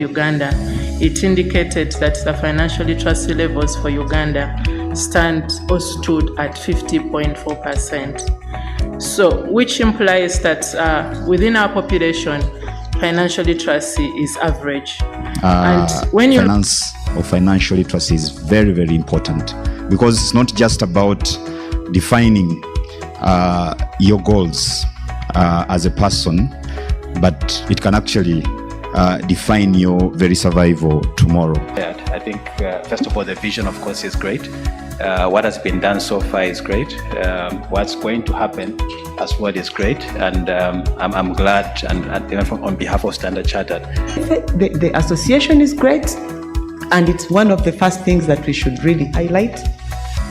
Uganda, it indicated that the financial literacy levels for Uganda stood at 50.4%. So, which implies that within our population, financial literacy is average. And when you financial literacy is very, very important, because it's not just about defining your goals as a person, but it can actually define your very survival tomorrow. I think, first of all, the vision, of course, is great. What has been done so far is great. What's going to happen as well is great. And I'm glad, and on behalf of Standard Chartered. The association is great, and it's one of the first things that we should really highlight.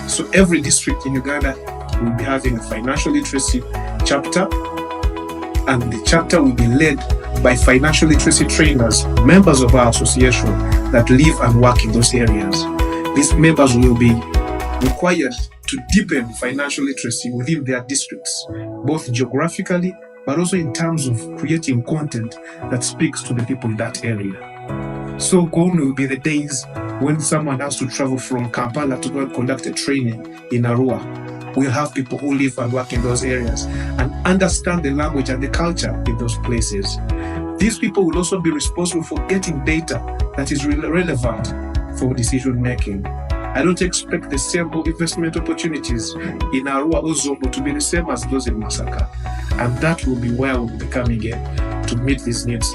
So every district in Uganda will be having a financial literacy chapter, and the chapter will be led by financial literacy trainers, members of our association that live and work in those areas. These members will be required to deepen financial literacy within their districts, both geographically, but also in terms of creating content that speaks to the people in that area. So gone will be the days when someone has to travel from Kampala to go and conduct a training in Arua. We'll have people who live and work in those areas and understand the language and the culture in those places. These people will also be responsible for getting data that is relevant for decision making. I don't expect the same investment opportunities in Arua or Zombo to be the same as those in Masaka. And that will be where we'll be coming in to meet these needs.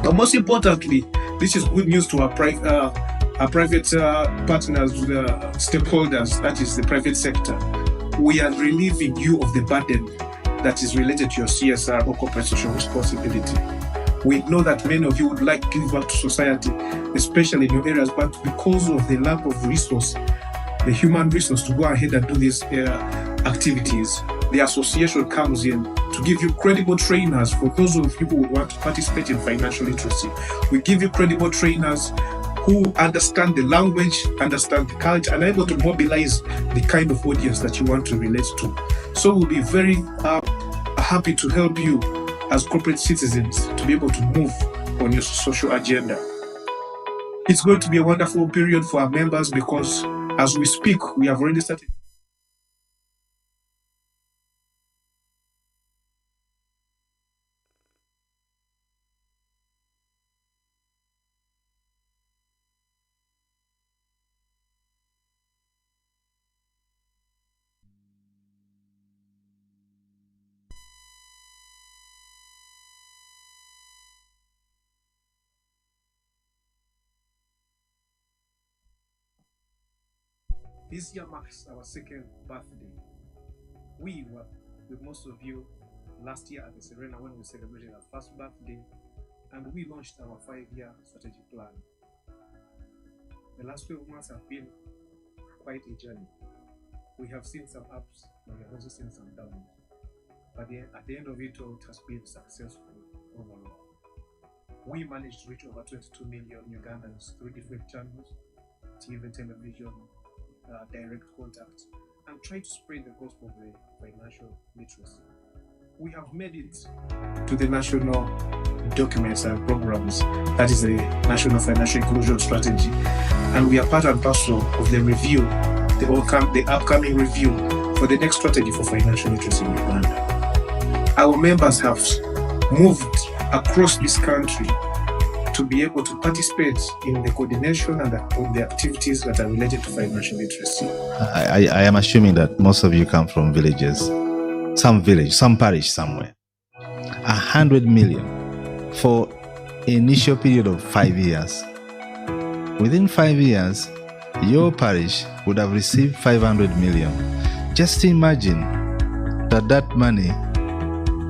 But most importantly, this is good news to our private partners, stakeholders, that is the private sector. We are relieving you of the burden that is related to your CSR or corporate social responsibility. We know that many of you would like to give back to society, especially in your areas, but because of the lack of resource, the human resource to go ahead and do these activities, the association comes in to give you credible trainers for those of you who want to participate in financial literacy. We give you credible trainers who understand the language, understand the culture, and are able to mobilize the kind of audience that you want to relate to. So we'll be very happy to help you as corporate citizens to be able to move on your social agenda. It's going to be a wonderful period for our members because as we speak, we have already started. This year marks our second birthday. We were with most of you last year at the Serena when we celebrated our first birthday, and we launched our 5-year strategic plan. The last 12 months have been quite a journey. We have seen some ups, but we have also seen some downs. But at the end of it all, it has been successful overall. We managed to reach over 22 million Ugandans through different channels, TV and television, direct contact, and try to spread the gospel of the financial literacy. We have made it to the national documents and programs, that is the National Financial Inclusion Strategy, and we are part and parcel of the review, the upcoming review for the next strategy for financial literacy in Uganda. Our members have moved across this country to be able to participate in the coordination and the activities that are related to financial literacy. I am assuming that most of you come from villages, some village, some parish somewhere. 100 million for initial period of 5 years. Within 5 years, your parish would have received 500 million. Just imagine that that money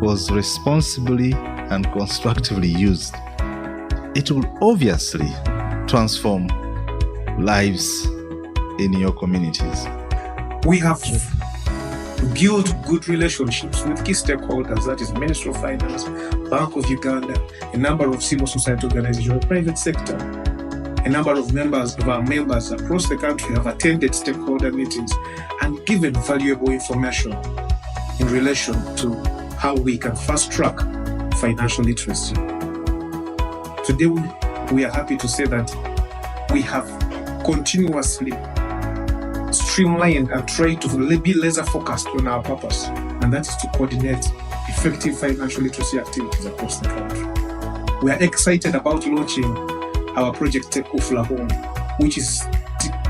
was responsibly and constructively used. It will obviously transform lives in your communities. We have built good relationships with key stakeholders, that is Ministry of Finance, Bank of Uganda, a number of civil society organizations, private sector. A number of members of our members across the country have attended stakeholder meetings and given valuable information in relation to how we can fast track financial literacy. Today, we are happy to say that we have continuously streamlined and tried to be laser focused on our purpose, and that is to coordinate effective financial literacy activities across the country. We are excited about launching our project Take Ufula Home, which is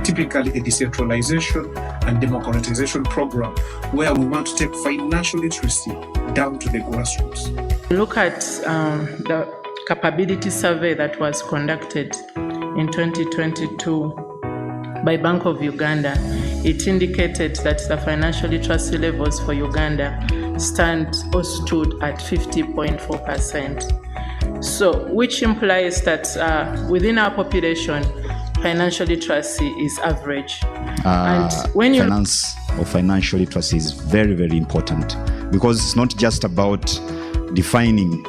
typically a decentralization and democratization program where we want to take financial literacy down to the grassroots. Look at the capability survey that was conducted in 2022 by Bank of Uganda. It indicated that the financial literacy levels for Uganda stood at 50.4%. So, which implies that within our population, financial literacy is average. And when finance or financial literacy is very, very important, because it's not just about defining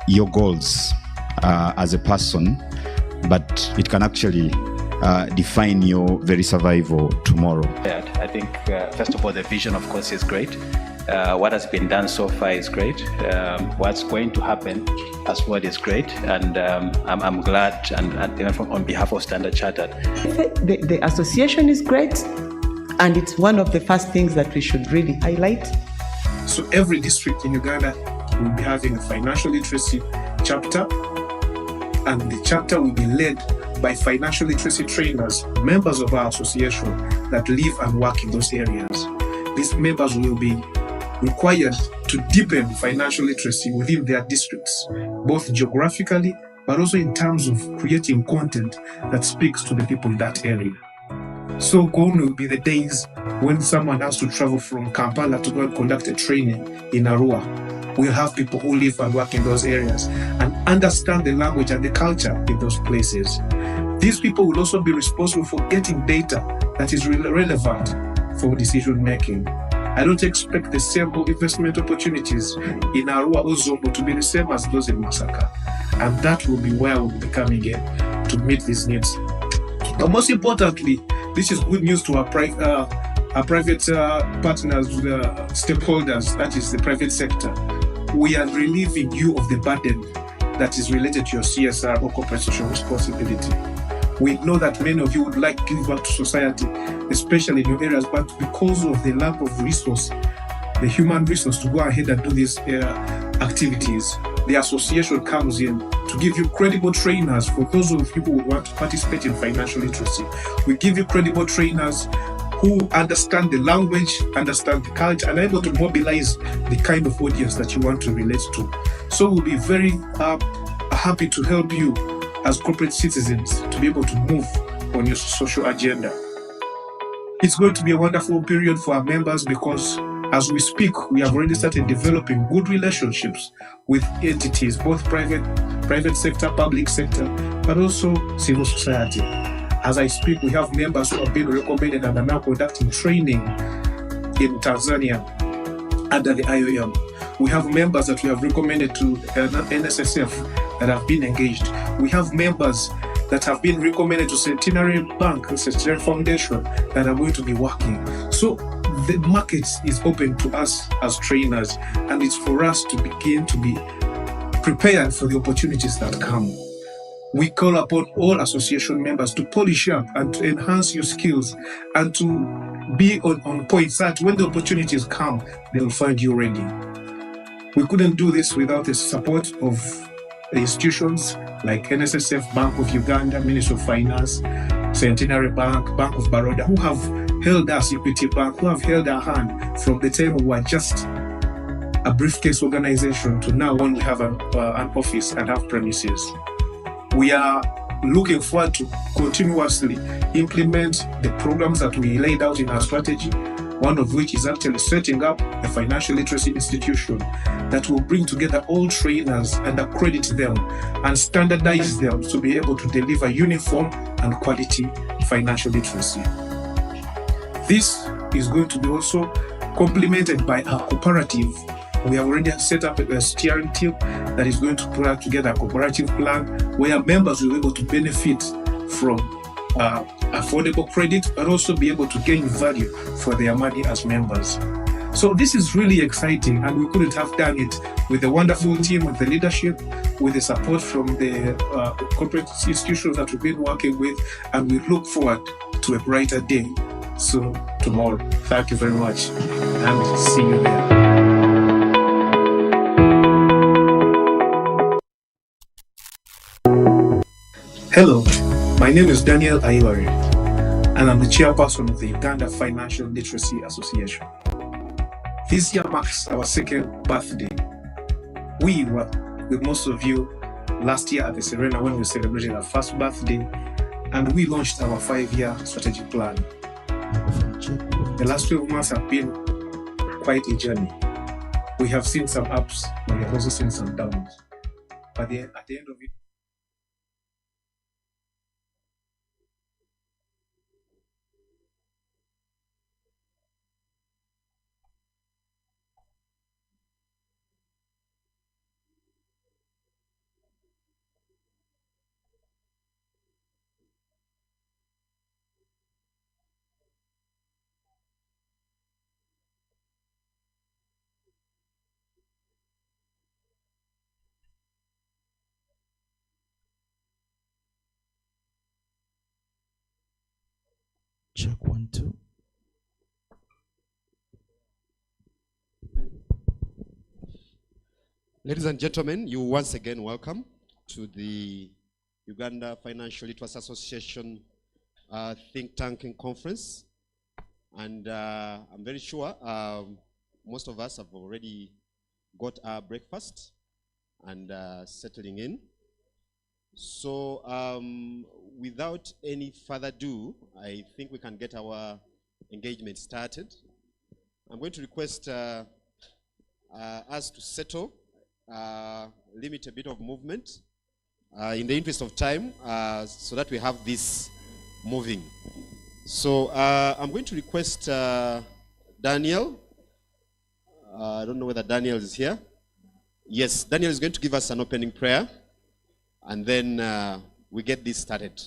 your goals as a person, but it can actually define your very survival tomorrow. I think, first of all, the vision, of course, is great. What has been done so far is great. What's going to happen as well is great. And I'm glad, and on behalf of Standard Chartered. The association is great, and it's one of the first things that we should really highlight. So every district in Uganda will be having a financial literacy chapter, and the chapter will be led by financial literacy trainers, members of our association that live and work in those areas. These members will be required to deepen financial literacy within their districts, both geographically, but also in terms of creating content that speaks to the people in that area. So gone will be the days when someone has to travel from Kampala to go and conduct a training in Arua. We'll have people who live and work in those areas and understand the language and the culture in those places. These people will also be responsible for getting data that is relevant for decision making. I don't expect the sample investment opportunities in Arua or Zombo to be the same as those in Masaka. And that will be where we'll be coming in to meet these needs. But most importantly, this is good news to our private partners, stakeholders, that is the private sector. We are relieving you of the burden that is related to your CSR or corporate social responsibility. We know that many of you would like to give back to society, especially in your areas, but because of the lack of resource, the human resource to go ahead and do these activities, the association comes in to give you credible trainers for those of you who want to participate in financial literacy. We give you credible trainers who understand the language, understand the culture, and are able to mobilize the kind of audience that you want to relate to. So we'll be very happy to help you as corporate citizens to be able to move on your social agenda. It's going to be a wonderful period for our members because as we speak, we have already started developing good relationships with entities, both private sector, public sector, but also civil society. As I speak, we have members who have been recommended and are now conducting training in Tanzania under the IOM. We have members that we have recommended to NSSF that have been engaged. We have members that have been recommended to Centenary Bank, Centenary Foundation, that are going to be working. So the market is open to us as trainers, and it's for us to begin to be prepared for the opportunities that come. We call upon all association members to polish up and to enhance your skills and to be on point so that when the opportunities come, they will find you ready. We couldn't do this without the support of institutions like NSSF, Bank of Uganda, Ministry of Finance, Centenary Bank, Bank of Baroda, who have held us, Equity Bank, who have held our hand from the time we were just a briefcase organization to now when we have an office and have premises. We are looking forward to continuously implement the programs that we laid out in our strategy, one of which is actually setting up a financial literacy institution that will bring together all trainers and accredit them and standardize them to be able to deliver uniform and quality financial literacy. This is going to be also complemented by our cooperative. We have already set up a steering team that is going to put together a cooperative plan where members will be able to benefit from affordable credit, but also be able to gain value for their money as members. So this is really exciting, and we couldn't have done it with a wonderful team, with the leadership, with the support from the corporate institutions that we've been working with, and we look forward to a brighter day soon tomorrow. Thank you very much, and see you there. Hello, my name is Daniel Aiwari, and I'm the chairperson of the Uganda Financial Literacy Association. This year marks our second birthday. We were with most of you last year at the Serena when we celebrated our first birthday, and we launched our 5-year strategic plan. The last 12 months have been quite a journey. We have seen some ups, but we have also seen some downs. But at the end of it, Check 1, 2. Ladies and gentlemen, you once again welcome to the Uganda Financial Literacy Association Think Tank Conference. And I'm very sure most of us have already got our breakfast and settling in. So without any further ado, I think we can get our engagement started. I'm going to request us to settle, limit a bit of movement in the interest of time so that we have this moving. So I'm going to request Daniel. I don't know whether Daniel is here. Yes, Daniel is going to give us an opening prayer. And then we get this started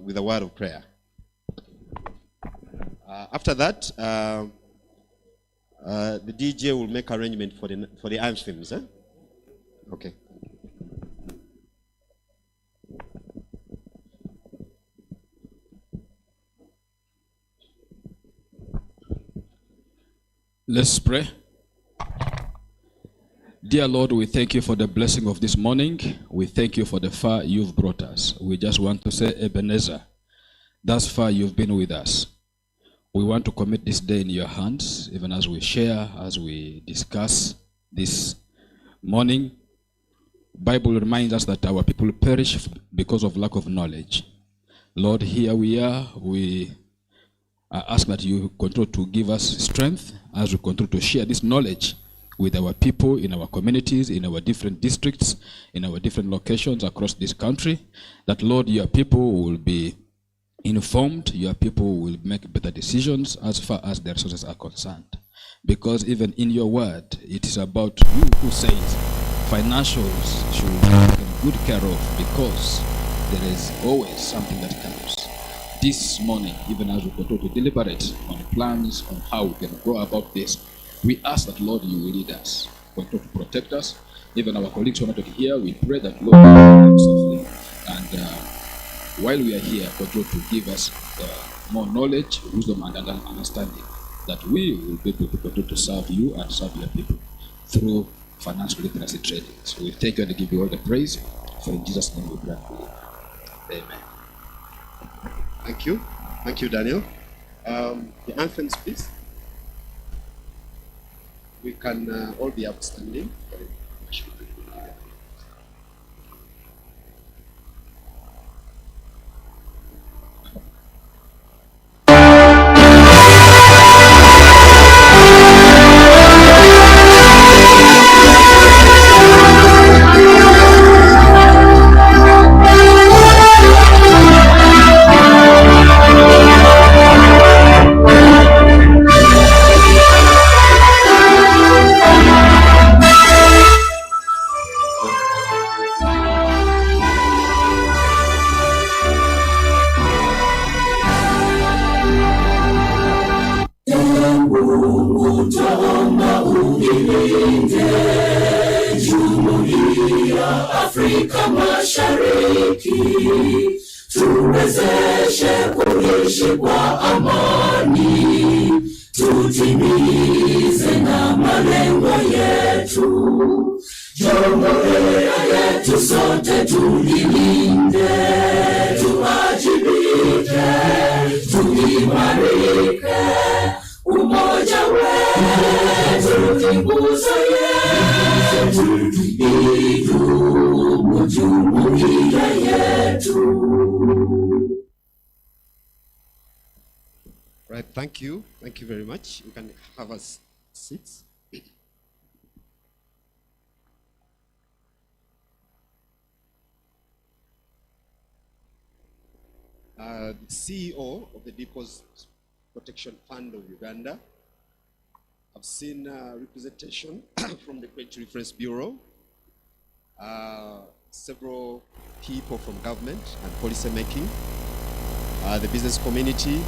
with a word of prayer. After that, the DJ will make arrangement for the anthems. Eh? Okay. Let's pray. Dear Lord, we thank you for the blessing of this morning. We thank you for the far you've brought us. We just want to say, Ebenezer, thus far you've been with us. We want to commit this day in your hands, even as we share, as we discuss this morning. Bible reminds us that our people perish because of lack of knowledge. Lord, here we are. We ask that you continue to give us strength as we continue to share this knowledge with our people in our communities, in our different districts, in our different locations across this country, that, Lord, your people will be informed, your people will make better decisions as far as their resources are concerned. Because even in your word, it is about you who says financials should be taken good care of, because there is always something that comes. This morning, even as we continue to deliberate on plans on how we can go about this, we ask that, Lord, you will lead us, continue to protect us. Even our colleagues who are not here, we pray that, Lord, you will lead us safely. And while we are here, continue to give us more knowledge, wisdom, and understanding, that we will be able to continue to serve you and serve your people through financial literacy training. So we thank you and give you all the praise. For in Jesus' name we pray. Amen. Thank you. Thank you, Daniel. The anthems, please. We can all be outstanding. Utaomba unilinde, jumuiya Afrika Mashariki, tuwezeshe kuishi kwa amani, tutimize na malengo yetu. Jumuiya yetu sote tulilinde, tuwajibike, tuimarike, umoja wetu ni nguzo yetu, idumu jumuiya yetu. Right, thank you very much. We can have a seat. The CEO of the Deposit Protection Fund of Uganda. I've seen representation from the Credit Reference Bureau, several people from government and policy making, the business community,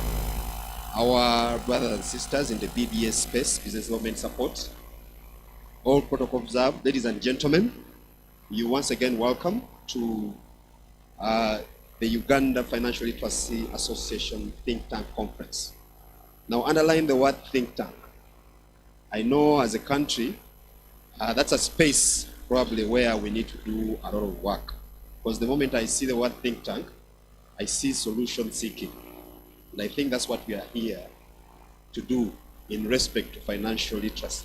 our brothers and sisters in the BDS space, business development support, all protocol observed. Ladies and gentlemen, you once again welcome to the Uganda Financial Literacy Association Think Tank Conference. Now, underline the word think tank. I know as a country, that's a space probably where we need to do a lot of work. Because the moment I see the word think tank, I see solution seeking. And I think that's what we are here to do in respect to financial literacy.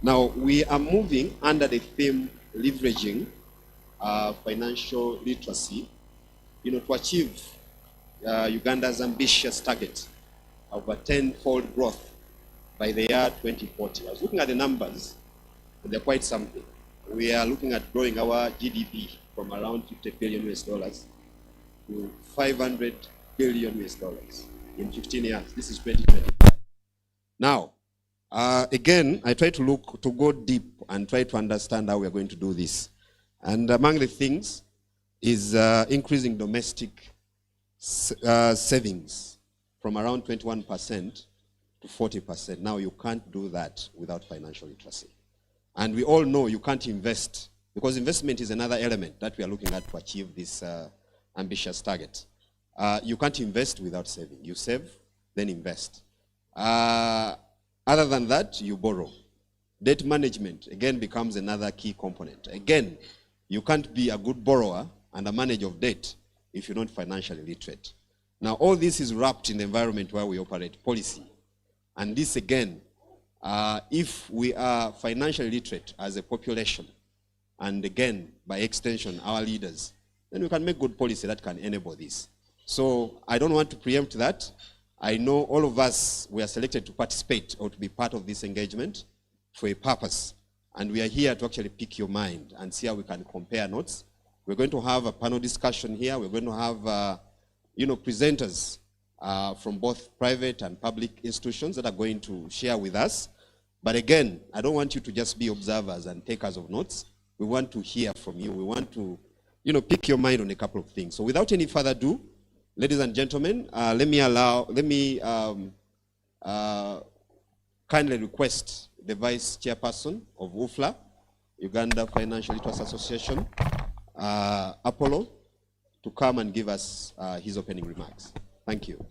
Now, we are moving under the theme leveraging financial literacy, to achieve Uganda's ambitious target of a tenfold growth by the year 2040. I was looking at the numbers, and they're quite something. We are looking at growing our GDP from around $50 billion to $500 billion in 15 years. This is 2025. Now, again, I try to go deep and try to understand how we are going to do this. And among the things is increasing domestic savings from around 21% to 40%. Now, you can't do that without financial literacy. And we all know you can't invest, because investment is another element that we are looking at to achieve this ambitious target. You can't invest without saving. You save, then invest. Other than that, you borrow. Debt management, again, becomes another key component. Again, you can't be a good borrower and a manager of debt if you're not financially literate. Now, all this is wrapped in the environment where we operate policy. And this, again, if we are financially literate as a population, and again, by extension, our leaders, then we can make good policy that can enable this. So I don't want to preempt that. I know all of us, we are selected to participate or to be part of this engagement for a purpose. And we are here to actually pick your mind and see how we can compare notes. We're going to have a panel discussion here. We're going to have, presenters from both private and public institutions that are going to share with us. But again, I don't want you to just be observers and takers of notes. We want to hear from you. We want to, pick your mind on a couple of things. So without any further ado, ladies and gentlemen, let me kindly request the Vice Chairperson of UFLA, Uganda Financial Literacy Association, Apollo, to come and give us his opening remarks. Thank you.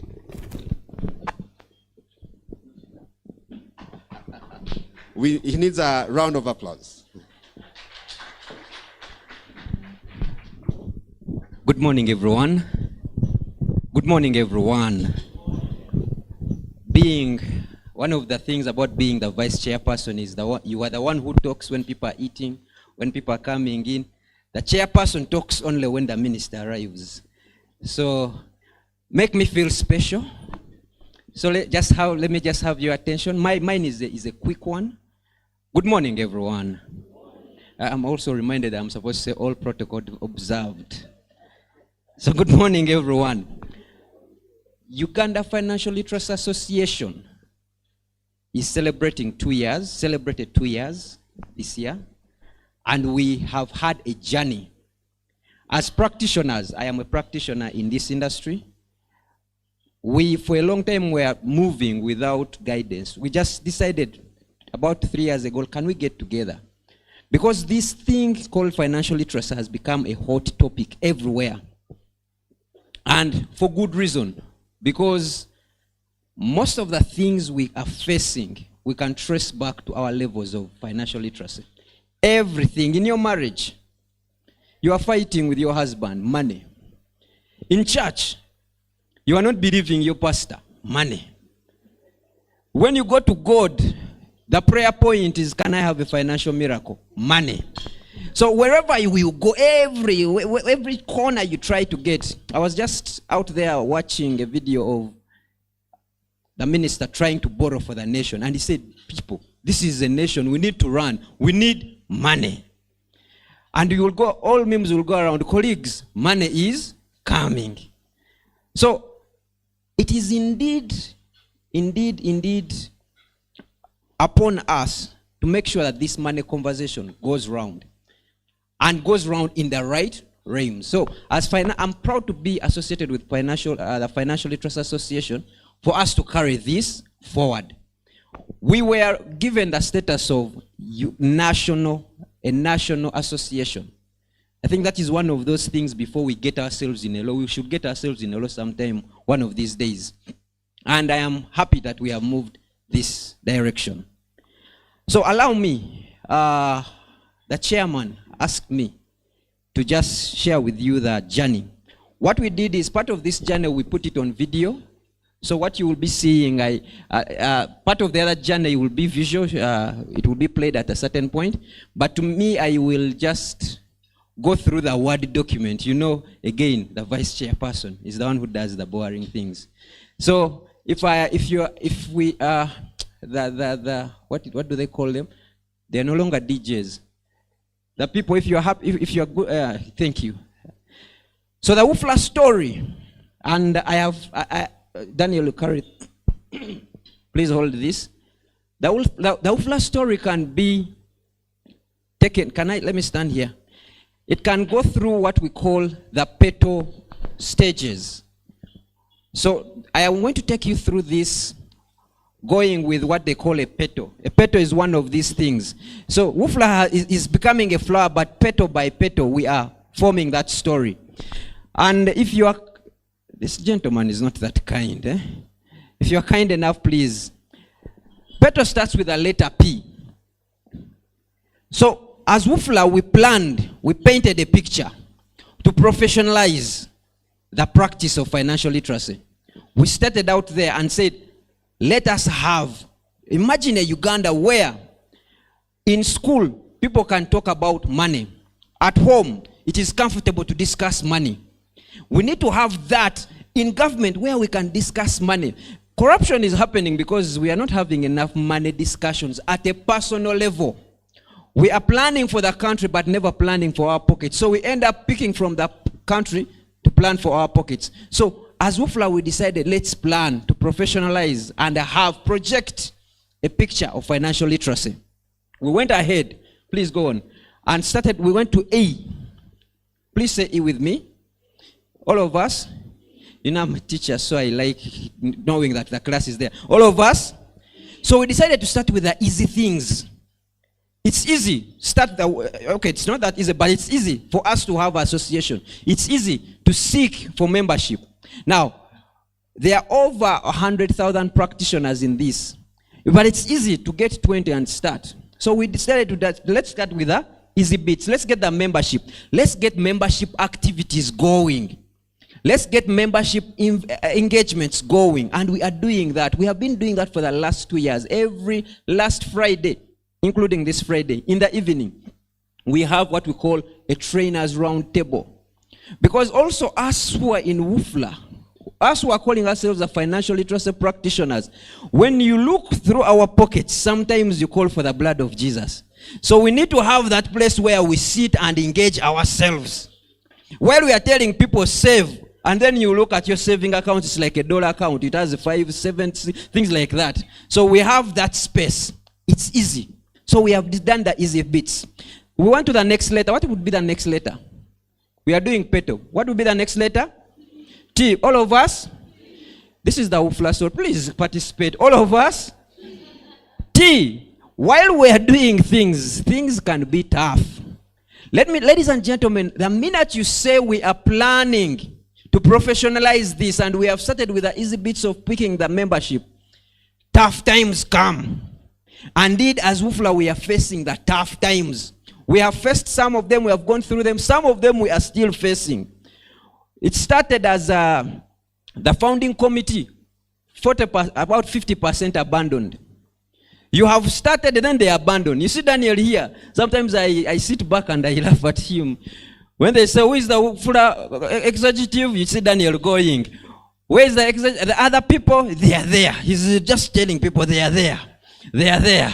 He needs a round of applause. Good morning, everyone. Good morning, everyone. One of the things about being the vice chairperson is you are the one who talks when people are eating, when people are coming in. The chairperson talks only when the minister arrives. So make me feel special. So let me just have your attention. Mine is a quick one. Good morning, everyone. I'm also reminded I'm supposed to say all protocol observed. So good morning, everyone. Uganda Financial Literacy Association is celebrated 2 years this year, and we have had a journey. As practitioners, I am a practitioner in this industry. We, for a long time, were moving without guidance. We just decided about 3 years ago, can we get together? Because this thing called financial literacy has become a hot topic everywhere. And for good reason. Because most of the things we are facing, we can trace back to our levels of financial literacy. Everything in your marriage, you are fighting with your husband, money. In church, you are not believing your pastor, money. When you go to God, the prayer point is, can I have a financial miracle? Money. So wherever you will go, every corner you try to get. I was just out there watching a video of the minister trying to borrow for the nation. And he said, people, this is a nation. We need to run. We need money. And you will go, all memes will go around. Colleagues, money is coming. So it is indeed upon us to make sure that this money conversation goes round. And goes round in the right realm. So as I'm proud to be associated with the Financial Literacy Association for us to carry this forward. We were given the status of a national association. I think that is one of those things before we get ourselves in a law. We should get ourselves in a law sometime one of these days. And I am happy that we have moved this direction. So allow me, the chairman asked me to just share with you the journey. What we did is part of this journey, we put it on video. So what you will be seeing, part of the other journey will be visual. It will be played at a certain point. But to me, I will just go through the Word document. You know, again, the vice chairperson is the one who does the boring things. So what do they call them? They are no longer DJs. The people, if you are happy, if you are good, thank you. So the UFLA story, and Daniel, carry it. Please hold this. The UFLA story can be taken. Let me stand here. It can go through what we call the PETAL stages. So I am going to take you through this, going with what they call a petal. A petal is one of these things. So UFLA is becoming a flower, but petal by petal, we are forming that story. And if you are, this gentleman is not that kind. If you are kind enough, please. Petal starts with the letter P. So as UFLA, we painted a picture to professionalize the practice of financial literacy. We started out there and said, let us imagine a Uganda where in school, people can talk about money. At home, it is comfortable to discuss money. We need to have that in government where we can discuss money. Corruption is happening because we are not having enough money discussions at a personal level. We are planning for the country but never planning for our pockets. So we end up picking from the country to plan for our pockets. So as UFLA, we decided let's plan to professionalize and project a picture of financial literacy. We went ahead, please go on, and we went to A. Please say E with me. All of us. You know, I'm a teacher, so I like knowing that the class is there. All of us. So we decided to start with the easy things. It's easy. It's not that easy, but it's easy for us to have an association. It's easy to seek for membership. Now, there are over 100,000 practitioners in this, but it's easy to get 20 and start. So we decided let's start with the easy bits. Let's get the membership. Let's get membership activities going. Let's get membership engagements going. And we are doing that. We have been doing that for the last 2 years. Every last Friday, including this Friday, in the evening, we have what we call a trainers round table. Because also us who are in UFLA, us who are calling ourselves the financial literacy practitioners, when you look through our pockets, sometimes you call for the blood of Jesus. So we need to have that place where we sit and engage ourselves. While we are telling people save, and then you look at your saving account, it's like a dollar account. It has 5, 7, things like that. So we have that space. It's easy. So we have done the easy bits. We went to the next letter. What would be the next letter? We are doing petal. What would be the next letter? T. All of us? This is the UFLA, so please participate. All of us? T. while we are doing things can be tough. Ladies and gentlemen, the minute you say we are planning to professionalize this and we have started with the easy bits of picking the membership, tough times come. Indeed, as WUFLA, we are facing the tough times. We have faced some of them, we have gone through them, some of them we are still facing. It started as the founding committee, about 50% abandoned. You have started and then they abandon. You see Daniel here, sometimes I sit back and I laugh at him. When they say, who is the WUFLA executive? You see Daniel going. Where is the other people? They are there. He's just telling people they are there. They are there.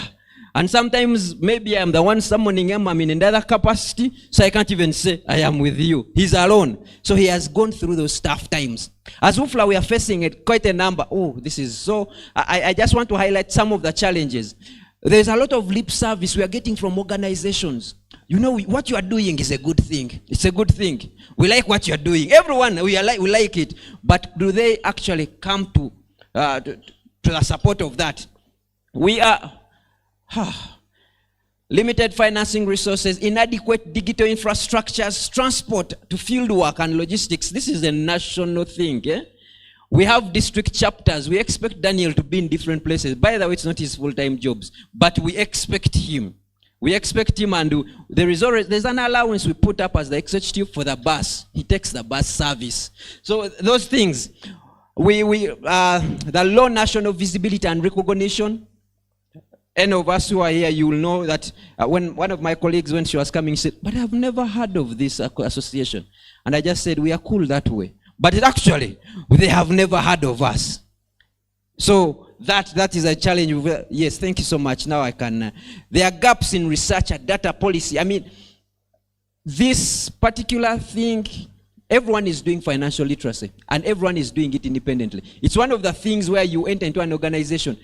And sometimes maybe I'm the one summoning him, I'm in another capacity, so I can't even say I am with you. He's alone. So he has gone through those tough times. As WUFLA, we are facing quite a number. Oh, this is so... I just want to highlight some of the challenges. There's a lot of lip service we are getting from organizations. You know, what you are doing is a good thing. It's a good thing. We like what you are doing. Everyone, we like it. But do they actually come to the support of that? We are... limited financing resources, inadequate digital infrastructures, transport to field work and logistics. This is a national thing. We have district chapters. We expect Daniel to be in different places. By the way, it's not his full-time jobs, but we expect him. We expect him, and there's an allowance we put up as the executive for the bus. He takes the bus service. So those things, the low national visibility and recognition. Any of us who are here, you will know that when one of my colleagues, when she was coming, said, but I've never heard of this association. And I just said, we are cool that way. But actually, they have never heard of us. So that is a challenge. Yes, thank you so much. Now I can. There are gaps in research and data policy. I mean, this particular thing, everyone is doing financial literacy. And everyone is doing it independently. It's one of the things where you enter into an organization.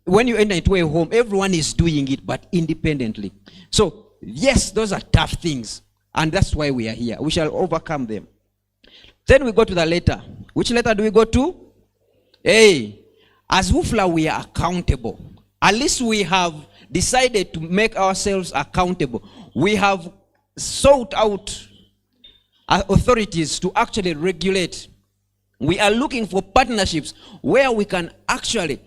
When you enter into a home, everyone is doing it, but independently. So, yes, those are tough things. And that's why we are here. We shall overcome them. Then we go to the letter. Which letter do we go to? A. As WUFLA, we are accountable. At least we have decided to make ourselves accountable. We have sought out authorities to actually regulate. We are looking for partnerships where we can actually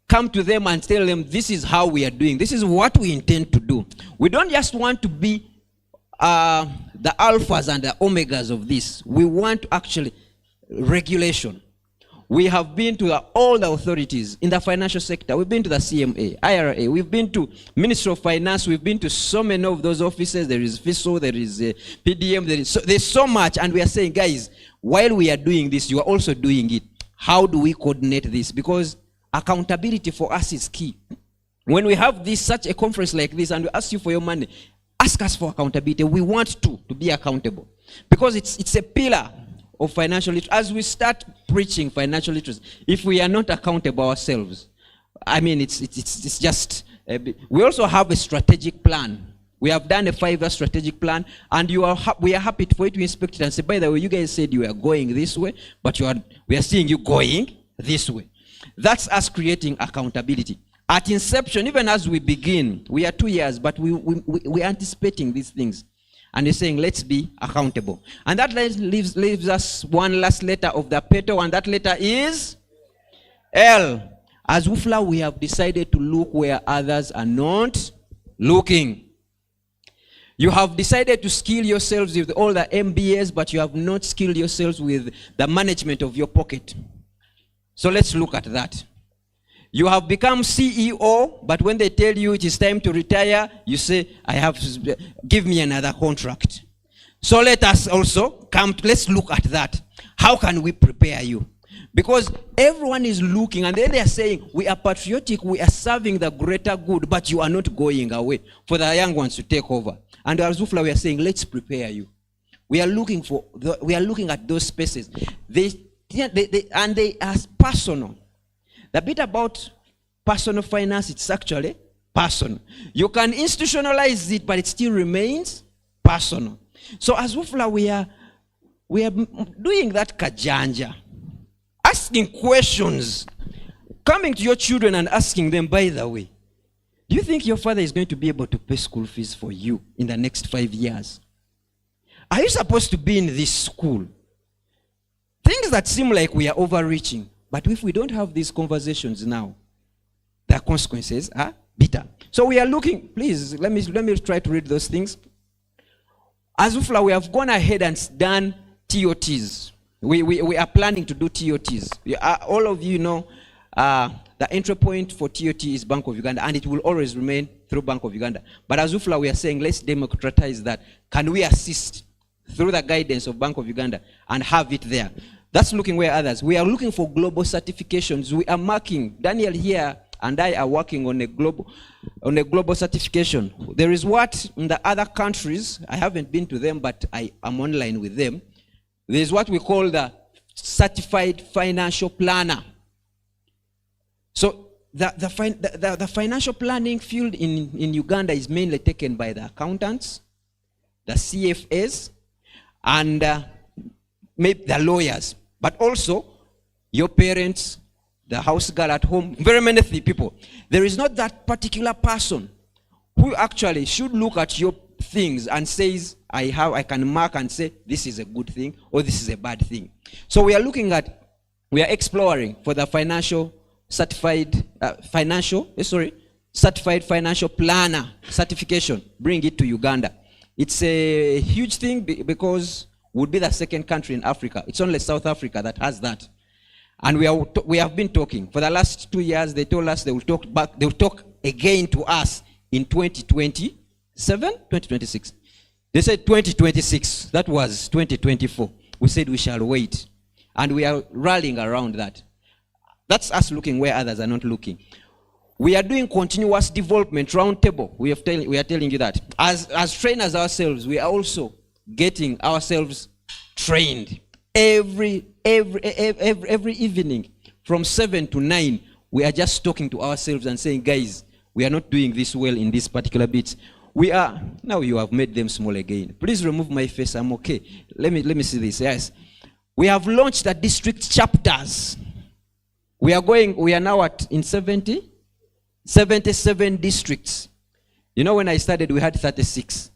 come to them and tell them, this is how we are doing. This is what we intend to do. We don't just want to be the alphas and the omegas of this. We want actually regulation. We have been to all the authorities in the financial sector. We've been to the CMA, IRA. We've been to Ministry of Finance. We've been to so many of those offices. There is FISO, there is PDM. There's so much. And we are saying, guys, while we are doing this, you are also doing it. How do we coordinate this? Because accountability for us is key. When we have such a conference like this and we ask you for your money, ask us for accountability. We want to be accountable. Because it's a pillar of financial literacy. As we start preaching financial literacy, if we are not accountable ourselves, I mean, it's just... we also have a strategic plan. We have done a 5-year strategic plan, and we are happy for you to inspect it and say, by the way, you guys said you are going this way, but we are seeing you going this way. That's us creating accountability. At inception, even as we begin, we are 2 years, but we are anticipating these things. And you're saying, let's be accountable. And that leaves us one last letter of the PETAL, and that letter is L. As WUFLA, we have decided to look where others are not looking. You have decided to skill yourselves with all the MBAs, but you have not skilled yourselves with the management of your pocket. So let's look at that. You have become CEO, but when they tell you it is time to retire, you say, give me another contract. So let us also let's look at that. How can we prepare you? Because everyone is looking, and then they are saying, we are patriotic, we are serving the greater good, but you are not going away for the young ones to take over. And as WUFLA, we are saying, let's prepare you. We are looking at those spaces. They are personal. The bit about personal finance, it's actually personal. You can institutionalize it, but it still remains personal. So as WUFLA, we are doing that kajanja. Asking questions. Coming to your children and asking them, by the way, Do you think your father is going to be able to pay school fees for you in the next 5 years? Are you supposed to be in this school? Things that seem like we are overreaching, but if we don't have these conversations now, the consequences are bitter. So we are looking, please, let me try to read those things. As UFLA, we have gone ahead and done TOTs. We are planning to do TOTs. All of you know the entry point for TOT is Bank of Uganda, and it will always remain through Bank of Uganda. But as UFLA, we are saying, let's democratize that. Can we assist through the guidance of Bank of Uganda and have it there? That's looking where others. We are looking for global certifications. We are marking, Daniel here and I are working on a global certification. There is what in the other countries, I haven't been to them, but I am online with them. There is what we call the certified financial planner. So the financial planning field in Uganda is mainly taken by the accountants, the CFAs, and maybe the lawyers, but also your parents, the house girl at home, very many people. There is not that particular person who actually should look at your things and says, I can mark and say, this is a good thing or this is a bad thing. So we are exploring for the certified financial planner certification, bring it to Uganda. It's a huge thing because would be the second country in Africa. It's only South Africa that has that. And we have been talking. For the last 2 years, they told us they will talk back, they will talk again to us in 2026. They said 2026. That was 2024. We said we shall wait. And we are rallying around that. That's us looking where others are not looking. We are doing continuous development roundtable. We are telling you that. As trainers ourselves, we are also getting ourselves trained. Every evening from 7 to 9, we are just talking to ourselves and saying, guys, we are not doing this well in this particular bit. We are, now you have made them small again. Please remove my face, I'm okay. Let me see this, yes. We have launched the district chapters. We are now in 77 districts. You know, when I started, we had 36.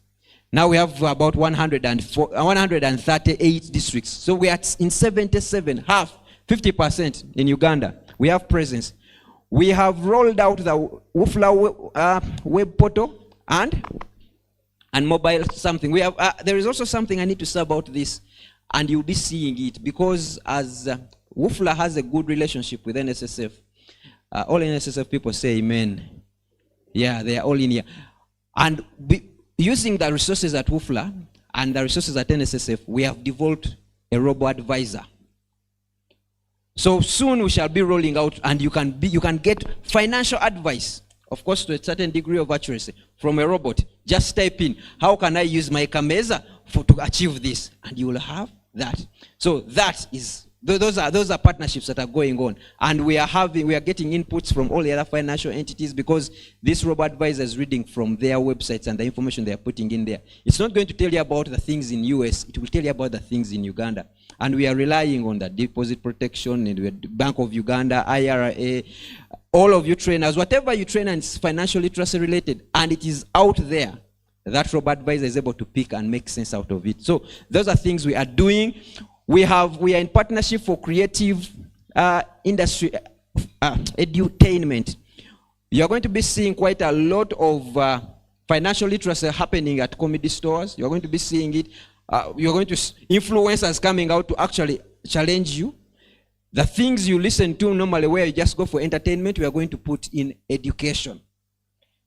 Now we have about 138 districts. So we are in 77, half, 50% in Uganda. We have presence. We have rolled out the UFLA web portal and mobile something. We have there is also something I need to say about this, and you'll be seeing it because as UFLA has a good relationship with NSSF. All NSSF people say amen. Yeah, they are all in here. And using the resources at UFLA and the resources at NSSF, we have developed a robo-advisor. So soon we shall be rolling out, and you can get financial advice, of course to a certain degree of accuracy, from a robot. Just type in, how can I use my Kameza to achieve this? And you will have that. So that is, those are partnerships that are going on, and we are getting inputs from all the other financial entities because this robot advisor is reading from their websites and the information they are putting in there. It's not going to tell you about the things in US, it will tell you about the things in Uganda. And we are relying on the deposit protection and the Bank of Uganda, IRA, all of you trainers, whatever you train and it's financial literacy related, and it is out there, that robot advisor is able to pick and make sense out of it. So those are things we are doing. We are in partnership for creative industry edutainment. You are going to be seeing quite a lot of financial literacy happening at comedy stores. You are going to be seeing it. You are going to influencers coming out to actually challenge you. The things you listen to normally where you just go for entertainment, we are going to put in education.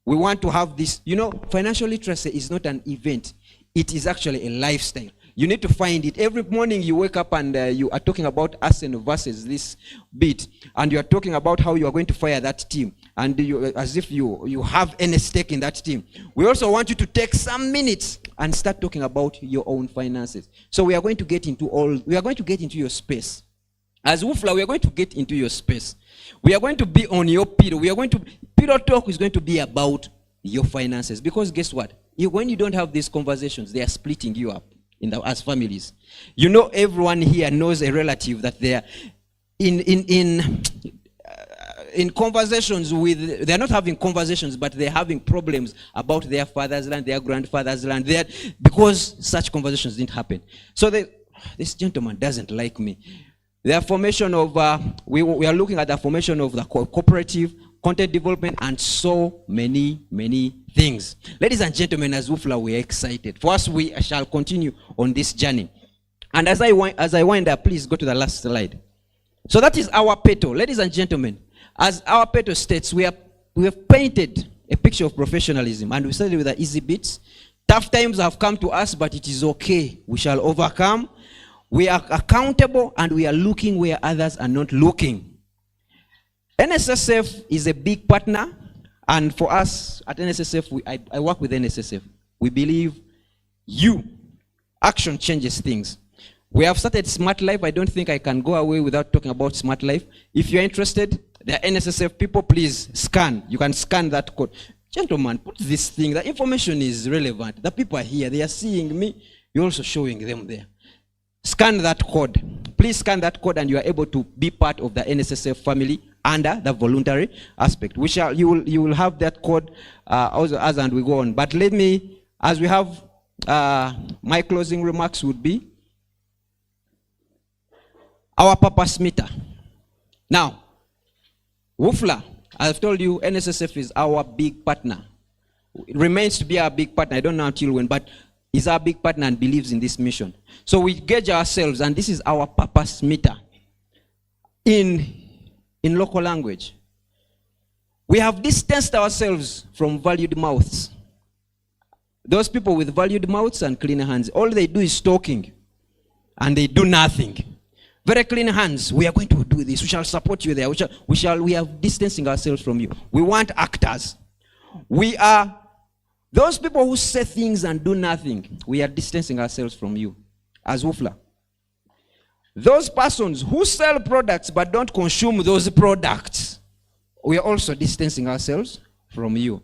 We want to have this, you know, financial literacy is not an event. It is actually a lifestyle. You need to find it. Every morning you wake up and you are talking about Arsenal versus this bit. And you are talking about how you are going to fire that team. And as if you have any stake in that team. We also want you to take some minutes and start talking about your own finances. So we are going to get into your space. As UFLA, we are going to get into your space. We are going to be on your pillow. Pillow talk is going to be about your finances. Because guess what? When you don't have these conversations, they are splitting you up. As families, you know, everyone here knows a relative that they are in conversations with, they're not having conversations, but they're having problems about their father's land, their grandfather's land, because such conversations didn't happen. So this gentleman doesn't like me. The formation of, we are looking at the formation of the cooperative, content development, and so many, many things. Ladies and gentlemen, as WUFLA, we are excited. For us, we shall continue on this journey. And as I wind up, please go to the last slide. So that is our PETAL. Ladies and gentlemen, as our PETAL states, we have painted a picture of professionalism, and we started with the easy bits. Tough times have come to us, but it is okay. We shall overcome. We are accountable, and we are looking where others are not looking. NSSF is a big partner, and for us at NSSF, I work with NSSF. We believe action changes things. We have started Smart Life. I don't think I can go away without talking about Smart Life. If you're interested, the NSSF people, please scan. You can scan that code. Gentlemen, put this thing. The information is relevant. The people are here. They are seeing me. You're also showing them there. Scan that code. Please scan that code, and you are able to be part of the NSSF family under the voluntary aspect. You will have that code also as and we go on. But let me, as we have, my closing remarks would be our purpose meter. Now, WUFLA, I've told you, NSSF is our big partner. It remains to be our big partner. I don't know until when, but is our big partner and believes in this mission. So we gauge ourselves, and this is our purpose meter in local language. We have distanced ourselves from valued mouths. Those people with valued mouths and clean hands, all they do is talking, and they do nothing. Very clean hands, we are going to do this, we shall support you there, we are distancing ourselves from you. We want actors. We are those people who say things and do nothing. We are distancing ourselves from you as WUFLA. Those persons who sell products but don't consume those products, we are also distancing ourselves from you.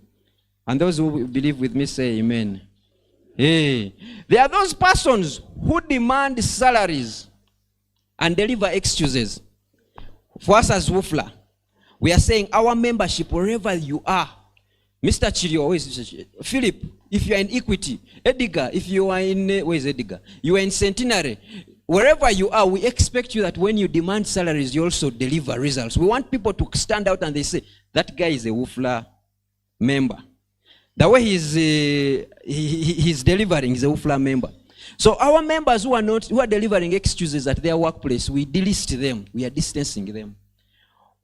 And those who believe with me say amen. Hey. There are those persons who demand salaries and deliver excuses. For us as WUFLA, we are saying our membership, wherever you are, Mr. Chirio, Philip, if you are in Equity, Edgar, if you are in, where is Edgar? You are in Centenary. Wherever you are, we expect you that when you demand salaries, you also deliver results. We want people to stand out and they say, that guy is a WUFLA member. The way he's delivering is a WUFLA member. So our members who are delivering excuses at their workplace, we delist them. We are distancing them.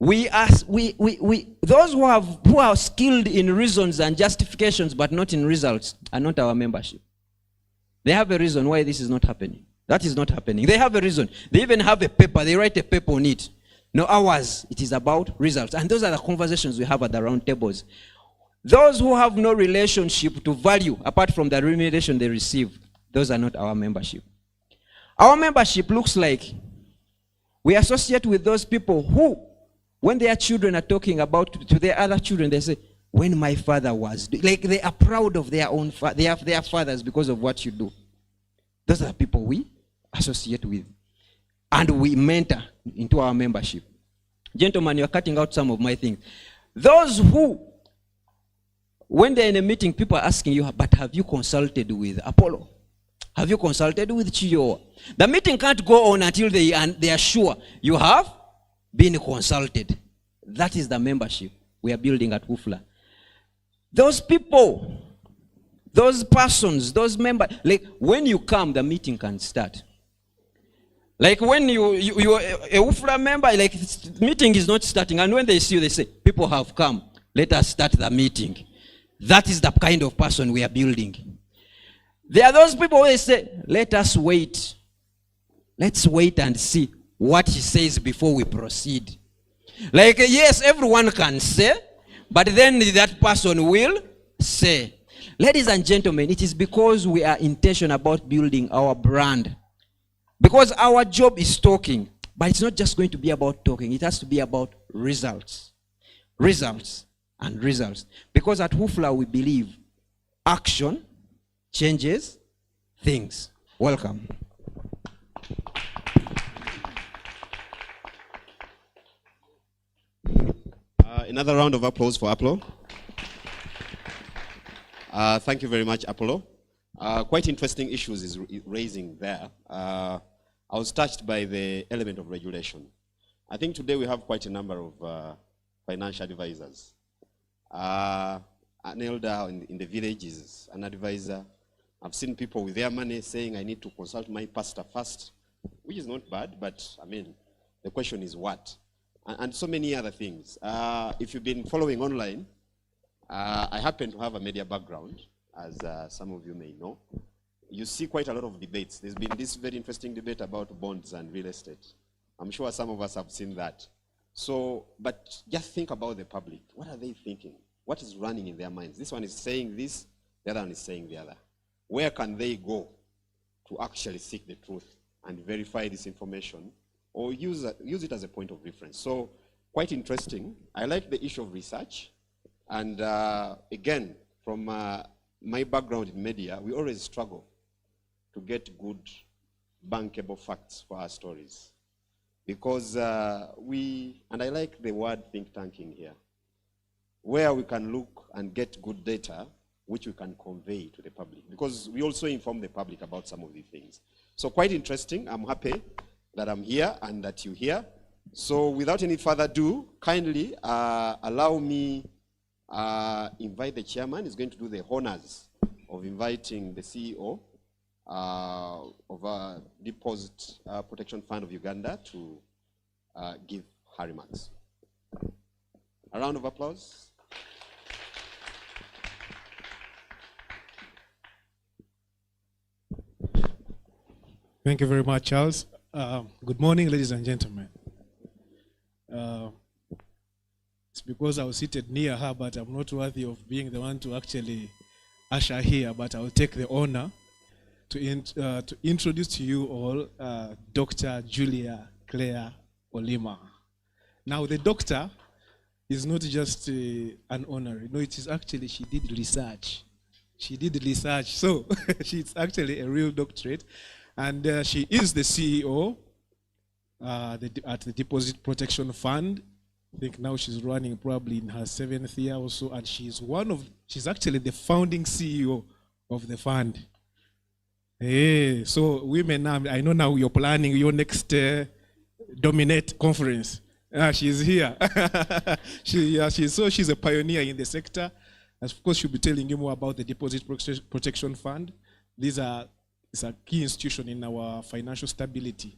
Those who are skilled in reasons and justifications but not in results are not our membership. They have a reason why this is not happening. That is not happening. They have a reason. They even have a paper. They write a paper on it. No, ours, it is about results. And those are the conversations we have at the round tables. Those who have no relationship to value apart from the remuneration they receive, those are not our membership. Our membership looks like we associate with those people who, when their children are talking about to their other children, they say, when my father was, like they are proud of their own, their fathers because of what you do. Those are the people we associate with. And we mentor into our membership. Gentlemen, you're cutting out some of my things. Those who, when they're in a meeting, people are asking you, but have you consulted with Apollo? Have you consulted with Chiyo? The meeting can't go on until they are sure you have been consulted. That is the membership we are building at WUFLA. Those people, those persons, those members, like when you come, the meeting can start. Like when you're a WUFLA member, like meeting is not starting, and when they see you, they say, people have come, let us start the meeting. That is the kind of person we are building. There are those people who say, let us wait. Let's wait and see what he says before we proceed. Like, yes, everyone can say, but then that person will say. Ladies and gentlemen, it is because we are intentional about building our brand. Because our job is talking, but it's not just going to be about talking. It has to be about results. Results and results. Because at WUFLA we believe action changes things. Welcome. Another round of applause for Apollo. Thank you very much, Apollo. Quite interesting issues is raising there. I was touched by the element of regulation. I think today we have quite a number of financial advisors. An elder in the village is an advisor. I've seen people with their money saying, I need to consult my pastor first, which is not bad, but I mean, the question is what? And so many other things. If you've been following online, I happen to have a media background, as some of you may know. You see quite a lot of debates. There's been this very interesting debate about bonds and real estate. I'm sure some of us have seen that. So, but just think about the public. What are they thinking? What is running in their minds? This one is saying this, the other one is saying the other. Where can they go to actually seek the truth and verify this information, or use it as a point of reference? So, quite interesting. I like the issue of research. And again, from my background in media, we always struggle to get good, bankable facts for our stories. Because and I like the word think tanking here, where we can look and get good data, which we can convey to the public. Because we also inform the public about some of these things. So quite interesting. I'm happy that I'm here and that you're here. So without any further ado, kindly allow me invite the chairman. He's going to do the honors of inviting the CEO of Deposit Protection Fund of Uganda to give her remarks. A round of applause. Thank you very much, Charles. Good morning, ladies and gentlemen. It's because I was seated near her, but I'm not worthy of being the one to actually usher here, but I will take the honor to introduce to you all Dr. Julia Claire Olima. Now, the doctor is not just an honor. No, it is actually, she did research. She did research, so she's actually a real doctorate. And she is the CEO at the Deposit Protection Fund. I think now she's running probably in her 7th year or so, and she's actually the founding CEO of the fund. Hey, so women now, I know now you're planning your next Dominate conference. She's here. She's a pioneer in the sector. Of course, she'll be telling you more about the Deposit Protection Fund. It's a key institution in our financial stability.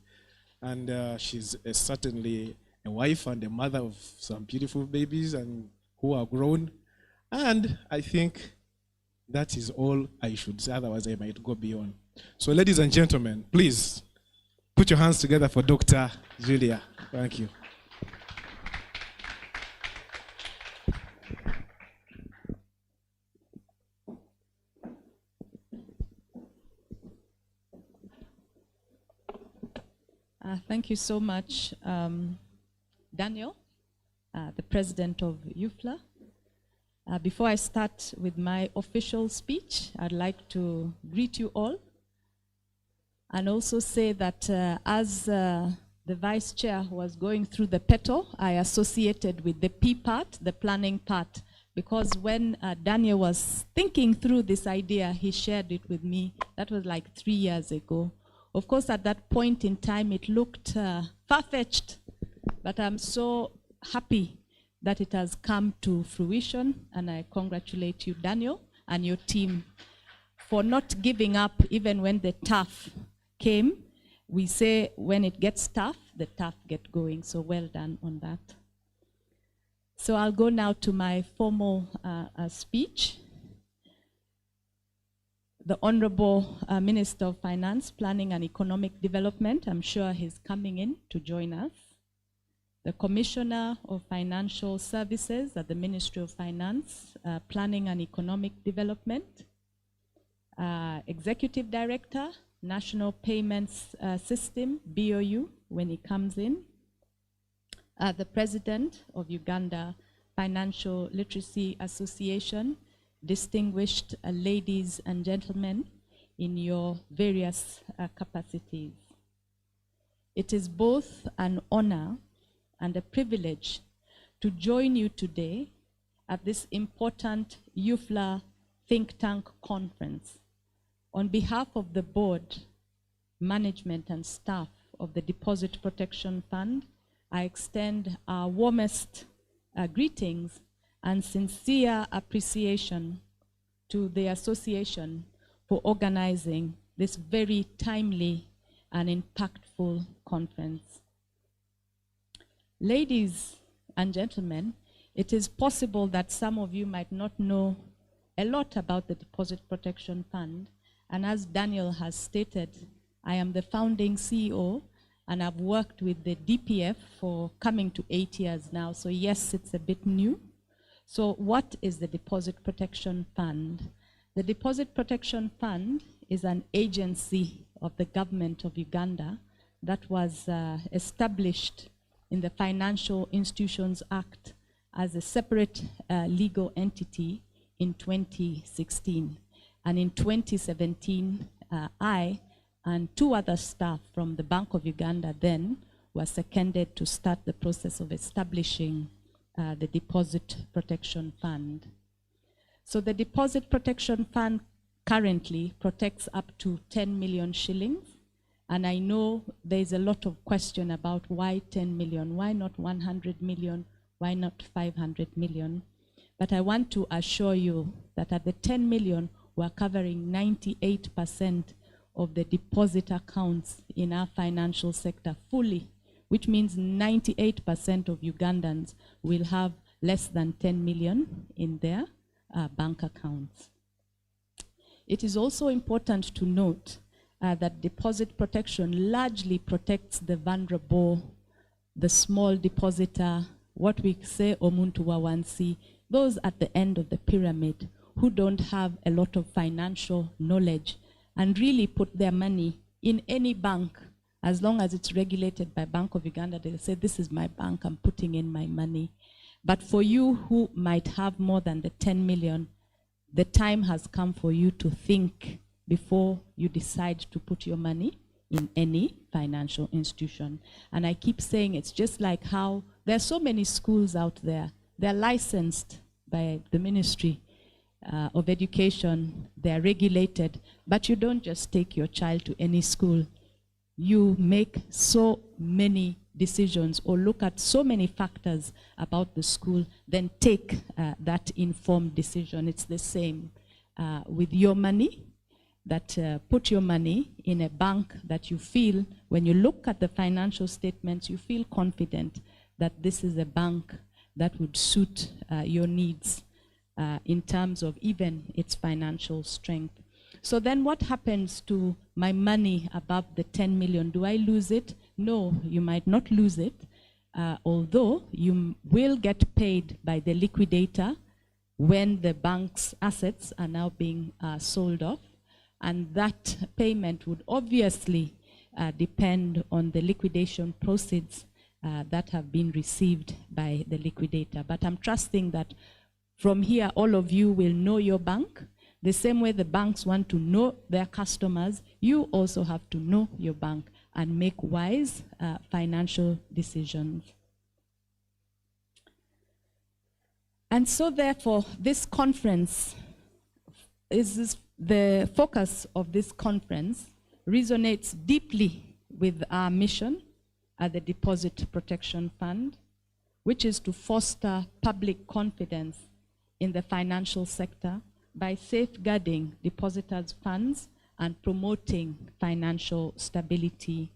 And she's certainly a wife and a mother of some beautiful babies and who are grown. And I think that is all I should say, otherwise I might go beyond. So ladies and gentlemen, please put your hands together for Dr. Julia. Thank you. Thank you so much, Daniel, the president of UFLA. Before I start with my official speech, I'd like to greet you all and also say that as the vice chair was going through the PETAL, I associated with the P part, the planning part, because when Daniel was thinking through this idea, he shared it with me. That was like 3 years ago. Of course, at that point in time, it looked far-fetched, but I'm so happy that it has come to fruition, and I congratulate you, Daniel, and your team for not giving up even when the tough came. We say when it gets tough, the tough get going, so well done on that. So I'll go now to my formal speech. The Honorable Minister of Finance, Planning and Economic Development, I'm sure he's coming in to join us. The Commissioner of Financial Services at the Ministry of Finance, Planning and Economic Development. Executive Director, National Payments System, BOU, when he comes in. The President of Uganda Financial Literacy Association, distinguished ladies and gentlemen in your various capacities. It is both an honor and a privilege to join you today at this important UFLA Think Tank conference. On behalf of the board, management and staff of the Deposit Protection Fund, I extend our warmest greetings and sincere appreciation to the association for organizing this very timely and impactful conference. Ladies and gentlemen, it is possible that some of you might not know a lot about the Deposit Protection Fund, and as Daniel has stated, I am the founding CEO, and I've worked with the DPF for coming to 8 years now, so yes, it's a bit new. So what is the Deposit Protection Fund? The Deposit Protection Fund is an agency of the government of Uganda that was established in the Financial Institutions Act as a separate legal entity in 2016. And in 2017, I and 2 other staff from the Bank of Uganda then were seconded to start the process of establishing the Deposit Protection Fund. So the Deposit Protection Fund currently protects up to 10 million shillings. And I know there's a lot of question about why 10 million, why not 100 million, why not 500 million? But I want to assure you that at the 10 million, we're covering 98% of the deposit accounts in our financial sector fully, which means 98% of Ugandans will have less than 10 million in their bank accounts. It is also important to note that deposit protection largely protects the vulnerable, the small depositor, what we say omuntu wa wansi, those at the end of the pyramid who don't have a lot of financial knowledge and really put their money in any bank. As long as it's regulated by Bank of Uganda, they'll say, this is my bank, I'm putting in my money. But for you who might have more than the 10 million, the time has come for you to think before you decide to put your money in any financial institution. And I keep saying it's just like how there are so many schools out there. They're licensed by the Ministry of Education. They're regulated. But you don't just take your child to any school. You make so many decisions or look at so many factors about the school, then take that informed decision. It's the same with your money. That put your money in a bank that you feel, when you look at the financial statements, you feel confident that this is a bank that would suit your needs in terms of even its financial strength. So then what happens to my money above the 10 million? Do I lose it? No, you might not lose it, although you will get paid by the liquidator when the bank's assets are now being sold off. And that payment would obviously depend on the liquidation proceeds that have been received by the liquidator. But I'm trusting that from here, all of you will know your bank. The same way the banks want to know their customers, you also have to know your bank and make wise financial decisions. And so therefore, this conference the focus of this conference resonates deeply with our mission at the Deposit Protection Fund, which is to foster public confidence in the financial sector by safeguarding depositors' funds and promoting financial stability.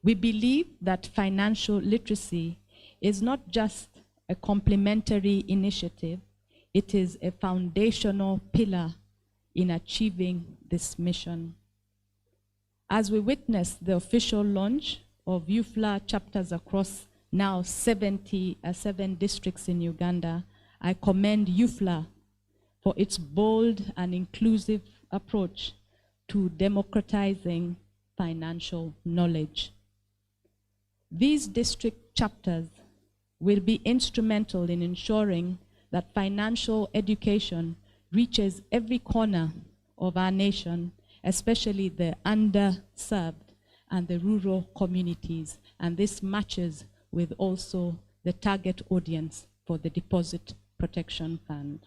We believe that financial literacy is not just a complementary initiative, it is a foundational pillar in achieving this mission. As we witness the official launch of UFLA chapters across now 77 districts in Uganda, I commend UFLA for its bold and inclusive approach to democratizing financial knowledge. These district chapters will be instrumental in ensuring that financial education reaches every corner of our nation, especially the underserved and the rural communities. And this matches with also the target audience for the Deposit Protection Fund.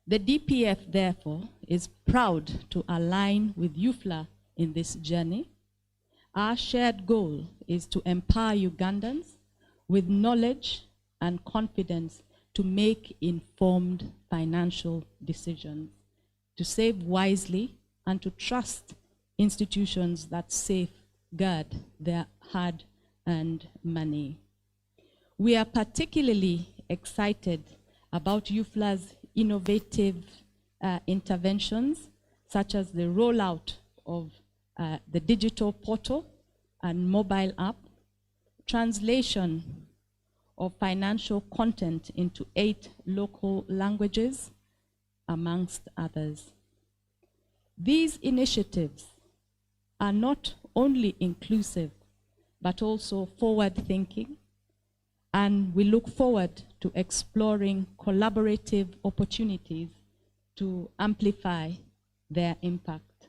The DPF, therefore, is proud to align with UFLA in this journey. Our shared goal is to empower Ugandans with knowledge and confidence to make informed financial decisions, to save wisely, and to trust institutions that safeguard their hard-earned money. We are particularly excited about UFLA's innovative interventions, such as the rollout of the digital portal and mobile app, translation of financial content into 8 local languages, amongst others. These initiatives are not only inclusive, but also forward-thinking, and we look forward to exploring collaborative opportunities to amplify their impact.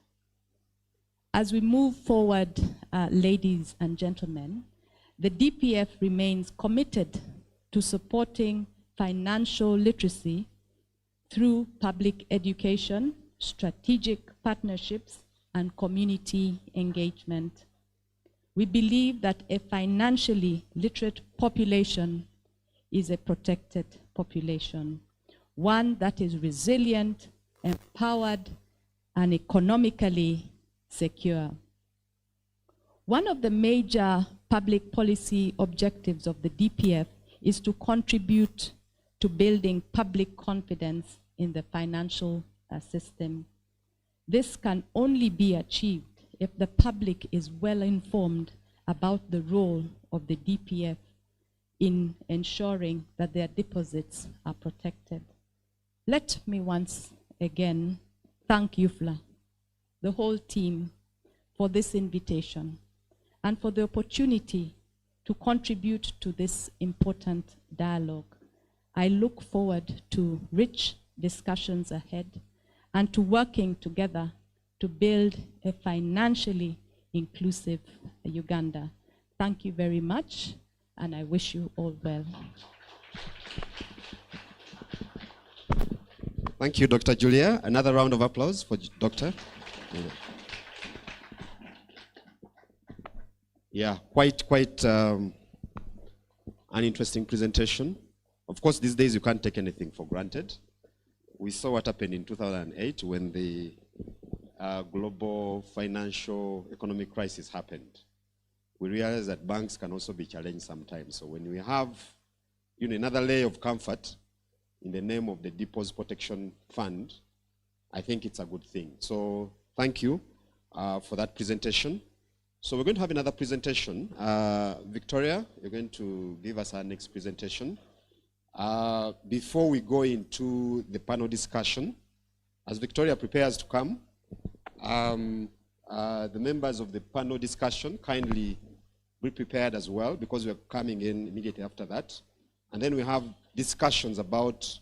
As we move forward, ladies and gentlemen, the DPF remains committed to supporting financial literacy through public education, strategic partnerships, and community engagement. We believe that a financially literate population is a protected population, one that is resilient, empowered, and economically secure. One of the major public policy objectives of the DPF is to contribute to building public confidence in the financial system. This can only be achieved if the public is well informed about the role of the DPF in ensuring that their deposits are protected. Let me once again thank UFLA, the whole team, for this invitation and for the opportunity to contribute to this important dialogue. I look forward to rich discussions ahead and to working together to build a financially inclusive Uganda. Thank you very much, and I wish you all well. Thank you, Dr. Julia. Another round of applause for Dr. Yeah, quite an interesting presentation. Of course, these days you can't take anything for granted. We saw what happened in 2008 when the global financial economic crisis happened. We realized that banks can also be challenged sometimes. So when we have another layer of comfort in the name of the Deposit Protection Fund, I think it's a good thing. So thank you for that presentation. So we're going to have another presentation. Victoria, you're going to give us our next presentation. Before we go into the panel discussion, as Victoria prepares to come, the members of the panel discussion kindly be prepared as well, because we're coming in immediately after that. And then we have discussions about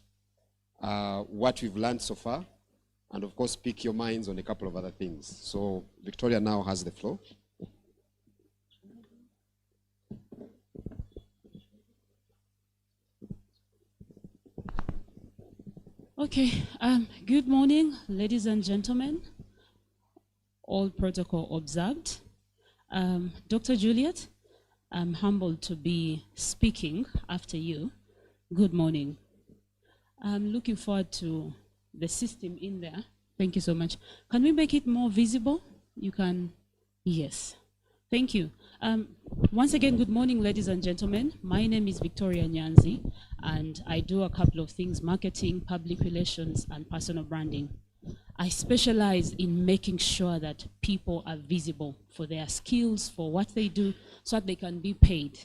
what we've learned so far, and of course pick your minds on a couple of other things. So Victoria now has the floor. Okay, good morning, ladies and gentlemen. All protocol observed. Dr. Juliet, I'm humbled to be speaking after you. Good morning. I'm looking forward to the system in there. Thank you so much. Can we make it more visible? You can, yes. Thank you. Once again, good morning, ladies and gentlemen. My name is Victoria Nyanzi, and I do a couple of things: marketing, public relations, and personal branding. I specialize in making sure that people are visible for their skills, for what they do, so that they can be paid.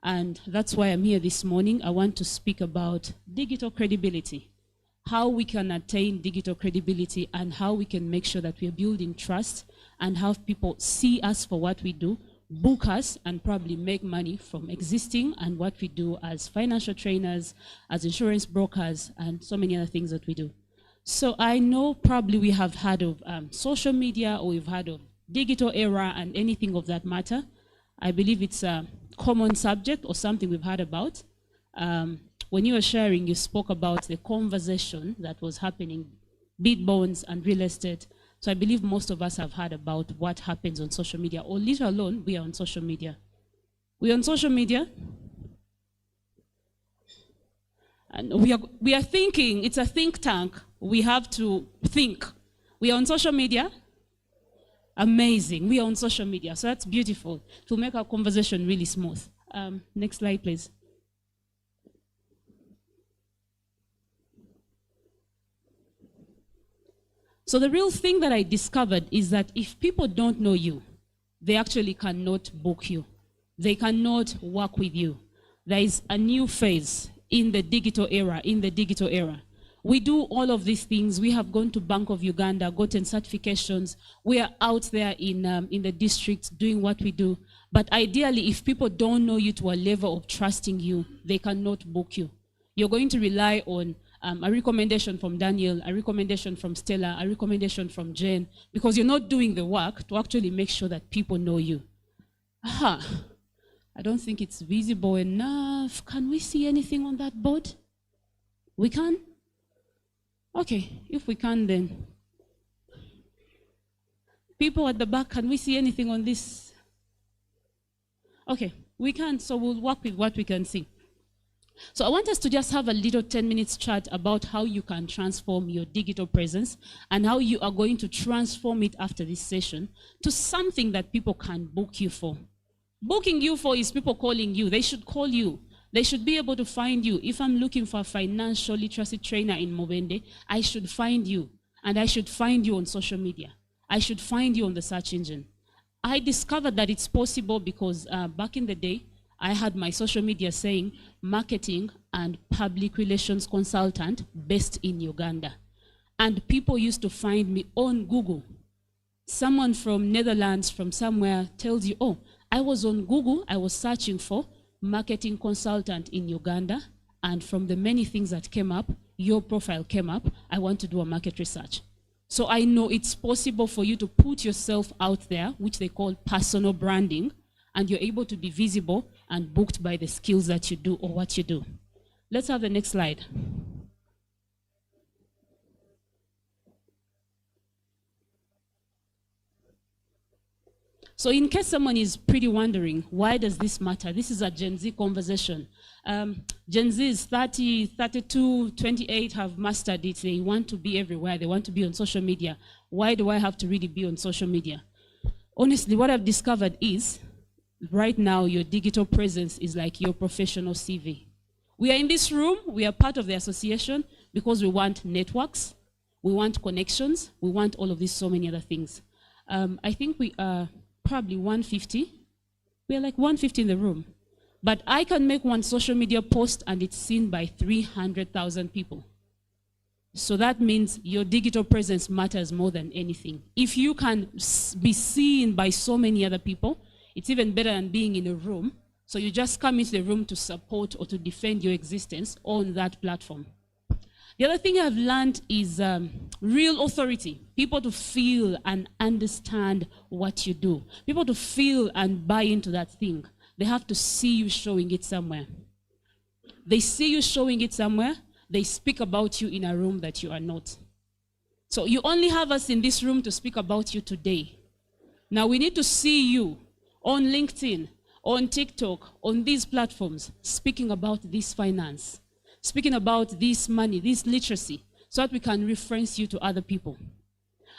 And that's why I'm here this morning. I want to speak about digital credibility, how we can attain digital credibility, and how we can make sure that we're building trust and have people see us for what we do, book us, and probably make money from existing and what we do as financial trainers, as insurance brokers, and so many other things that we do. So I know probably we have heard of social media, or we've heard of digital era and anything of that matter. I believe it's a common subject or something we've heard about. When you were sharing, you spoke about the conversation that was happening, bid bonds and real estate. So I believe most of us have heard about what happens on social media, or let alone we are on social media. We're on social media, and we are thinking. It's a think tank. We have to think. We are on social media. Amazing. We are on social media. So that's beautiful. To make our conversation really smooth. Next slide, please. So the real thing that I discovered is that if people don't know you, they actually cannot book you. They cannot work with you. There is a new phase in the digital era, We do all of these things. We have gone to Bank of Uganda, gotten certifications. We are out there in the districts doing what we do. But ideally, if people don't know you to a level of trusting you, they cannot book you. You're going to rely on a recommendation from Daniel, a recommendation from Stella, a recommendation from Jane, because you're not doing the work to actually make sure that people know you. I don't think it's visible enough. Can we see anything on that board? We can? Okay, if we can then. People at the back, can we see anything on this? Okay, we can, so we'll work with what we can see. So I want us to just have a little 10 minutes chat about how you can transform your digital presence and how you are going to transform it after this session to something that people can book you for. Booking you for is people calling you. They should call you. They should be able to find you. If I'm looking for a financial literacy trainer in Mubende, I should find you. And I should find you on social media. I should find you on the search engine. I discovered that it's possible because back in the day, I had my social media saying marketing and public relations consultant based in Uganda. And people used to find me on Google. Someone from Netherlands, from somewhere, tells you, oh, I was on Google, I was searching for marketing consultant in Uganda, and from the many things that came up, your profile came up, I want to do a market research. So I know it's possible for you to put yourself out there, which they call personal branding, and you're able to be visible and booked by the skills that you do or what you do. Let's have the next slide. So in case someone is pretty wondering, why does this matter? This is a Gen Z conversation. Gen Zs, 30, 32, 28 have mastered it. They want to be everywhere. They want to be on social media. Why do I have to really be on social media? Honestly, what I've discovered is, right now, your digital presence is like your professional CV. We are in this room, we are part of the association because we want networks, we want connections, we want all of these, so many other things. I think we are probably 150. We are like 150 in the room. But I can make one social media post and it's seen by 300,000 people. So that means your digital presence matters more than anything. If you can be seen by so many other people, it's even better than being in a room. So you just come into the room to support or to defend your existence on that platform. The other thing I've learned is real authority. People to feel and understand what you do. People to feel and buy into that thing. They have to see you showing it somewhere. They see you showing it somewhere. They speak about you in a room that you are not. So you only have us in this room to speak about you today. Now we need to see you on LinkedIn, on TikTok, on these platforms, speaking about this finance, speaking about this money, this literacy, so that we can reference you to other people.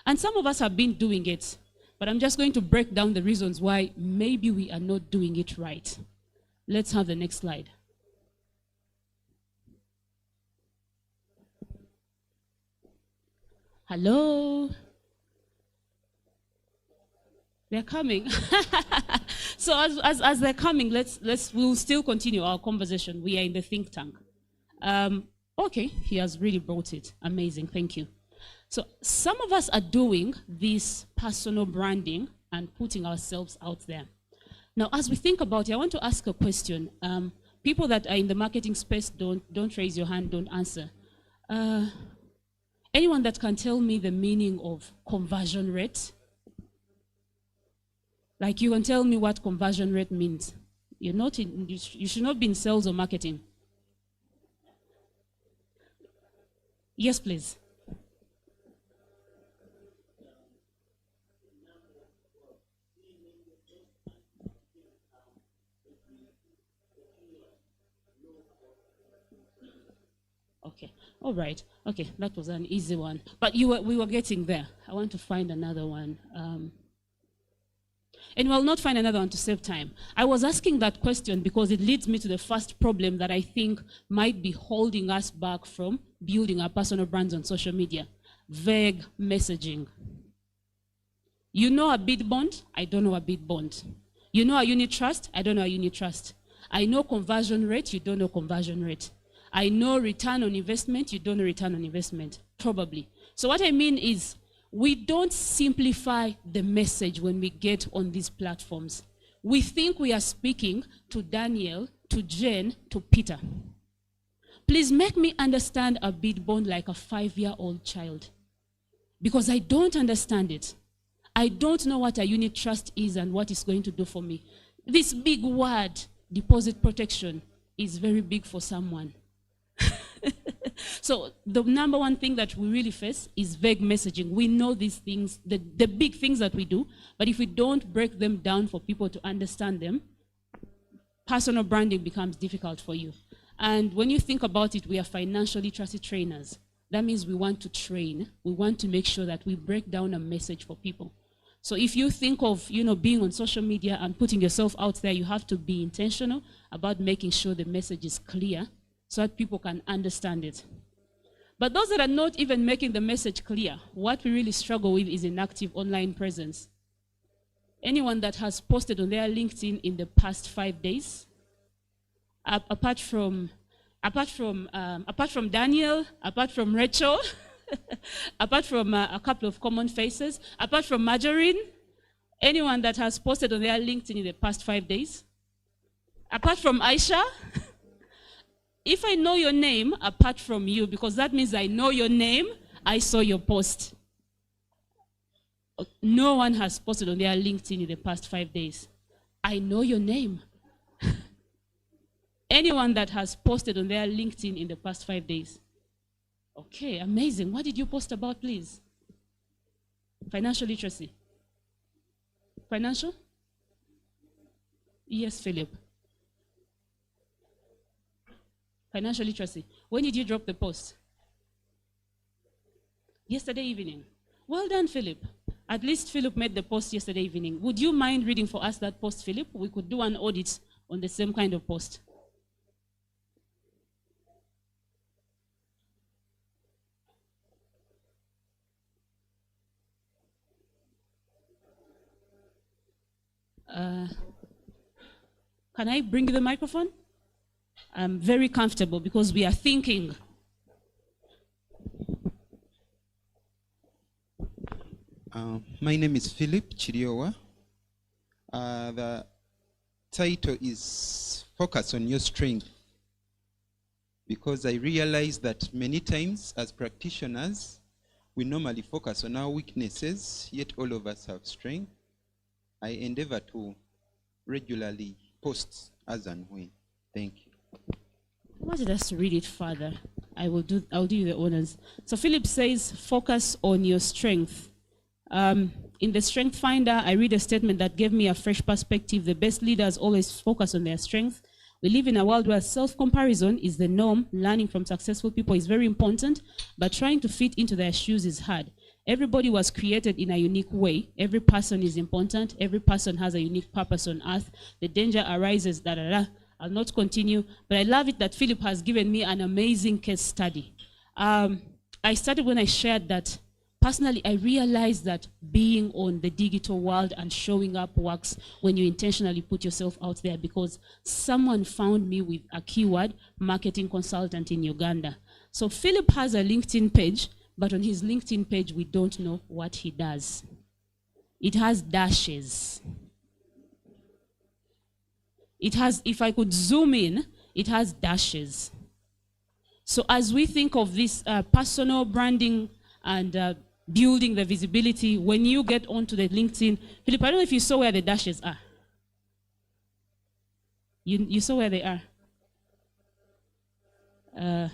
And some of us have been doing it, but I'm just going to break down the reasons why maybe we are not doing it right. Let's have the next slide. Hello? They're coming. So as they're coming, we'll still continue our conversation. We are in the think tank. Okay, he has really brought it. Amazing, thank you. So some of us are doing this personal branding and putting ourselves out there. Now, as we think about it, I want to ask a question. People that are in the marketing space, don't raise your hand, don't answer. Anyone that can tell me the meaning of conversion rate? Like, you can tell me what conversion rate means. You should not be in sales or marketing. Yes, please. Okay, all right. Okay, that was an easy one. But we were getting there. I want to find another one. And we'll not find another one to save time. I was asking that question because it leads me to the first problem that I think might be holding us back from building our personal brands on social media. Vague messaging. You know a bid bond? I don't know a bid bond. You know a unit trust? I don't know a unit trust. I know conversion rate, you don't know conversion rate. I know return on investment, you don't know return on investment, probably. So what I mean is, we don't simplify the message when we get on these platforms. We think we are speaking to Daniel, to Jen, to Peter. Please make me understand a bid bond like a 5-year-old child, because I don't understand it. I don't know what a unit trust is and what it's going to do for me. This big word, deposit protection, is very big for someone. So the number one thing that we really face is vague messaging. We know these things, the big things that we do, but if we don't break them down for people to understand them, personal branding becomes difficult for you. And when you think about it, we are financially trusted trainers. That means we want to train. We want to make sure that we break down a message for people. So if you think of, being on social media and putting yourself out there, you have to be intentional about making sure the message is clear so that people can understand it. But those that are not even making the message clear, what we really struggle with is an active online presence. Anyone that has posted on their LinkedIn in the past 5 days, apart from Daniel, apart from Rachel, apart from a couple of common faces, apart from Marjorie, anyone that has posted on their LinkedIn in the past 5 days, apart from Aisha, if I know your name, apart from you, because that means I know your name, I saw your post. No one has posted on their LinkedIn in the past 5 days. I know your name. Anyone that has posted on their LinkedIn in the past 5 days. Okay, amazing. What did you post about, please? Financial literacy. Financial? Yes, Philip. Financial literacy. When did you drop the post? Yesterday evening. Well done, Philip. At least Philip made the post yesterday evening. Would you mind reading for us that post, Philip? We could do an audit on the same kind of post. Can I bring you the microphone? I'm very comfortable because we are thinking. My name is Philip Chiriowa. The title is Focus on Your Strength, because I realize that many times as practitioners, we normally focus on our weaknesses, yet all of us have strength. I endeavor to regularly post as and when. Thank you. I wanted us to read it further. I'll do you the honors. So Philip says, focus on your strength. In the Strength Finder, I read a statement that gave me a fresh perspective. The best leaders always focus on their strength. We live in a world where self-comparison is the norm. Learning from successful people is very important, but trying to fit into their shoes is hard. Everybody was created in a unique way. Every person is important. Every person has a unique purpose on earth. The danger arises, I'll not continue, but I love it that Philip has given me an amazing case study. I started when I shared that personally, I realized that being on the digital world and showing up works when you intentionally put yourself out there, because someone found me with a keyword, marketing consultant in Uganda. So Philip has a LinkedIn page, but on his LinkedIn page, we don't know what he does. It has dashes. It has, if I could zoom in, it has dashes. So as we think of this personal branding and building the visibility, when you get onto the LinkedIn, Philip, I don't know if you saw where the dashes are. You saw where they are.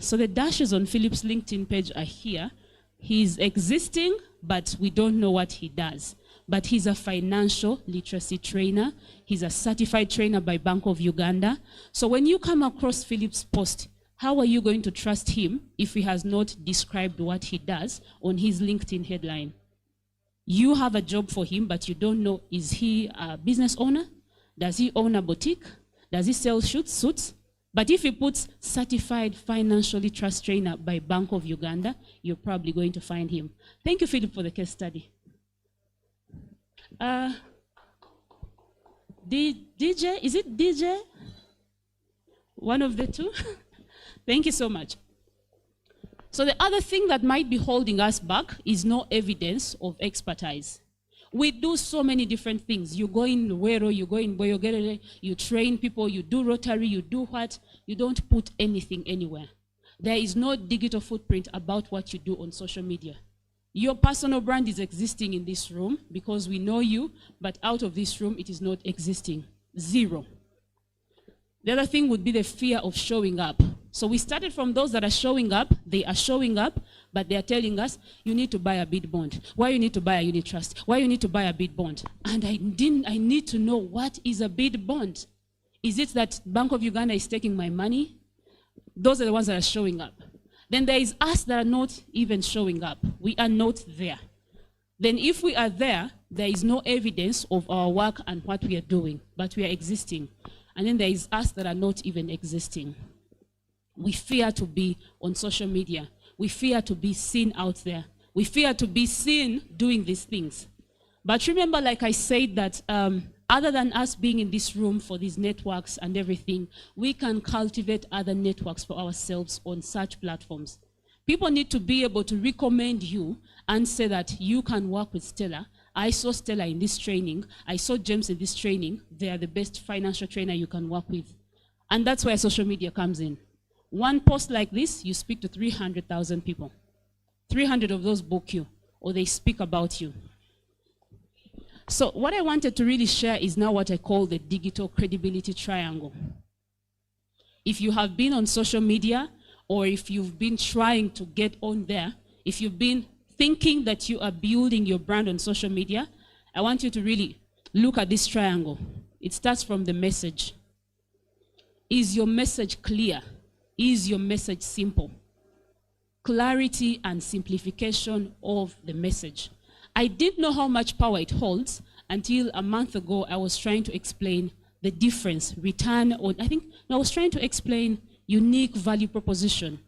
So the dashes on Philip's LinkedIn page are here. He's existing, but we don't know what he does. But he's a financial literacy trainer. He's a certified trainer by Bank of Uganda. So when you come across Philip's post, how are you going to trust him if he has not described what he does on his LinkedIn headline? You have a job for him, but you don't know, is he a business owner? Does he own a boutique? Does he sell suits? But if he puts certified financial literacy trainer by Bank of Uganda, you're probably going to find him. Thank you, Philip, for the case study. DJ, is it DJ? One of the two? Thank you so much. So the other thing that might be holding us back is no evidence of expertise. We do so many different things. You go in Luwero, you go in Boyogere, you train people, you do Rotary, you do what? You don't put anything anywhere. There is no digital footprint about what you do on social media. Your personal brand is existing in this room because we know you, but out of this room, it is not existing. Zero. The other thing would be the fear of showing up. So we started from those that are showing up. They are showing up, but they are telling us, you need to buy a bid bond. Why you need to buy a unit trust? Why you need to buy a bid bond? And I need to know, what is a bid bond? Is it that Bank of Uganda is taking my money? Those are the ones that are showing up. Then there is us that are not even showing up. We are not there. Then if we are there, there is no evidence of our work and what we are doing, but we are existing. And then there is us that are not even existing. We fear to be on social media. We fear to be seen out there. We fear to be seen doing these things. But remember, like I said, that other than us being in this room for these networks and everything, we can cultivate other networks for ourselves on such platforms. People need to be able to recommend you and say that you can work with Stella. I saw Stella in this training. I saw James in this training. They are the best financial trainer you can work with. And that's where social media comes in. One post like this, you speak to 300,000 people. 300 of those book you, or they speak about you. So what I wanted to really share is now what I call the digital credibility triangle. If you have been on social media, or if you've been trying to get on there, if you've been thinking that you are building your brand on social media, I want you to really look at this triangle. It starts from the message. Is your message clear? Is your message simple? Clarity and simplification of the message. I didn't know how much power it holds until a month ago I was trying to explain the difference, I was trying to explain unique value proposition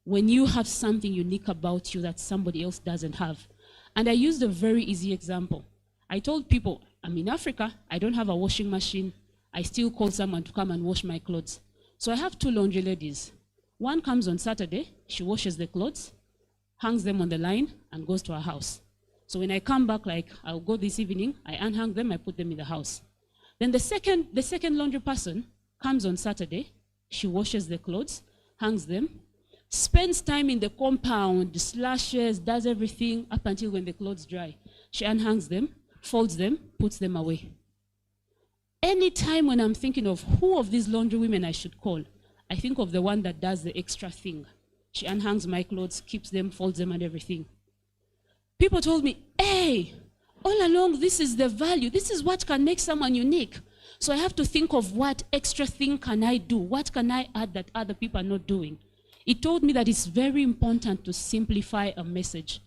when you have something unique about you that somebody else doesn't have. And I used a very easy example. I told people, I'm in Africa, I don't have a washing machine, I still call someone to come and wash my clothes. So I have two laundry ladies. One comes on Saturday, she washes the clothes, hangs them on the line, and goes to her house. So when I come back, like I'll go this evening, I unhang them, I put them in the house. Then the second laundry person comes on Saturday, she washes the clothes, hangs them, spends time in the compound, slashes, does everything up until when the clothes dry. She unhangs them, folds them, puts them away. Anytime when I'm thinking of who of these laundry women I should call, I think of the one that does the extra thing. She unhangs my clothes, keeps them, folds them, and everything. People told me, hey, all along, this is the value. This is what can make someone unique. So I have to think of what extra thing can I do? What can I add that other people are not doing? It told me that it's very important to simplify a message.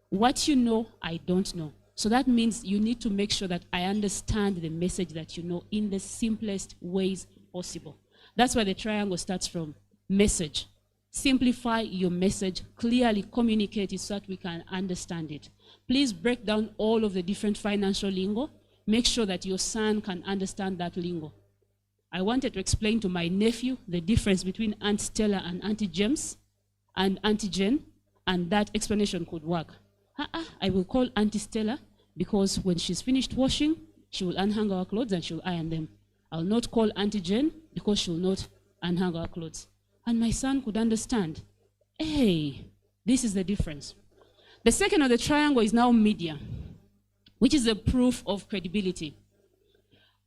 What you know, I don't know. So that means you need to make sure that I understand the message that you know in the simplest ways possible. That's where the triangle starts from. Message. Simplify your message, clearly communicate it so that we can understand it. Please break down all of the different financial lingo. Make sure that your son can understand that lingo. I wanted to explain to my nephew the difference between Aunt Stella and Auntie James and Auntie Jen, and that explanation could work. I will call Auntie Stella because when she's finished washing, she will unhang our clothes and she'll iron them. I'll not call Auntie Jen because she'll not unhang our clothes. And my son could understand, hey, this is the difference. The second of the triangle is now media, which is the proof of credibility.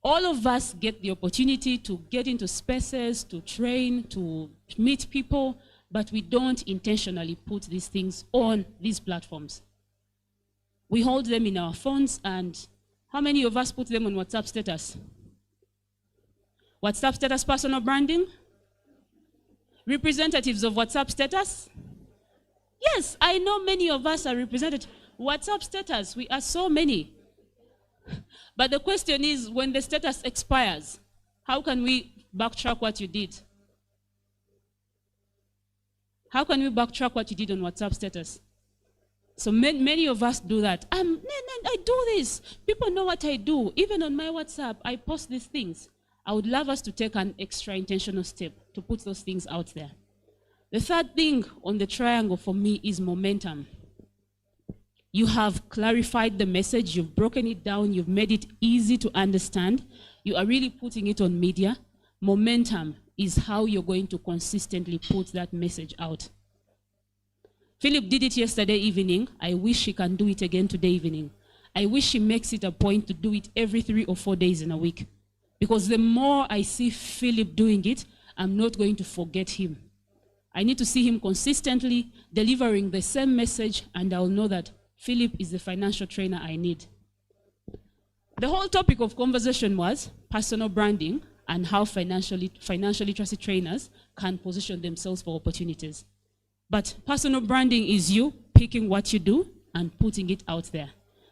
All of us get the opportunity to get into spaces, to train, to meet people, but we don't intentionally put these things on these platforms. We hold them in our phones, and how many of us put them on WhatsApp status? WhatsApp status personal branding? Representatives of WhatsApp status? Yes, I know many of us are represented. WhatsApp status, we are so many. But the question is, when the status expires, how can we backtrack what you did? How can we backtrack what you did on WhatsApp status? So many of us do that. I do this. People know what I do. Even on my WhatsApp, I post these things. I would love us to take an extra intentional step to put those things out there. The third thing on the triangle for me is momentum. You have clarified the message, you've broken it down, you've made it easy to understand. You are really putting it on media. Momentum is how you're going to consistently put that message out. Philip did it yesterday evening. I wish he can do it again today evening. I wish he makes it a point to do it every 3 or 4 days in a week. Because the more I see Philip doing it, I'm not going to forget him. I need to see him consistently delivering the same message, and I'll know that Philip is the financial trainer I need. The whole topic of conversation was personal branding and how financial literacy trainers can position themselves for opportunities. But personal branding is you picking what you do and putting it out there.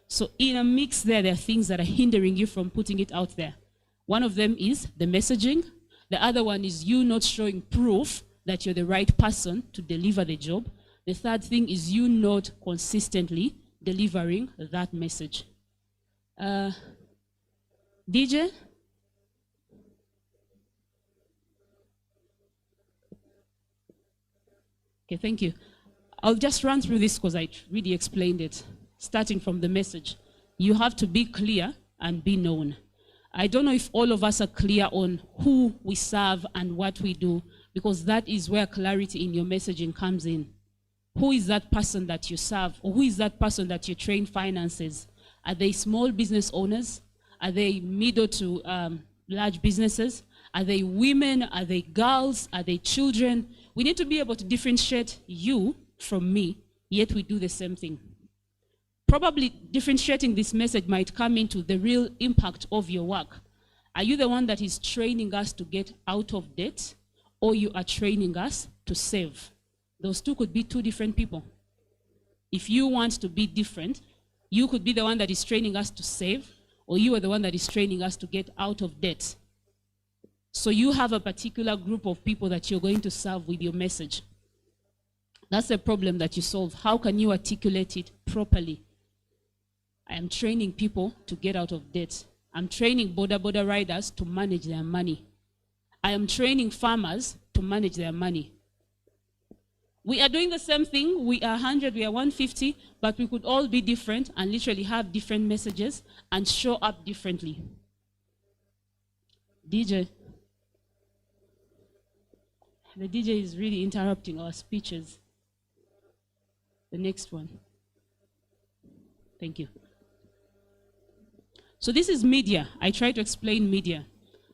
So in a mix there are things that are hindering you from putting it out there. One of them is the messaging. The other one is you not showing proof that you're the right person to deliver the job. The third thing is you not consistently delivering that message. DJ? Okay, thank you. I'll just run through this because I really explained it. Starting from the message. You have to be clear and be known. I don't know if all of us are clear on who we serve and what we do, because that is where clarity in your messaging comes in. Who is that person that you serve? Or who is that person that you train finances? Are they small business owners? Are they middle to large businesses? Are they women? Are they girls? Are they children? We need to be able to differentiate you from me, yet we do the same thing. Probably differentiating this message might come into the real impact of your work. Are you the one that is training us to get out of debt, or you are training us to save? Those two could be two different people. If you want to be different, you could be the one that is training us to save, or you are the one that is training us to get out of debt. So you have a particular group of people that you're going to serve with your message. That's the problem that you solve. How can you articulate it properly? I am training people to get out of debt. I'm training border riders to manage their money. I am training farmers to manage their money. We are doing the same thing. We are 100, we are 150, but we could all be different and literally have different messages and show up differently. DJ. The DJ is really interrupting our speeches. The next one. Thank you. So this is media. I try to explain media.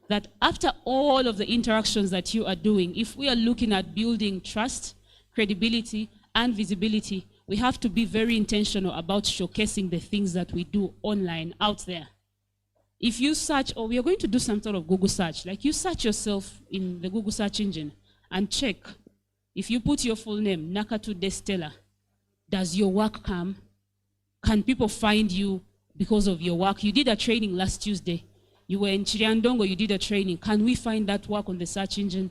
That after all of the interactions that you are doing, if we are looking at building trust, credibility, and visibility, we have to be very intentional about showcasing the things that we do online out there. If you search, or we are going to do some sort of Google search, like you search yourself in the Google search engine and check. If you put your full name, Nakatu Destella, does your work come? Can people find you because of your work? You did a training last Tuesday. You were in Chiriandongo, you did a training. Can we find that work on the search engine?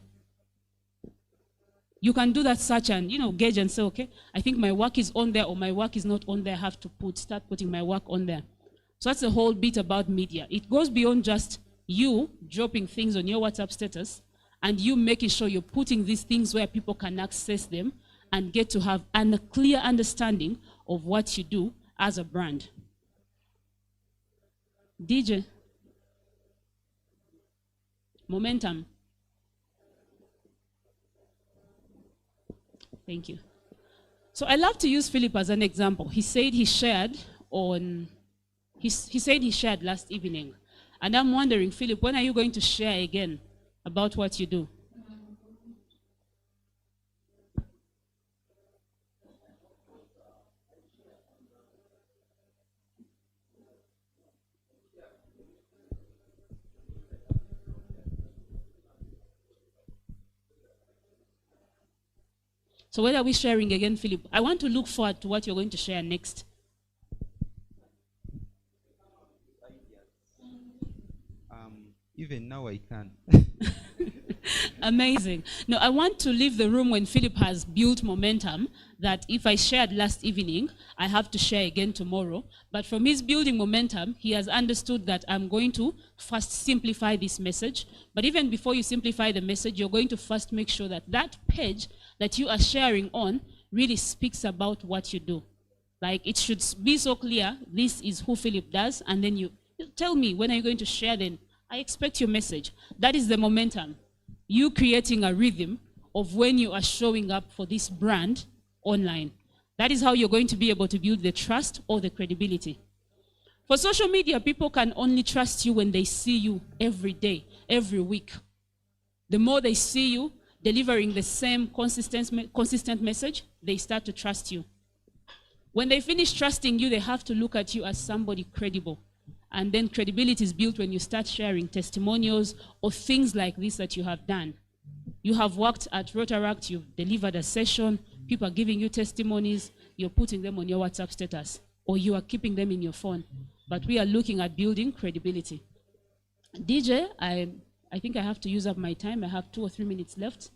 You can do that search and, gauge and say, okay, I think my work is on there or my work is not on there. I have to start putting my work on there. So that's the whole bit about media. It goes beyond just you dropping things on your WhatsApp status and you making sure you're putting these things where people can access them and get to have a clear understanding of what you do as a brand. DJ. Momentum. Thank you. So I love to use Philip as an example. He said he shared last evening. And I'm wondering, Philip, when are you going to share again about what you do? So where are we sharing again, Philip? I want to look forward to what you're going to share next. Even now I can. Amazing. No, I want to leave the room when Philip has built momentum that if I shared last evening, I have to share again tomorrow. But from his building momentum, he has understood that I'm going to first simplify this message. But even before you simplify the message, you're going to first make sure that that page that you are sharing on really speaks about what you do. Like, it should be so clear, this is who Philip does, and then you tell me, when are you going to share then? I expect your message. That is the momentum. You creating a rhythm of when you are showing up for this brand online. That is how you're going to be able to build the trust or the credibility. For social media, people can only trust you when they see you every day, every week. The more they see you delivering the same consistent message, they start to trust you. When they finish trusting you, they have to look at you as somebody credible. And then credibility is built when you start sharing testimonials or things like this that you have done. You have worked at Rotaract, you've delivered a session, people are giving you testimonies, you're putting them on your WhatsApp status, or you are keeping them in your phone. But we are looking at building credibility. DJ, I think I have to use up my time. I have 2 or 3 minutes left.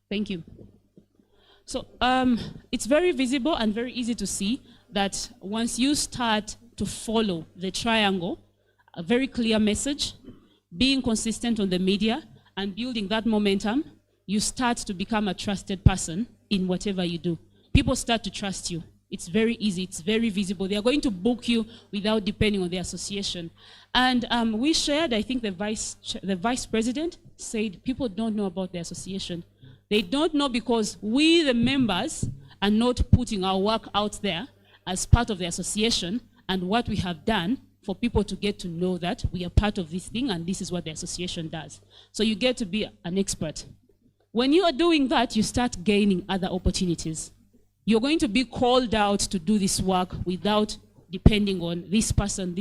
Thank you. So it's very visible and very easy to see that once you start to follow the triangle, a very clear message, being consistent on the media, and building that momentum, you start to become a trusted person in whatever you do. People start to trust you. It's very easy, it's very visible. They are going to book you without depending on the association. And we shared, I think the vice president said people don't know about the association. They don't know because we, the members, are not putting our work out there as part of the association and what we have done for people to get to know that we are part of this thing and this is what the association does. So you get to be an expert. When you are doing that, you start gaining other opportunities. You're going to be called out to do this work without depending on this person,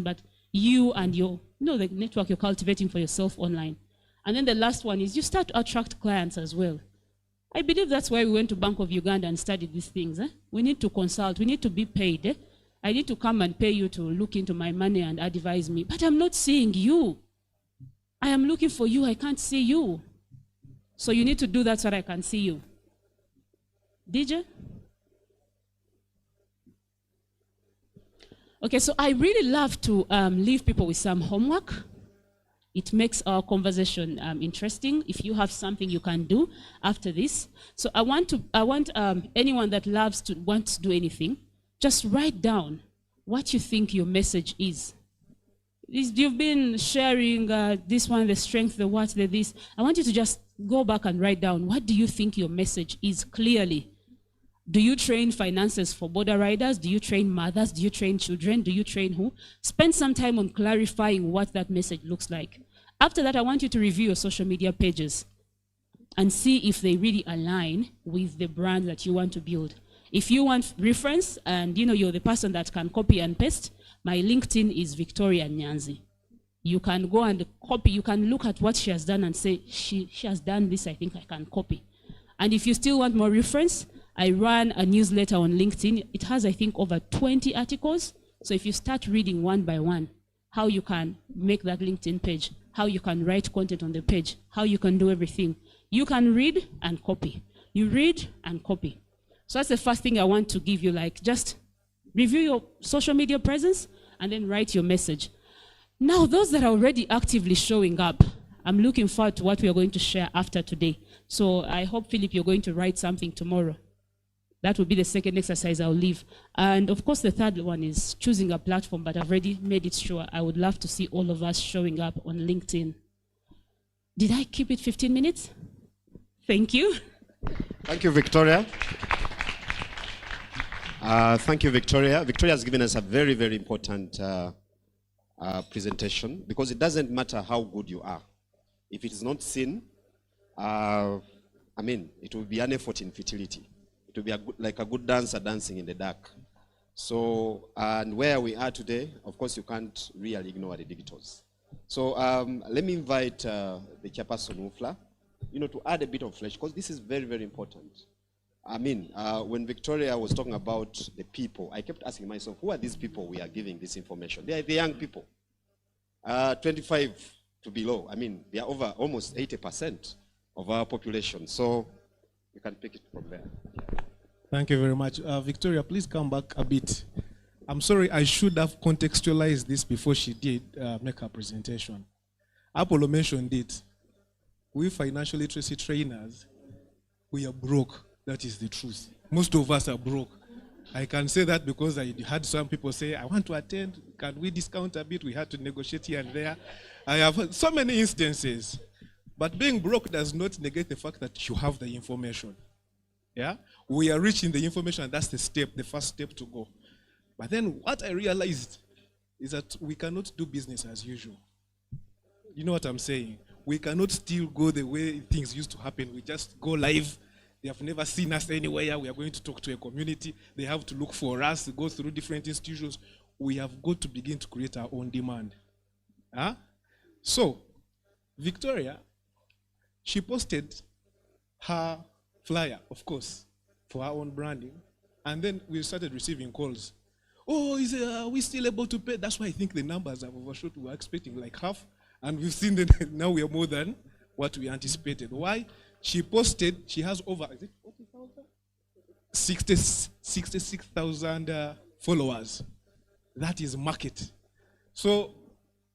but you and your, the network you're cultivating for yourself online. And then the last one is you start to attract clients as well. I believe that's why we went to Bank of Uganda and studied these things. We need to consult, we need to be paid. I need to come and pay you to look into my money and advise me, but I'm not seeing you. I am looking for you, I can't see you. So you need to do that so that I can see you. DJ? Okay, so I really love to leave people with some homework. It makes our conversation interesting. If you have something you can do after this. So I want anyone that wants to do anything, just write down what you think your message is. You've been sharing this one, the strength, the what, the this. I want you to just go back and write down, what do you think your message is clearly? Do you train finances for border riders? Do you train mothers? Do you train children? Do you train who? Spend some time on clarifying what that message looks like. After that, I want you to review your social media pages and see if they really align with the brand that you want to build. If you want reference and you're the person that can copy and paste, my LinkedIn is Victoria Nyanzi. You can go and copy, you can look at what she has done and say, she has done this, I think I can copy. And if you still want more reference, I run a newsletter on LinkedIn. It has, I think, over 20 articles. So if you start reading one by one, how you can make that LinkedIn page, how you can write content on the page, how you can do everything. You can read and copy. You read and copy. So that's the first thing I want to give you, like just review your social media presence and then write your message. Now, those that are already actively showing up, I'm looking forward to what we are going to share after today. So I hope, Philip, you're going to write something tomorrow. That will be the second exercise I'll leave. And of course, the third one is choosing a platform, but I've already made it sure. I would love to see all of us showing up on LinkedIn. Did I keep it 15 minutes? Thank you. Thank you, Victoria. Thank you, Victoria. Victoria has given us a very, very important presentation, because it doesn't matter how good you are. If it is not seen, it will be an effort in futility. It will be like a good dancer dancing in the dark. So, and where we are today, of course, you can't really ignore the digitals. So let me invite the chairperson, Ufla, to add a bit of flesh, because this is very, very important. I mean, when Victoria was talking about the people, I kept asking myself, who are these people we are giving this information? They are the young people, 25 to below. I mean, they are over almost 80% of our population. So you can pick it from there. Thank you very much. Victoria, please come back a bit. I'm sorry, I should have contextualized this before she did make her presentation. Apollo mentioned it. We financial literacy trainers, we are broke. That is the truth. Most of us are broke. I can say that because I had some people say, I want to attend, can we discount a bit? We had to negotiate here and there. I have so many instances. But being broke does not negate the fact that you have the information. Yeah? We are reaching the information, and that's the first step to go. But then what I realized is that we cannot do business as usual. You know what I'm saying? We cannot still go the way things used to happen. We just go live. They have never seen us anywhere. We are going to talk to a community. They have to look for us, go through different institutions. We have got to begin to create our own demand. Huh? So, Victoria, she posted her flyer, of course, for her own branding. And then we started receiving calls. Oh, are we still able to pay? That's why I think the numbers have overshot. We were expecting like half. And we've seen that now we are more than what we anticipated. Why? She posted, she has over, is it 40,000? 66,000 followers. That is market. So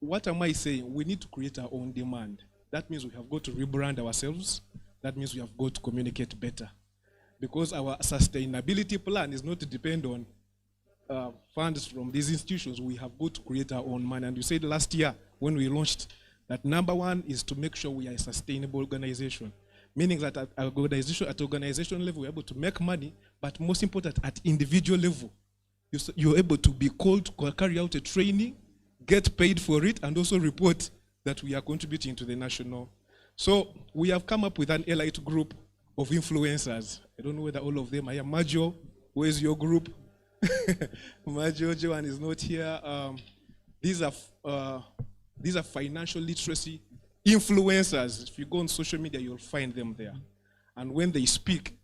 what am I saying? We need to create our own demand. That means we have got to rebrand ourselves. That means we have got to communicate better. Because our sustainability plan is not to depend on funds from these institutions. We have got to create our own money. And you said last year when we launched that number one is to make sure we are a sustainable organization. Meaning that at organization level, we're able to make money, but most important, at individual level, you're able to be called to carry out a training, get paid for it, and also report that we are contributing to the national. So we have come up with an elite group of influencers. I don't know whether all of them are here. Majo, where's your group? Majo, Joan is not here. These are financial literacy influencers. If you go on social media, you'll find them there. And when they speak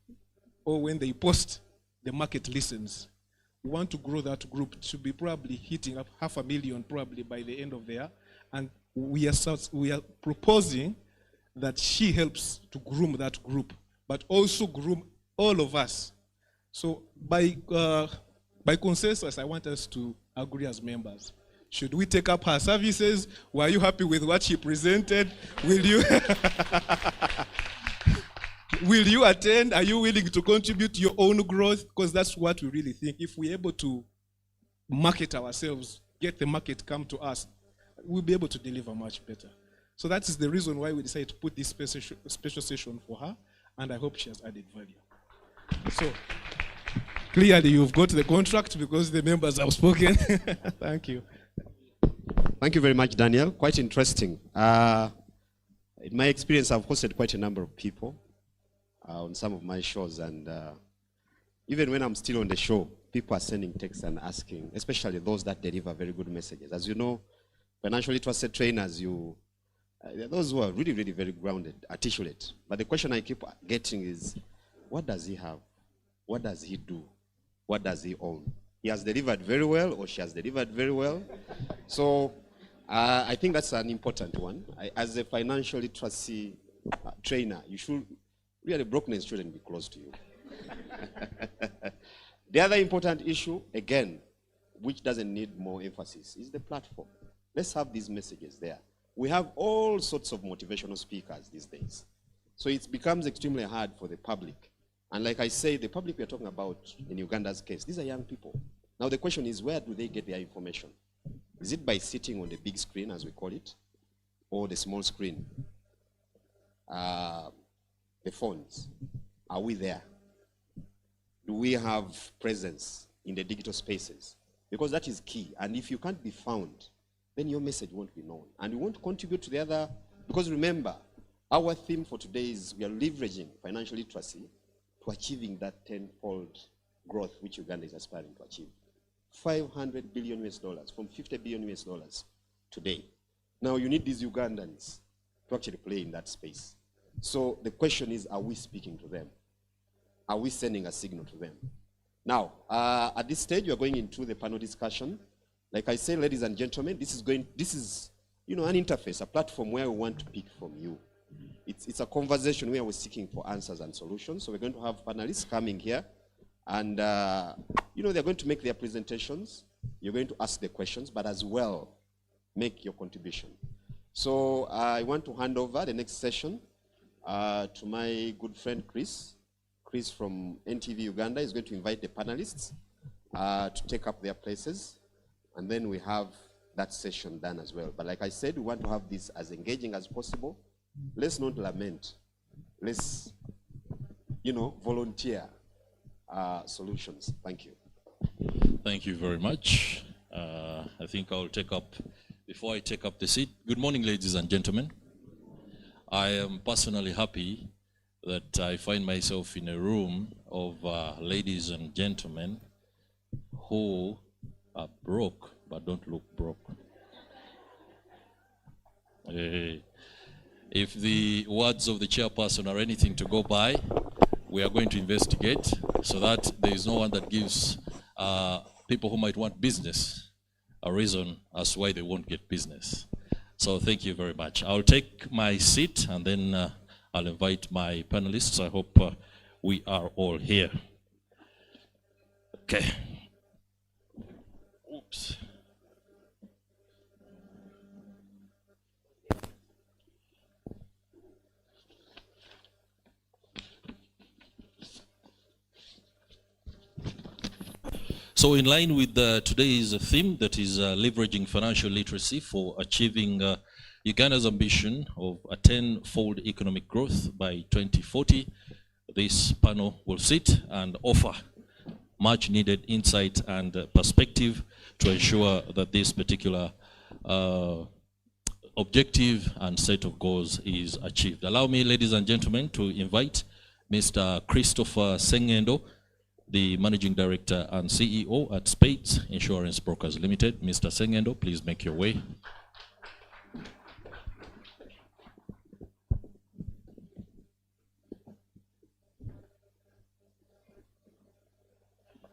or when they post, the market listens. We want to grow that group to be probably hitting up 500,000 probably by the end of the year. And we are proposing that she helps to groom that group, but also groom all of us. So by consensus, I want us to agree as members. Should we take up her services? Were you happy with what she presented? Will you will you attend? Are you willing to contribute to your own growth? Because that's what we really think. If we're able to market ourselves, get the market come to us, we'll be able to deliver much better. So that is the reason why we decided to put this special session for her, and I hope she has added value. So clearly you've got the contract because the members have spoken. Thank you. Thank you very much, Daniel. Quite interesting. In my experience, I've hosted quite a number of people on some of my shows, and even when I'm still on the show, people are sending texts and asking, especially those that deliver very good messages. As you know, financially trusted trainers, those who are really, really very grounded, articulate. But the question I keep getting is, what does he have? What does he do? What does he own? He has delivered very well, or she has delivered very well. So I think that's an important one. As a financial literacy trainer, you should, really, brokenness shouldn't be close to you. The other important issue, again, which doesn't need more emphasis, is the platform. Let's have these messages there. We have all sorts of motivational speakers these days. So it becomes extremely hard for the public. And like I say, the public we're talking about in Uganda's case, these are young people. Now the question is, where do they get their information? Is it by sitting on the big screen, as we call it, or the small screen? The phones, are we there? Do we have presence in the digital spaces? Because that is key. And if you can't be found, then your message won't be known. And you won't contribute to the other, because remember, our theme for today is we are leveraging financial literacy to achieving that tenfold growth which Uganda is aspiring to achieve. $500 billion US from $50 billion US today. Now you need these Ugandans to actually play in that space. So the question is, are we speaking to them? Are we sending a signal to them? Now, at this stage, we are going into the panel discussion. Like I say, ladies and gentlemen, this is an interface, a platform where we want to pick from you. It's a conversation where we're seeking for answers and solutions. So we're going to have panelists coming here, and they're going to make their presentations. You're going to ask the questions, but as well, make your contribution. So I want to hand over the next session to my good friend Chris. Chris from NTV Uganda is going to invite the panelists to take up their places, and then we have that session done as well. But like I said, we want to have this as engaging as possible. Let's not lament. Let's, volunteer solutions. Thank you. Thank you very much. I think I'll take up, before I take up the seat, good morning, ladies and gentlemen. I am personally happy that I find myself in a room of ladies and gentlemen who are broke but don't look broke. If the words of the chairperson are anything to go by, we are going to investigate so that there is no one that gives people who might want business a reason as why they won't get business. So thank you very much. I'll take my seat and then I'll invite my panelists. I hope we are all here. Okay. Oops. So in line with today's theme, that is leveraging financial literacy for achieving Uganda's ambition of a tenfold economic growth by 2040, this panel will sit and offer much needed insight and perspective to ensure that this particular objective and set of goals is achieved. Allow me, ladies and gentlemen, to invite Mr. Christopher Sengendo, the Managing Director and CEO at Spades Insurance Brokers Limited. Mr. Sengendo, please make your way.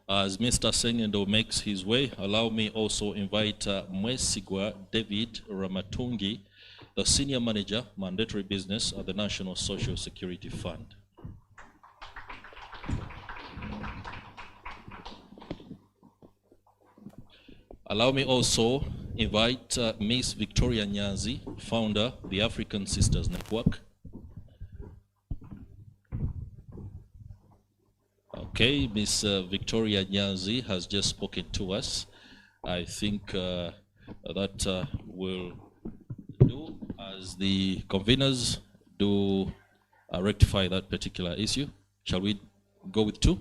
As Mr. Sengendo makes his way, allow me also invite Mwesigwa David Ramatungi, the Senior Manager, Mandatory Business at the National Social Security Fund. Allow me also invite Ms. Victoria Nyanzi, founder, the African Sisters Network. Okay, Ms. Victoria Nyanzi has just spoken to us. I think that will do as the conveners do rectify that particular issue. Shall we go with two?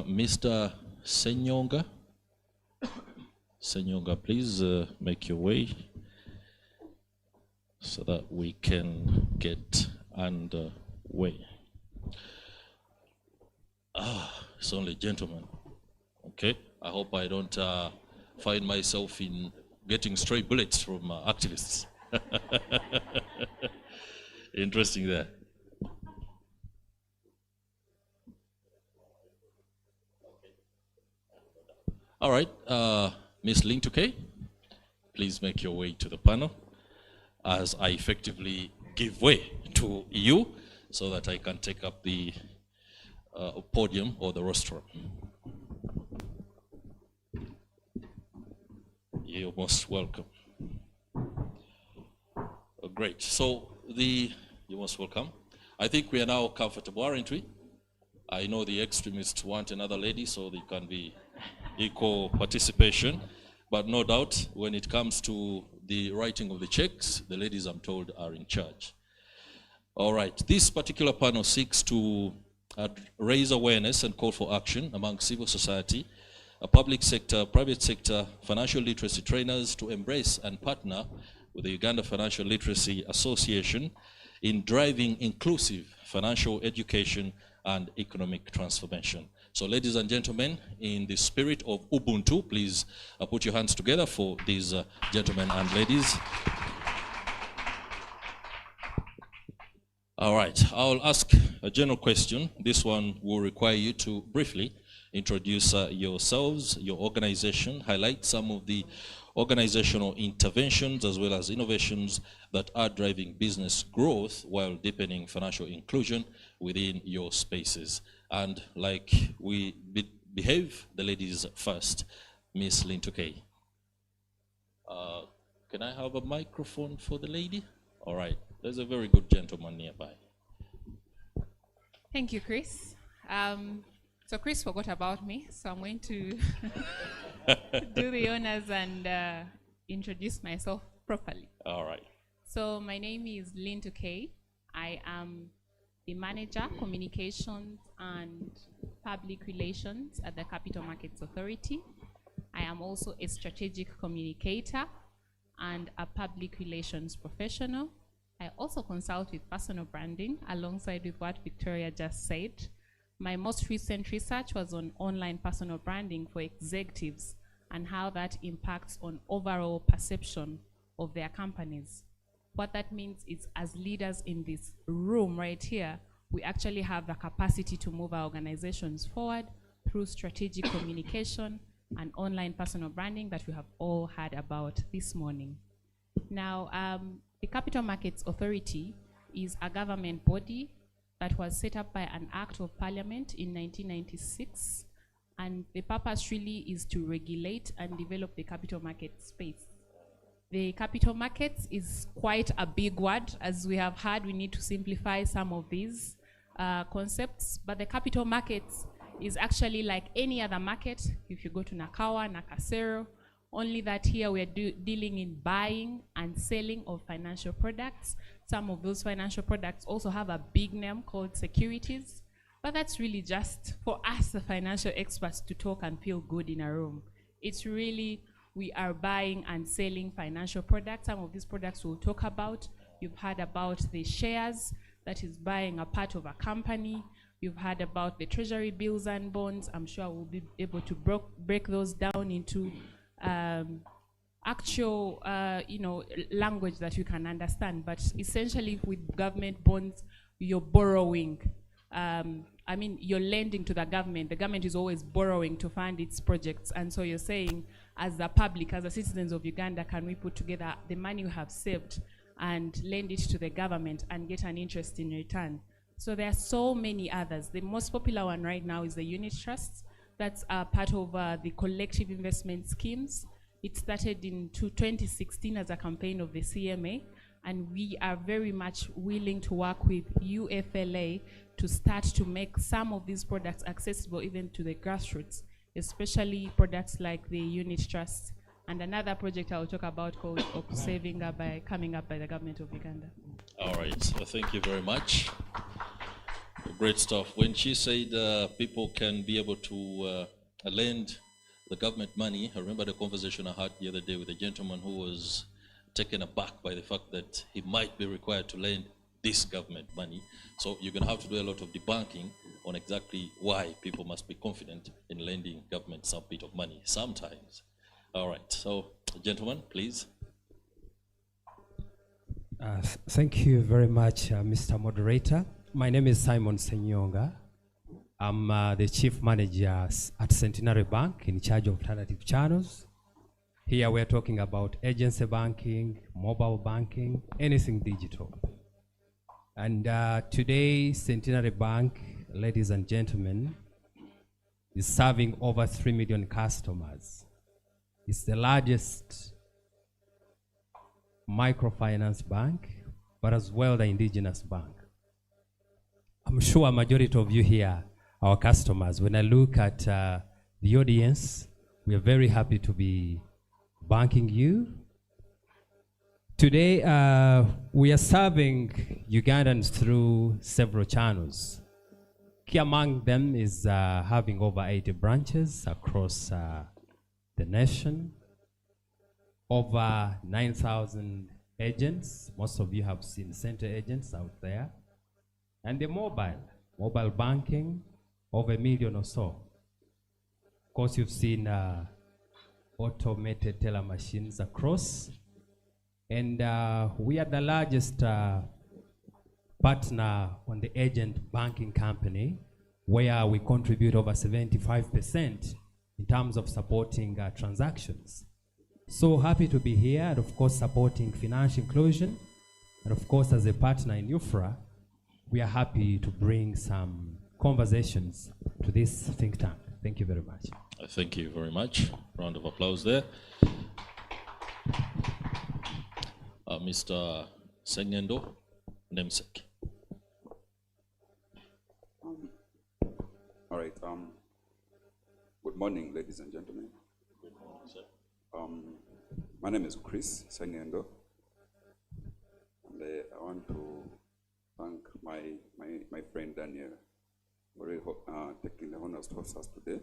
Mr. Senyonga, please make your way so that we can get underway. It's only gentlemen. Okay, I hope I don't find myself in getting stray bullets from activists. Interesting there. All right, Ms. Lintuke, please make your way to the panel as I effectively give way to you so that I can take up the podium or the rostrum. You're most welcome. Great, so you're most welcome. I think we are now comfortable, aren't we? I know the extremists want another lady so they can be equal participation, but no doubt when it comes to the writing of the checks, the ladies, I'm told, are in charge. All right, this particular panel seeks to raise awareness and call for action among civil society public sector, private sector, financial literacy trainers to embrace and partner with the Uganda Financial Literacy Association in driving inclusive financial education and economic transformation. So ladies and gentlemen, in the spirit of Ubuntu, please put your hands together for these gentlemen and ladies. All right, I'll ask a general question. This one will require you to briefly introduce yourselves, your organization, highlight some of the organizational interventions as well as innovations that are driving business growth while deepening financial inclusion within your spaces. And like we behave, the ladies first. Miss Lintuke. Can I have a microphone for the lady? All right, there's a very good gentleman nearby. Thank you, Chris. So Chris forgot about me, so I'm going to do the honors and introduce myself properly. All right. So my name is Lintu K. I am the Manager, Communications and Public Relations at the Capital Markets Authority. I am also a strategic communicator and a public relations professional. I also consult with personal branding alongside with what Victoria just said. My most recent research was on online personal branding for executives and how that impacts on overall perception of their companies. What that means is, as leaders in this room right here, we actually have the capacity to move our organizations forward through strategic communication and online personal branding that we have all heard about this morning. Now, the Capital Markets Authority is a government body that was set up by an Act of Parliament in 1996, and the purpose really is to regulate and develop the capital market space. The capital markets is quite a big word. As we have heard, we need to simplify some of these concepts, but the capital markets is actually like any other market. If you go to Nakawa, Nakasero, only that here we are dealing in buying and selling of financial products. Some of those financial products also have a big name called securities, but that's really just for us, the financial experts, to talk and feel good in a room. It's really, we are buying and selling financial products. Some of these products we'll talk about. You've heard about the shares, that is buying a part of a company. You've heard about the treasury bills and bonds. I'm sure we'll be able to break those down into actual, language that you can understand. But essentially, with government bonds, you're borrowing. You're lending to the government. The government is always borrowing to fund its projects. And so you're saying, as the public, as the citizens of Uganda, can we put together the money we have saved and lend it to the government and get an interest in return? So there are so many others. The most popular one right now is the unit trusts. That's part of the collective investment schemes. It started in 2016 as a campaign of the CMA, and we are very much willing to work with UFLA to start to make some of these products accessible even to the grassroots, especially products like the unit trusts, and another project I'll talk about called Saving coming up by the government of Uganda. All right, so thank you very much. Great stuff. When she said people can be able to lend the government money, I remember the conversation I had the other day with a gentleman who was taken aback by the fact that he might be required to lend this government money. So you're going to have to do a lot of debunking on exactly why people must be confident in lending government some bit of money sometimes. All right, so gentlemen, please. Thank you very much, Mr. Moderator. My name is Simon Senyonga. I'm the Chief Manager at Centenary Bank in charge of alternative channels. Here we're talking about agency banking, mobile banking, anything digital. And today, Centenary Bank, ladies and gentlemen, is serving over 3 million customers. It's the largest microfinance bank, but as well the indigenous bank. I'm sure a majority of you here are our customers. When I look at the audience, we are very happy to be banking you. Today, we are serving Ugandans through several channels. Key among them is having over 80 branches across the nation, over 9,000 agents. Most of you have seen center agents out there. And the mobile banking, over 1 million or so. Of course, you've seen automated teller machines across. And we are the largest partner on the agent banking company, where we contribute over 75% in terms of supporting transactions. So happy to be here, and of course supporting financial inclusion. And of course, as a partner in UFRA, we are happy to bring some conversations to this think tank. Thank you very much. Thank you very much. Round of applause there. Mr. Sengendo, namesake. All right. Good morning, ladies and gentlemen. Good morning, sir. My name is Chris Sengendo, and I want to thank my friend Daniel for taking the honors to host us today.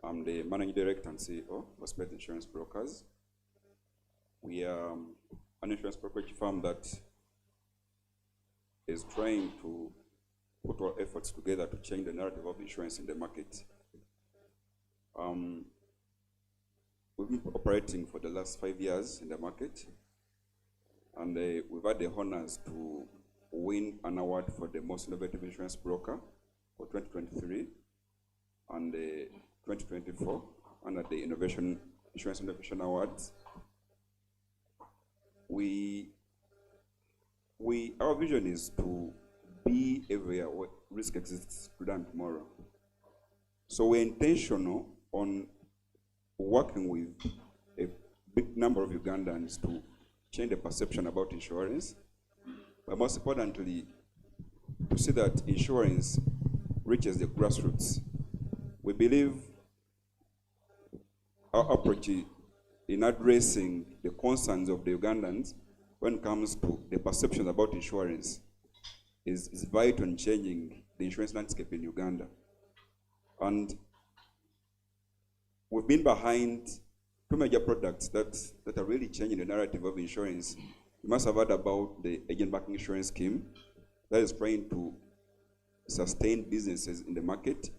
I'm the Managing Director and CEO for Spet Insurance Brokers. We are an insurance brokerage firm that is trying to put our efforts together to change the narrative of insurance in the market. We've been operating for the last 5 years in the market, and we've had the honors to win an award for the most innovative insurance broker for 2023 and 2024 under the Insurance Innovation Awards. Our vision is to be everywhere where risk exists today and tomorrow. So we're intentional on working with a big number of Ugandans to change the perception about insurance, but most importantly, to see that insurance reaches the grassroots. We believe our approach in addressing the concerns of the Ugandans when it comes to the perception about insurance is vital in changing the insurance landscape in Uganda. And we've been behind two major products that are really changing the narrative of insurance. You must have heard about the agent banking insurance scheme that is trying to sustain businesses in the market.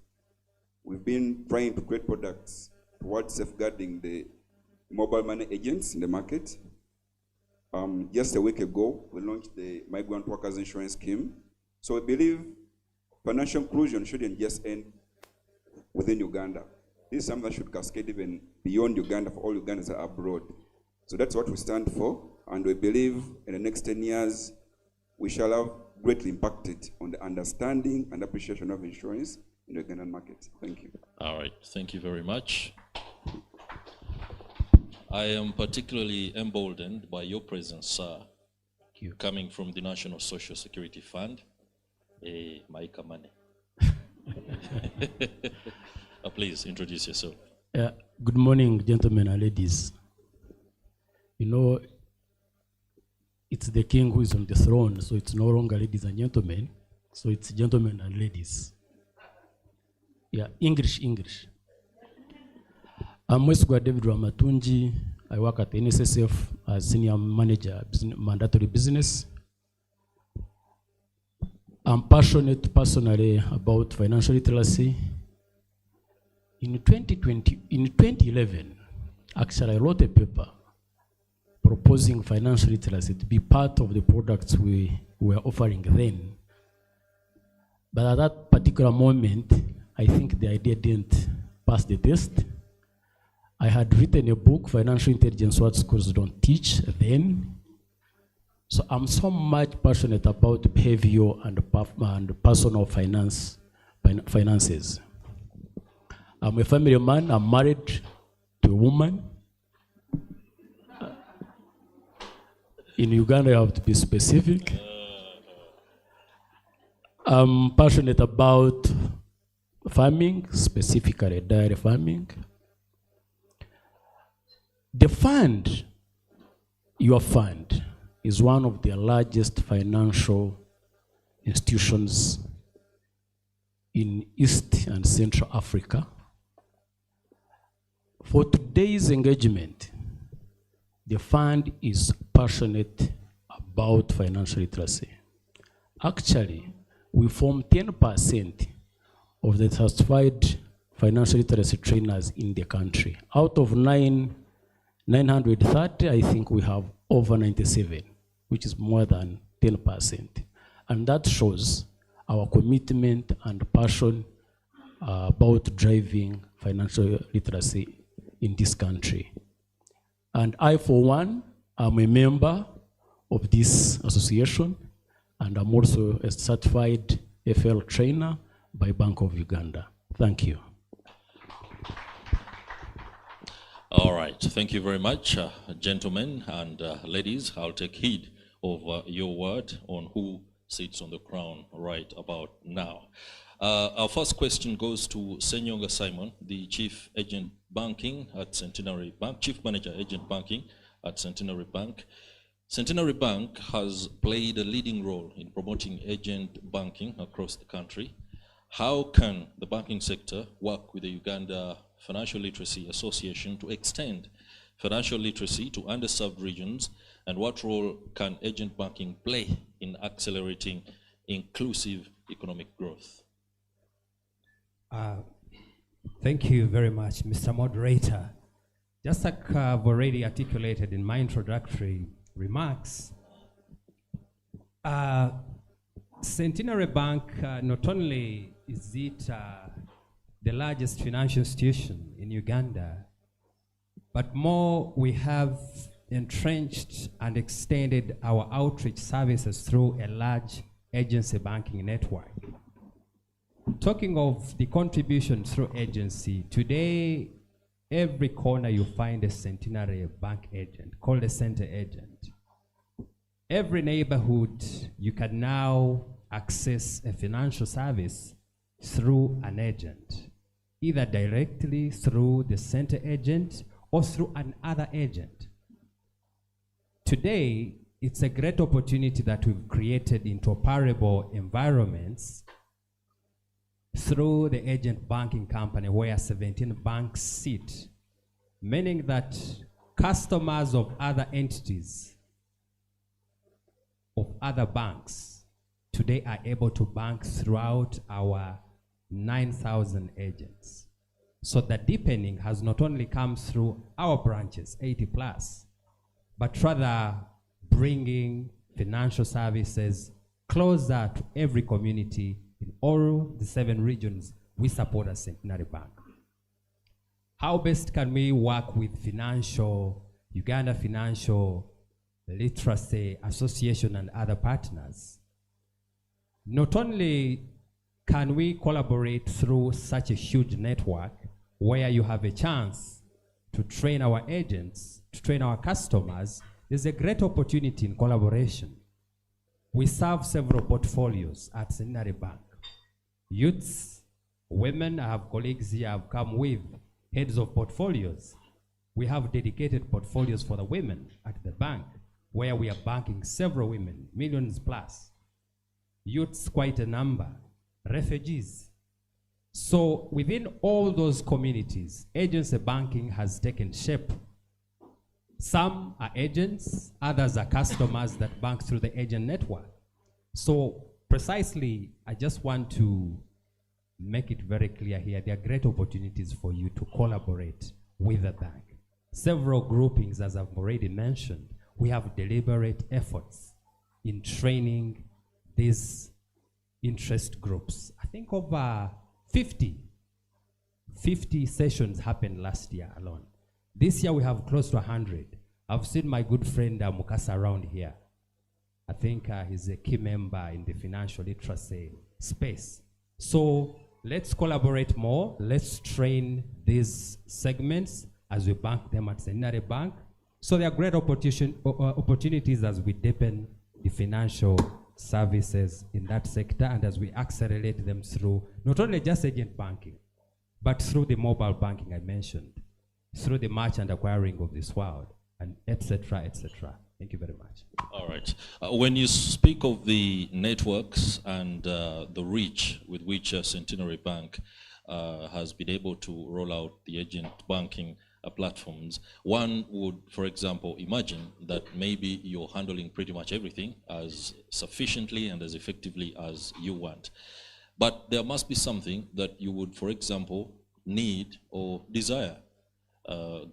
We've been trying to create products towards safeguarding the mobile money agents in the market. Just a week ago, we launched the Migrant Workers Insurance Scheme. So we believe financial inclusion shouldn't just end within Uganda. This is something that should cascade even beyond Uganda for all Ugandans that are abroad. So that's what we stand for, and we believe in the next 10 years, we shall have greatly impacted on the understanding and appreciation of insurance in the Ugandan market. Thank you. All right, thank you very much. I am particularly emboldened by your presence, sir, coming from the National Social Security Fund. Maika Mane. Please introduce yourself. Good morning, gentlemen and ladies. You know, it's the king who is on the throne, so it's no longer ladies and gentlemen, so it's gentlemen and ladies. Yeah, English. I'm Mwesugwa David Ramatunji. I work at the NSSF as Senior Manager, Mandatory Business. I'm passionate personally about financial literacy. In 2011, actually I wrote a paper proposing financial literacy to be part of the products we were offering then. But at that particular moment, I think the idea didn't pass the test. I had written a book, Financial Intelligence, What Schools Don't Teach, then. So I'm so much passionate about behavior and personal finances. I'm a family man, I'm married to a woman. In Uganda, I have to be specific. I'm passionate about farming, specifically dairy farming. The fund, your fund, is one of the largest financial institutions in East and Central Africa. For today's engagement, the fund is passionate about financial literacy. Actually, we form 10% of the certified financial literacy trainers in the country. Out of 930, I think we have over 97, which is more than 10%. And that shows our commitment and passion about driving financial literacy in this country. And I, for one, am a member of this association, and I'm also a certified FL trainer by Bank of Uganda. Thank you. All right, thank you very much, gentlemen and ladies. I'll take heed of your word on who sits on the crown right about now. Our first question goes to Senyonga Simon, the Chief Agent Banking at Centenary Bank, Chief Manager Agent Banking at Centenary Bank. Centenary Bank has played a leading role in promoting agent banking across the country. How can the banking sector work with the Uganda Financial Literacy Association to extend financial literacy to underserved regions, and what role can agent banking play in accelerating inclusive economic growth? Thank you very much, Mr. Moderator. Just like I've already articulated in my introductory remarks, Centenary Bank, not only is it the largest financial institution in Uganda, but more, we have entrenched and extended our outreach services through a large agency banking network. Talking of the contribution through agency, today, every corner you find a Centenary Bank agent, called a center agent. Every neighborhood, you can now access a financial service through an agent, either directly through the center agent or through another agent. Today, it's a great opportunity that we've created interoperable environments through the agent banking company where 17 banks sit, meaning that customers of other entities, of other banks, today are able to bank throughout our 9,000 agents. So the deepening has not only come through our branches, 80 plus, but rather bringing financial services closer to every community in all the 7 regions we support as Centenary Bank. How best can we work with Uganda Financial Literacy Association and other partners? Not only can we collaborate through such a huge network where you have a chance to train our agents, to train our customers, there's a great opportunity in collaboration. We serve several portfolios at Centenary Bank. Youths, women, I have colleagues here have come with heads of portfolios. We have dedicated portfolios for the women at the bank, where we are banking several women, millions plus. Youths, quite a number. Refugees. So within all those communities, agency banking has taken shape. Some are agents, others are customers that bank through the agent network. So precisely, I just want to make it very clear here, there are great opportunities for you to collaborate with the bank. Several groupings, as I've already mentioned, we have deliberate efforts in training these interest groups. I think over 50 sessions happened last year alone. This year we have close to 100. I've seen my good friend Mukasa around here. I think he's a key member in the financial literacy space. So let's collaborate more. Let's train these segments as we bank them at Centenary Bank. So there are great opportunities as we deepen the financial services in that sector and as we accelerate them through not only just agent banking, but through the mobile banking I mentioned, through the merchant acquiring of this world, and et cetera, et cetera. Thank you very much. All right. When you speak of the networks and the reach with which Centenary Bank has been able to roll out the agent banking platforms, one would, for example, imagine that maybe you're handling pretty much everything as sufficiently and as effectively as you want. But there must be something that you would, for example, need or desire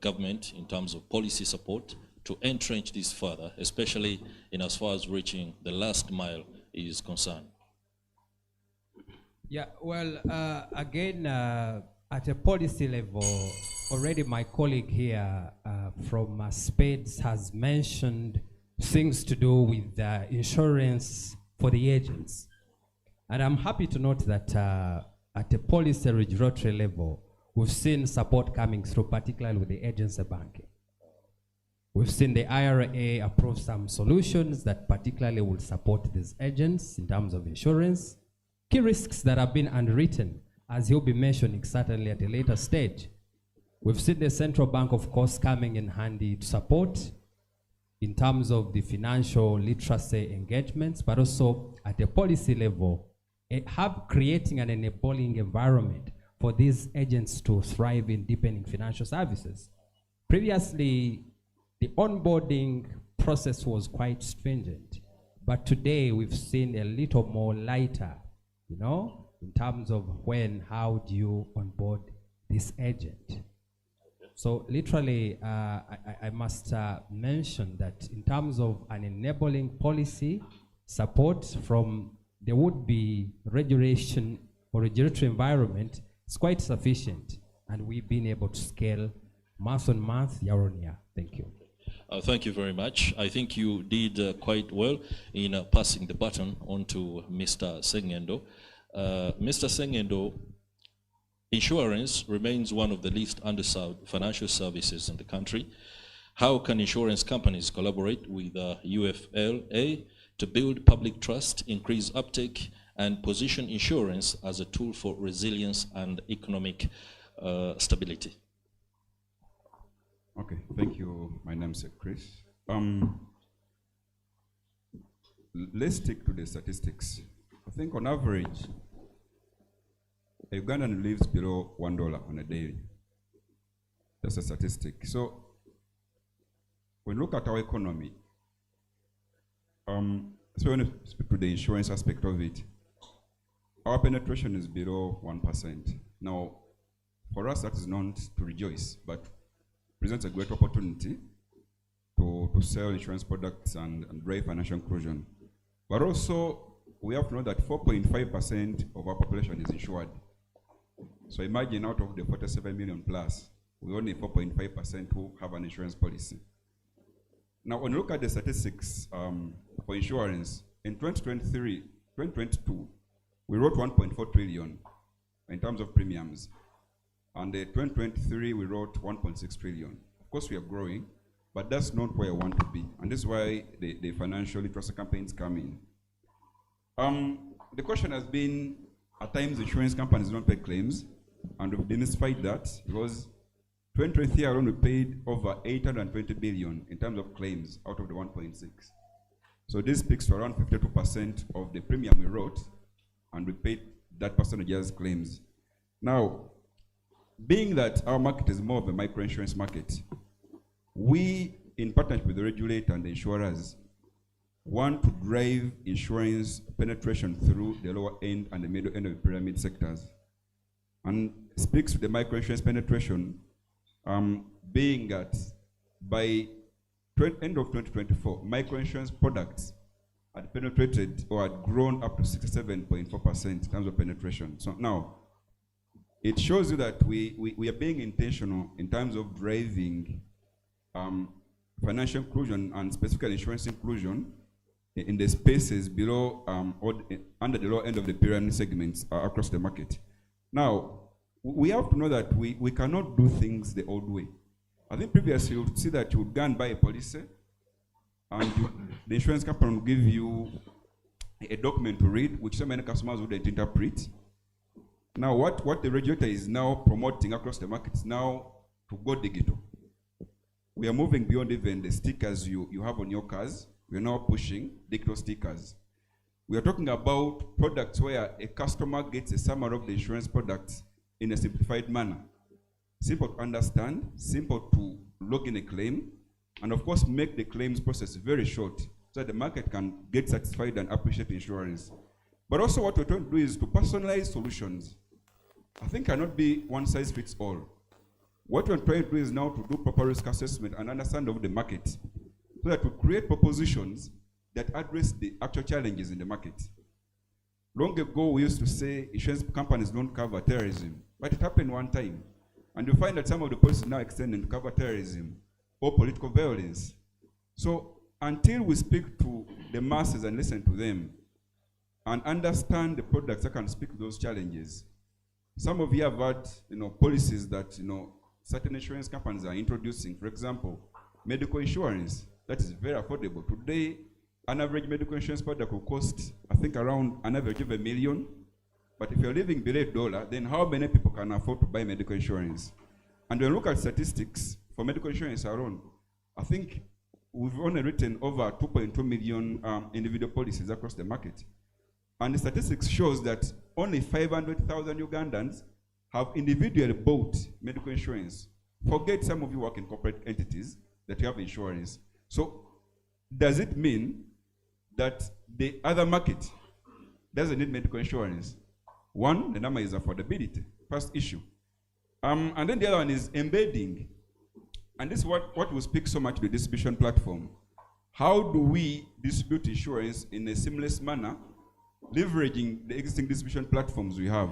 government in terms of policy support to entrench this further, especially in as far as reaching the last mile is concerned. Yeah, well, again, at a policy level, already my colleague here from Spades has mentioned things to do with insurance for the agents. And I'm happy to note that at a policy regulatory level, we've seen support coming through, particularly with the agency banking. We've seen the IRA approve some solutions that particularly will support these agents in terms of insurance. Key risks that have been underwritten, as you'll be mentioning certainly at a later stage. We've seen the central bank, of course, coming in handy to support in terms of the financial literacy engagements, but also at a policy level, creating an enabling environment for these agents to thrive in deepening financial services. Previously, the onboarding process was quite stringent, but today we've seen a little more lighter, you know, in terms of when, how do you onboard this agent. So literally, I must mention that in terms of an enabling policy support from the would-be regulation or regulatory environment, it's quite sufficient, and we've been able to scale month on month, year on year. Thank you. Thank you very much. I think you did quite well in passing the baton on to Mr. Sengendo. Mr. Sengendo, insurance remains one of the least underserved financial services in the country. How can insurance companies collaborate with UFLA to build public trust, increase uptake, and position insurance as a tool for resilience and economic stability? Okay, thank you. My name is Chris. Let's stick to the statistics. I think on average, a Ugandan lives below $1 on a daily. That's a statistic. So when we look at our economy, so when we speak to the insurance aspect of it, our penetration is below 1%. Now, for us, that is not to rejoice, but presents a great opportunity to sell insurance products and drive financial inclusion. But also, we have to know that 4.5% of our population is insured. So imagine out of the 47 million plus, we only 4.5% who have an insurance policy. Now, when you look at the statistics for insurance, in 2022, we wrote 1.4 trillion in terms of premiums. And in 2023, we wrote 1.6 trillion. Of course, we are growing, but that's not where I want to be. And this is why the financial literacy campaigns come in. The question has been, at times, insurance companies don't pay claims, and we've demystified that because 2023 alone, we paid over 820 billion in terms of claims out of the 1.6. So this speaks to around 52% of the premium we wrote, and we paid that percentage as claims. Now, being that our market is more of a microinsurance market, we, in partnership with the regulator and the insurers, want to drive insurance penetration through the lower end and the middle end of the pyramid sectors. And speaks to the microinsurance penetration, being that by end of 2024, microinsurance products had penetrated or had grown up to 67.4% in terms of penetration. So now, it shows you that we are being intentional in terms of driving financial inclusion and specifically insurance inclusion in the spaces below or under the low end of the pyramid segments across the market. Now, we have to know that we cannot do things the old way. I think previously you would see that you would go and buy a policy and the insurance company will give you a document to read, which so many customers wouldn't interpret. Now, what the regulator is now promoting across the market is now to go digital. we are moving beyond even the stickers you have on your cars. We are now pushing digital stickers. We are talking about products where a customer gets a summary of the insurance products in a simplified manner. Simple to understand, simple to log in a claim, and of course make the claims process very short so that the market can get satisfied and appreciate insurance. But also what we're trying to do is to personalize solutions. I think cannot be one size fits all. What we're trying to do is now to do proper risk assessment and understand of the market so that we create propositions that address the actual challenges in the market. Long ago, we used to say insurance companies don't cover terrorism, but it happened one time. And you find that some of the policies now extending to cover terrorism or political violence. So until we speak to the masses and listen to them and understand the products that can speak to those challenges, some of you have had policies that certain insurance companies are introducing. For example, medical insurance that is very affordable. Today, an average medical insurance product will cost, I think, around an average of $1 million. But if you're living below $1, then how many people can afford to buy medical insurance? And when you look at statistics for medical insurance alone, I think we've only written over 2.2 million individual policies across the market. And the statistics shows that only 500,000 Ugandans have individually bought medical insurance. Forget some of you work in corporate entities that you have insurance. So does it mean that the other market doesn't need medical insurance? One, the number is affordability, first issue. And then the other one is embedding. And this is what will speak so much to the distribution platform. How do we distribute insurance in a seamless manner, leveraging the existing distribution platforms we have?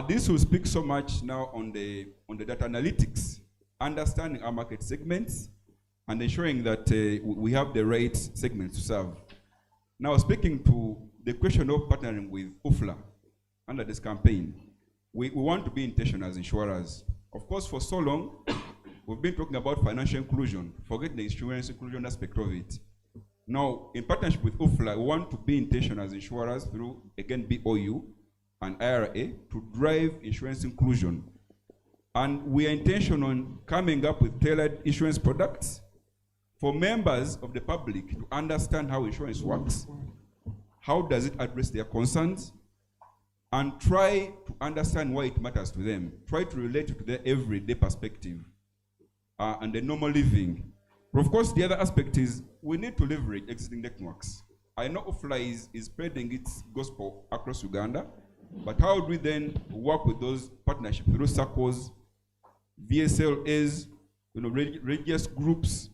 This will speak so much now on the data analytics, understanding our market segments, and ensuring that we have the right segments to serve. Now, speaking to the question of partnering with UFLA under this campaign, we want to be intentional as insurers. Of course, for so long, we've been talking about financial inclusion, forget the insurance inclusion aspect of it. Now, in partnership with UFLA, we want to be intentional as insurers through, again, BOU and IRA to drive insurance inclusion. And we are intentional on coming up with tailored insurance products for members of the public to understand how insurance works, how does it address their concerns, and try to understand why it matters to them. Try to relate it to their everyday perspective and the normal living. But of course, the other aspect is we need to leverage existing networks. I know UFLA is spreading its gospel across Uganda, but how do we then work with those partnerships through circles, VSLAs, religious groups,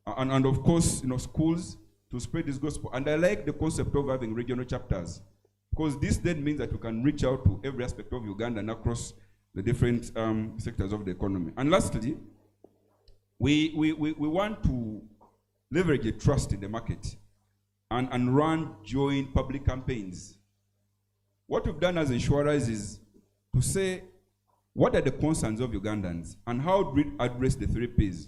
and of course, schools to spread this gospel. And I like the concept of having regional chapters, because this then means that you can reach out to every aspect of Uganda and across the different sectors of the economy. And lastly, we want to leverage a trust in the market and run joint public campaigns. What we've done as insurers is to say, what are the concerns of Ugandans and how do we address the 3 Ps?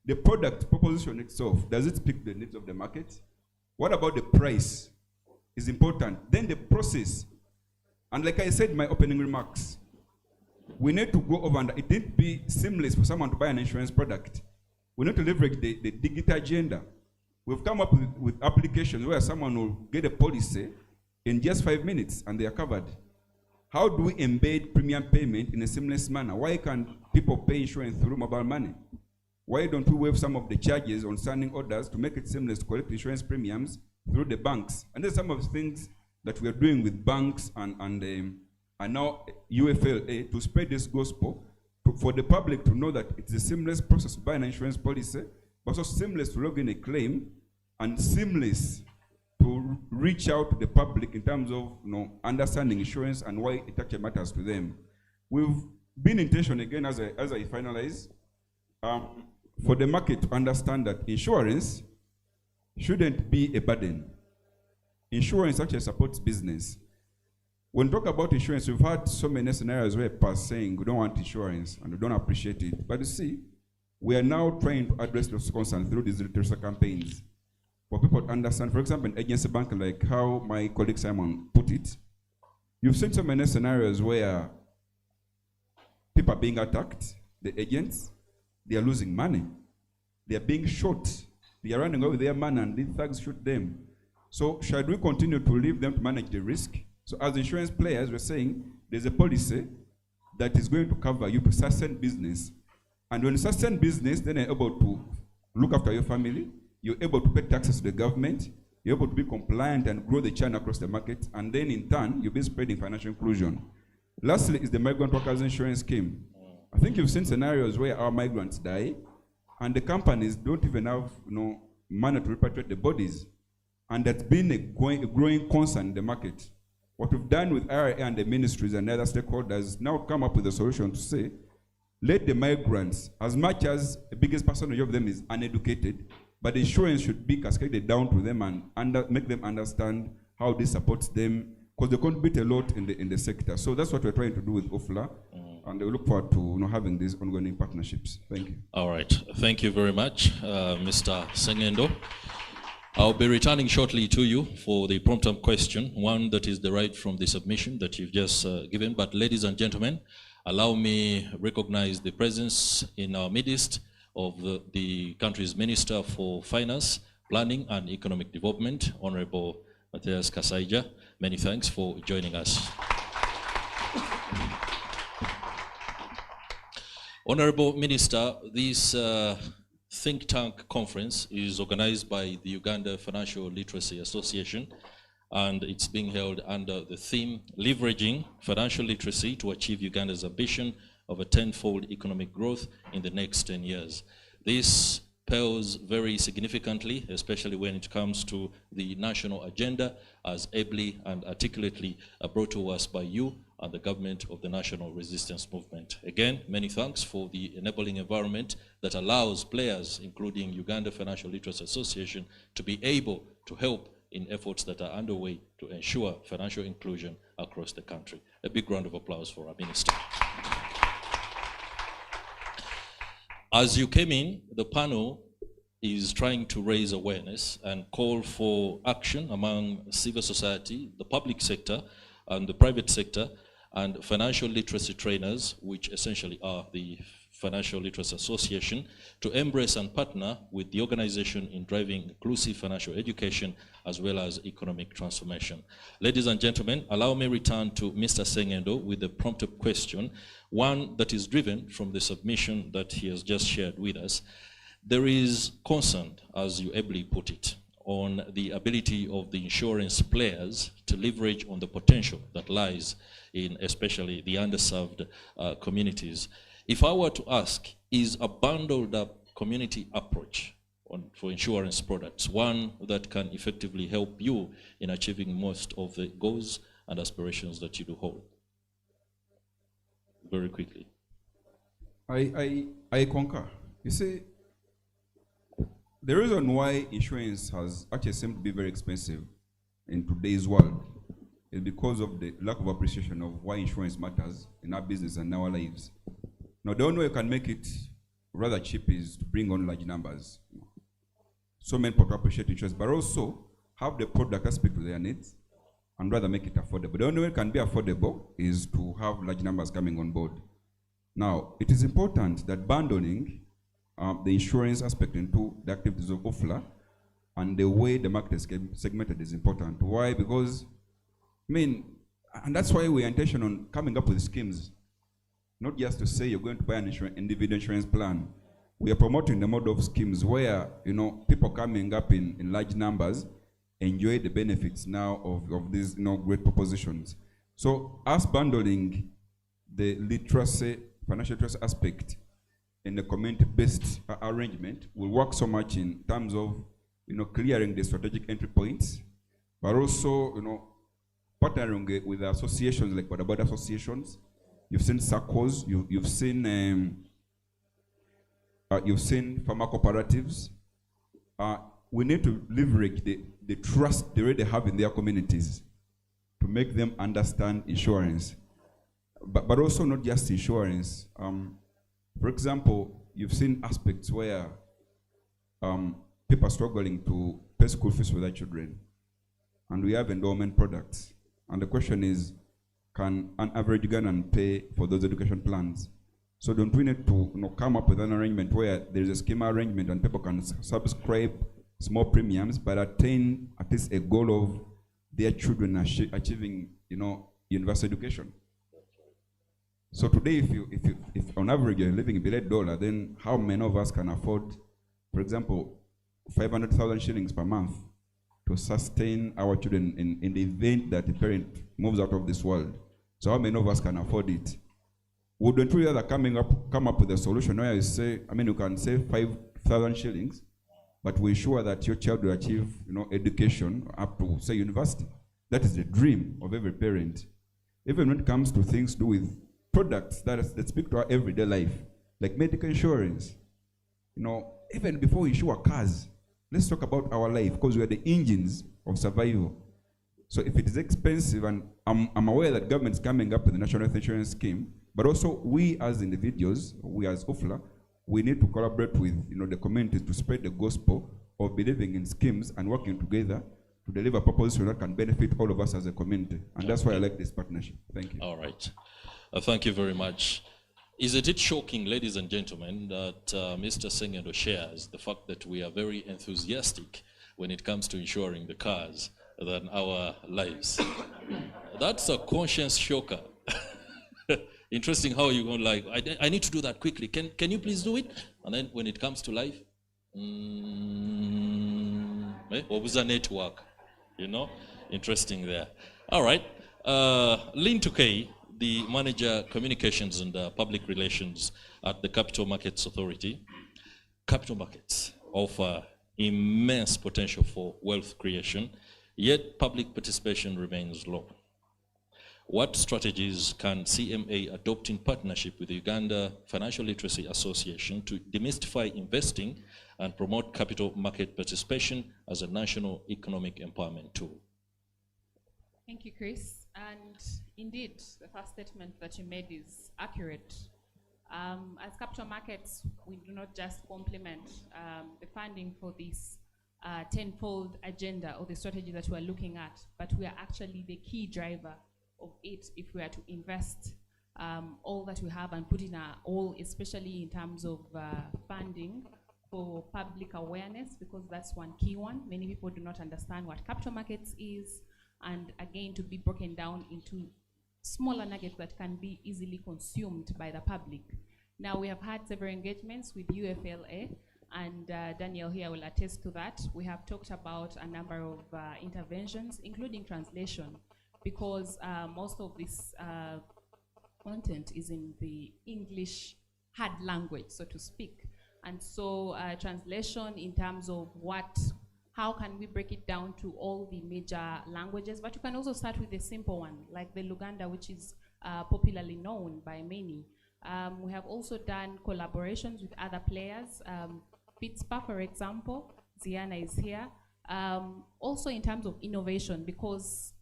The product proposition itself, does it speak to the needs of the market? What about the price? Is important. Then the process. And like I said in my opening remarks, we need to go over, and it need to be seamless for someone to buy an insurance product. We need to leverage the digital agenda. We've come up with applications where someone will get a policy in just 5 minutes and they are covered. How do we embed premium payment in a seamless manner? Why can't people pay insurance through mobile money? Why don't we waive some of the charges on standing orders to make it seamless to collect insurance premiums through the banks? And there's some of the things that we are doing with banks and now UFLA to spread this gospel for the public to know that it's a seamless process to buy an insurance policy, but also seamless to log in a claim and seamless to reach out to the public in terms of understanding insurance and why it actually matters to them. We've been intentional, again, as I finalize, for the market to understand that insurance shouldn't be a burden. Insurance actually supports business. When we talk about insurance, we've had so many scenarios where people are saying we don't want insurance and we don't appreciate it. But you see, we are now trying to address those concerns through these literature campaigns for people to understand. For example, an agency bank, like how my colleague Simon put it, you've seen so many scenarios where people are being attacked, the agents. they are losing money. They are being shot. They are running away with their money and these thugs shoot them. So should we continue to leave them to manage the risk? So as insurance players, we're saying there's a policy that is going to cover you to sustain business. And when you sustain business, then you're able to look after your family, you're able to pay taxes to the government, you're able to be compliant and grow the channel across the market, and then in turn, you'll be spreading financial inclusion. Lastly is the migrant workers insurance scheme. I think you've seen scenarios where our migrants die, and the companies don't even have money to repatriate the bodies. And that's been a growing concern in the market. What we've done with IRA and the ministries and other stakeholders now come up with a solution to say, let the migrants, as much as the biggest percentage of them is uneducated, but the insurance should be cascaded down to them and make them understand how this supports them, because they contribute a lot in the sector. So that's what we're trying to do with UFLA, and we look forward to having these ongoing partnerships. Thank you. All right. Thank you very much, Mr. Sengendo. I'll be returning shortly to you for the prompt question, one that is derived from the submission that you've just given. But ladies and gentlemen, allow me recognize the presence in our midst of the country's Minister for Finance, Planning and Economic Development, Honorable Matthias Kasaija. Many thanks for joining us. Honorable Minister, this Think Tank conference is organized by the Uganda Financial Literacy Association, and it's being held under the theme Leveraging Financial Literacy to Achieve Uganda's Ambition of a Tenfold Economic Growth in the Next 10 Years. This pales very significantly, especially when it comes to the national agenda, as ably and articulately brought to us by you and the government of the National Resistance Movement. Again, many thanks for the enabling environment that allows players, including Uganda Financial Literacy Association, to be able to help in efforts that are underway to ensure financial inclusion across the country. A big round of applause for our Minister. As you came in, the panel is trying to raise awareness and call for action among civil society, the public sector, and the private sector, and financial literacy trainers, which essentially are the Financial Literacy Association, to embrace and partner with the organization in driving inclusive financial education as well as economic transformation. Ladies and gentlemen, allow me return to Mr. Sengendo with a prompted question, one that is driven from the submission that he has just shared with us. There is concern, as you ably put it, on the ability of the insurance players to leverage on the potential that lies in especially the underserved communities. If I were to ask, is a bundled up community approach for insurance products one that can effectively help you in achieving most of the goals and aspirations that you do hold? Very quickly. I concur. You see, the reason why insurance has actually seemed to be very expensive in today's world is because of the lack of appreciation of why insurance matters in our business and our lives. Now, the only way you can make it rather cheap is to bring on large numbers. So many people appreciate insurance, but also have the product that speaks to their needs and rather make it affordable. The only way it can be affordable is to have large numbers coming on board. Now, it is important that bundling the insurance aspect into the activities of UFLA and the way the market is segmented is important. Why? Because, and that's why we're intentional on coming up with schemes, not just to say you're going to buy an individual insurance plan. We are promoting the model of schemes where, people coming up in large numbers enjoy the benefits now of these, great propositions. So us bundling the literacy, financial literacy aspect in the community-based arrangement will work so much in terms of, clearing the strategic entry points, but also, partnering with associations like border associations. You've seen SACCOs, you've seen farmer cooperatives. We need to leverage the trust they already have in their communities to make them understand insurance, but also not just insurance. For example, you've seen aspects where people are struggling to pay school fees for their children, and we have endowment products. And the question is, can an average Ugandan pay for those education plans? So don't we need to come up with an arrangement where there is a schema arrangement and people can subscribe small premiums but attain at least a goal of their children achieving university education? So today, if on average you're living below $1, then how many of us can afford, for example, 500,000 shillings per month to sustain our children in the event that the parent moves out of this world? So how many of us can afford it? Wouldn't we rather come up with a solution where you say, you can save 5,000 shillings, but we're sure that your child will achieve, education up to, say, university. That is the dream of every parent. Even when it comes to things to do with products that speak to our everyday life, like medical insurance. Even before we insure cars, let's talk about our life, because we are the engines of survival. So if it is expensive, and I'm aware that government is coming up with the National Health Insurance Scheme, but also we as individuals, we as UFLA, we need to collaborate with the community to spread the gospel of believing in schemes and working together to deliver propositions that can benefit all of us as a community. And that's why I like this partnership. Thank you. All right. Thank you very much. Isn't it shocking, ladies and gentlemen, that Mr. Sengendo shares the fact that we are very enthusiastic when it comes to insuring the cars than our lives? That's a conscience shocker. Interesting how you go like, I need to do that quickly. Can you please do it? And then when it comes to life, what was the network? Interesting there. All right. Lynn Tukey, the Manager Communications and Public Relations at the Capital Markets Authority. Capital markets offer immense potential for wealth creation, yet public participation remains low. What strategies can CMA adopt in partnership with the Uganda Financial Literacy Association to demystify investing and promote capital market participation as a national economic empowerment tool? Thank you, Chris. And indeed, the first statement that you made is accurate. As capital markets, we do not just complement the funding for this tenfold agenda or the strategy that we are looking at, but we are actually the key driver of it if we are to invest all that we have and put in our all, especially in terms of funding for public awareness, because that's one key one. Many people do not understand what capital markets is, and again, to be broken down into smaller nuggets that can be easily consumed by the public. Now, we have had several engagements with UFLA, and Daniel here will attest to that. We have talked about a number of interventions, including translation, because most of this content is in the English hard language, so to speak. And so translation in terms of how can we break it down to all the major languages, but you can also start with a simple one, like the Luganda, which is popularly known by many. We have also done collaborations with other players. PITSPA, for example, Ziana is here. Also in terms of innovation, because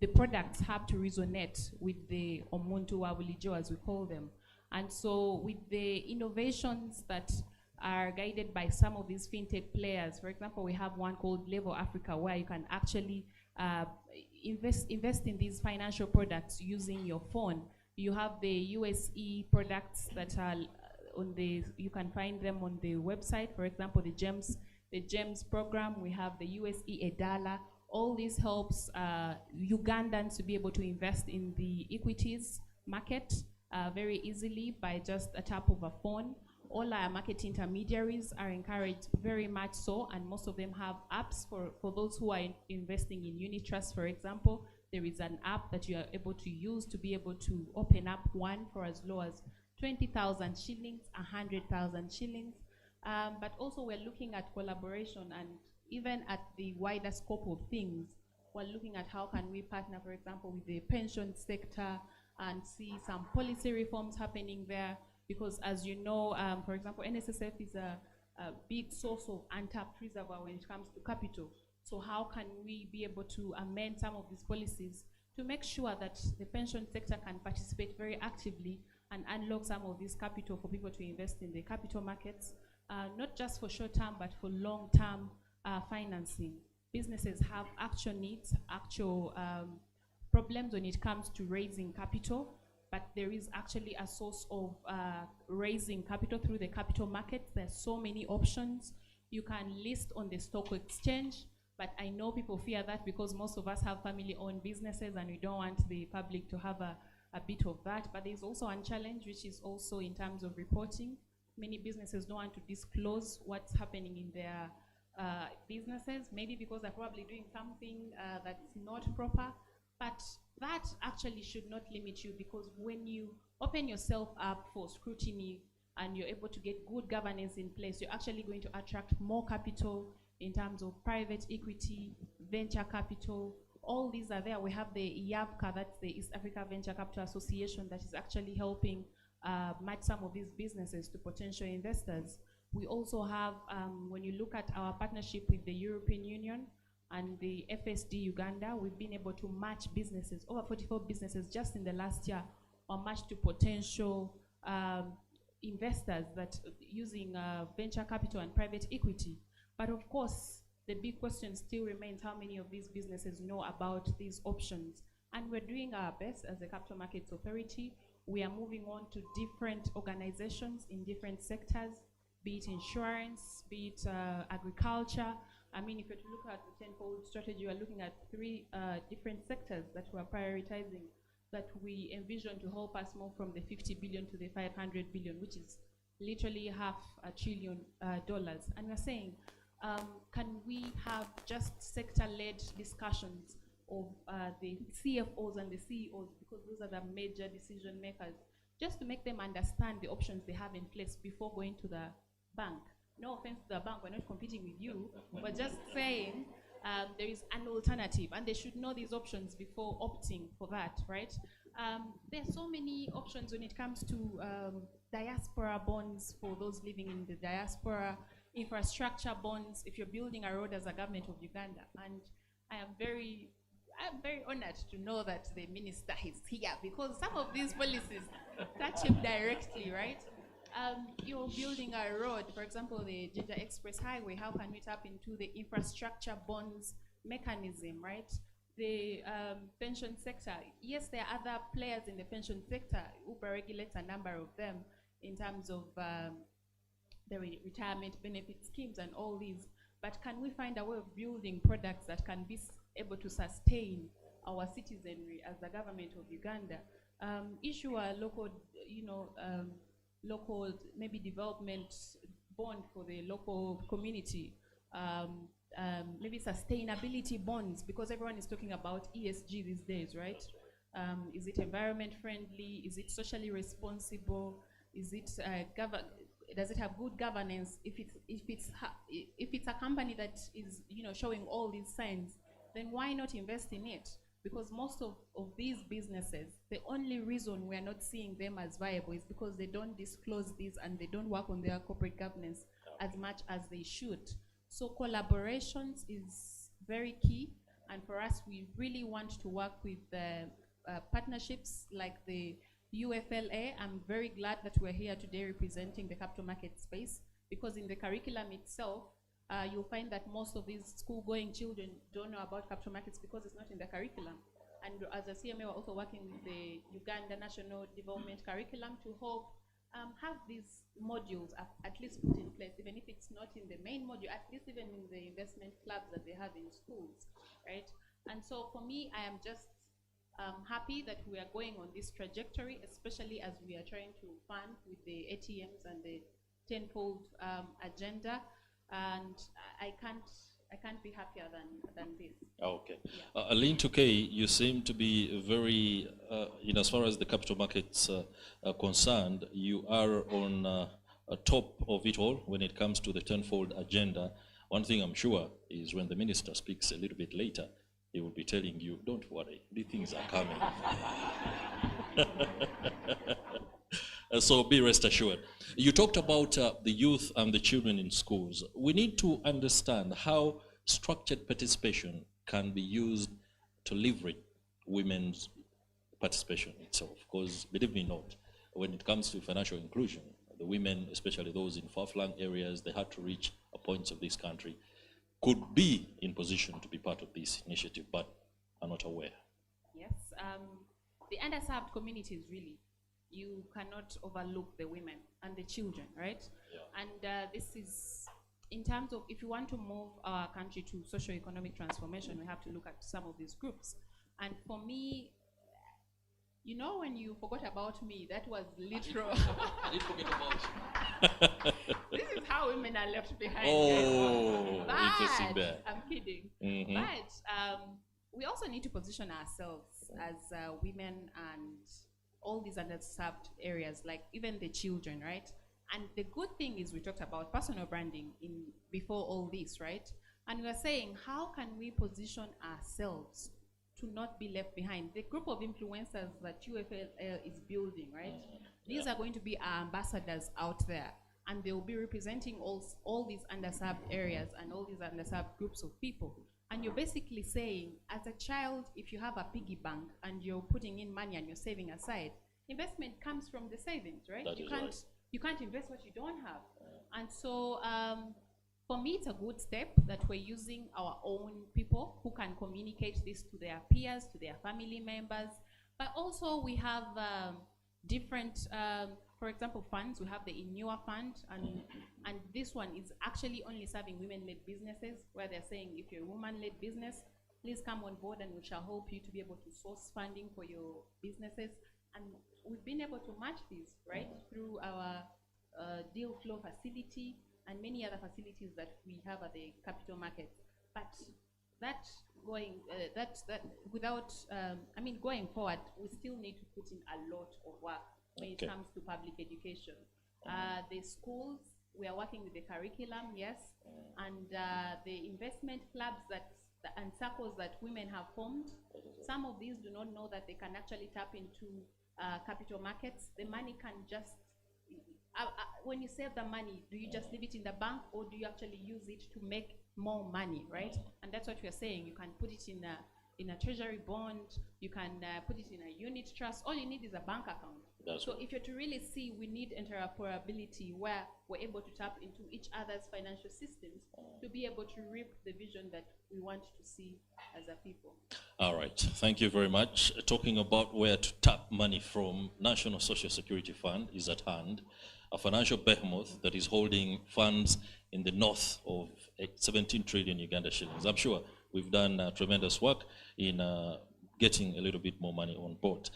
the products have to resonate with the Omuntu Wabulijo, as we call them. And so with the innovations that are guided by some of these fintech players, for example, we have one called Level Africa, where you can actually invest in these financial products using your phone. You have the USE products that are you can find them on the website. For example, the GEMS program, we have the USE Edala. All this helps Ugandans to be able to invest in the equities market very easily by just a tap of a phone. All our market intermediaries are encouraged very much so, and most of them have apps for those who are investing in unit trusts, for example. There is an app that you are able to use to be able to open up one for as low as 20,000 shillings, 100,000 shillings. But also we're looking at collaboration, and even at the wider scope of things, we're looking at how can we partner, for example, with the pension sector and see some policy reforms happening there. Because as you know, for example, NSSF is a big source of untapped reservoir when it comes to capital. So how can we be able to amend some of these policies to make sure that the pension sector can participate very actively and unlock some of this capital for people to invest in the capital markets, not just for short-term, but for long-term financing. Businesses have actual needs, actual problems when it comes to raising capital. but there is actually a source of raising capital through the capital markets. There's so many options. You can list on the stock exchange, but I know people fear that because most of us have family-owned businesses and we don't want the public to have a bit of that. But there's also one challenge, which is also in terms of reporting. Many businesses don't want to disclose what's happening in their businesses, maybe because they're probably doing something that's not proper. But that actually should not limit you, because when you open yourself up for scrutiny and you're able to get good governance in place, you're actually going to attract more capital in terms of private equity, venture capital. All these are there. We have the IAVCA, that's the East Africa Venture Capital Association, that is actually helping match some of these businesses to potential investors. We also have, when you look at our partnership with the European Union and the FSD Uganda, we've been able to match businesses, over 44 businesses just in the last year, are matched to potential investors that using venture capital and private equity. But of course, the big question still remains, how many of these businesses know about these options? And we're doing our best as a Capital Markets Authority. We are moving on to different organizations in different sectors, be it insurance, be it agriculture. I mean, if you look at the Tenfold strategy, we're looking at 3 different sectors that we're prioritizing, that we envision to help us move from the 50 billion to the 500 billion, which is literally $500 billion. And we're saying, can we have just sector-led discussions of the CFOs and the CEOs, because those are the major decision makers, just to make them understand the options they have in place before going to the bank. No offense to the bank, we're not competing with you, we're just saying there is an alternative, and they should know these options before opting for that, right? There are so many options when it comes to diaspora bonds for those living in the diaspora, infrastructure bonds, if you're building a road as a government of Uganda. And I'm very honored to know that the minister is here, because some of these policies touch him directly, right? You're building a road, for example, the Ginger Express Highway. How can we tap into the infrastructure bonds mechanism, right? The pension sector. Yes, there are other players in the pension sector. Uber regulates a number of them in terms of the retirement benefit schemes and all these. But can we find a way of building products that can be able to sustain our citizenry as the government of Uganda? Issue a local, local maybe development bond for the local community. Maybe sustainability bonds, because everyone is talking about ESG these days, right? Is it environment friendly? Is it socially responsible? Is it does it have good governance? If it's a company that is showing all these signs, then why not invest in it? Because most of these businesses, the only reason we're not seeing them as viable is because they don't disclose this and they don't work on their corporate governance as much as they should. So collaborations is very key, and for us, we really want to work with partnerships like the UFLA. I'm very glad that we're here today representing the capital market space, because in the curriculum itself, you'll find that most of these school-going children don't know about capital markets because it's not in the curriculum. And as a CMA, we're also working with the Uganda National Development Curriculum to help have these modules at least put in place, even if it's not in the main module, at least even in the investment clubs that they have in schools, right? And so for me, I am just happy that we are going on this trajectory, especially as we are trying to fund with the ATMs and the Tenfold agenda. And I can't be happier than this. Okay. Yeah. Aline Tukey, you seem to be very, as far as the capital markets are concerned, you are on top of it all when it comes to the Tenfold agenda. One thing I'm sure is when the minister speaks a little bit later, he will be telling you, don't worry, these things are coming. So be rest assured. You talked about the youth and the children in schools. We need to understand how structured participation can be used to leverage women's participation itself. Because believe me not, when it comes to financial inclusion, the women, especially those in far-flung areas, they had to reach points of this country, could be in position to be part of this initiative, but are not aware. Yes. the underserved communities, really, you cannot overlook the women and the children, right? Yeah. And this is, in terms of, if you want to move our country to socio-economic transformation, we have to look at some of these groups. And for me, you know, when you forgot about me, that was literal. I didn't forget about you. This is how women are left behind. Oh, but interesting there. I'm kidding. Mm-hmm. But we also need to position ourselves as women and all these underserved areas, like even the children, right? And the good thing is we talked about personal branding before all this, right? And we are saying, how can we position ourselves to not be left behind? The group of influencers that UFL is building, right? These are going to be our ambassadors out there, and they will be representing all these underserved areas and all these underserved groups of people. And you're basically saying, as a child, if you have a piggy bank and you're putting in money and you're saving aside, investment comes from the savings, right? You can't invest what you don't have. And so for me, it's a good step that we're using our own people who can communicate this to their peers, to their family members. But also we have different, for example, funds. We have the Inua Fund, and this one is actually only serving women-led businesses, where they're saying, if you're a woman-led business, please come on board and we shall help you to be able to source funding for your businesses. And we've been able to match this, right, through our deal flow facility and many other facilities that we have at the capital market. But going forward, we still need to put in a lot of work when it comes to public education. The schools, we are working with the curriculum, yes, and the investment clubs and circles that women have formed. Some of these do not know that they can actually tap into capital markets. The money can just, when you save the money, do you just leave it in the bank, or do you actually use it to make more money, right? And that's what we're saying. You can put it in a treasury bond, you can put it in a unit trust. All you need is a bank account. So if you're to really see, we need interoperability where we're able to tap into each other's financial systems to be able to reap the vision that we want to see as a people. All right, thank you very much. Talking about where to tap money from, National Social Security Fund is at hand, a financial behemoth that is holding funds in the north of 17 trillion Uganda shillings. I'm sure we've done tremendous work in getting a little bit more money on board.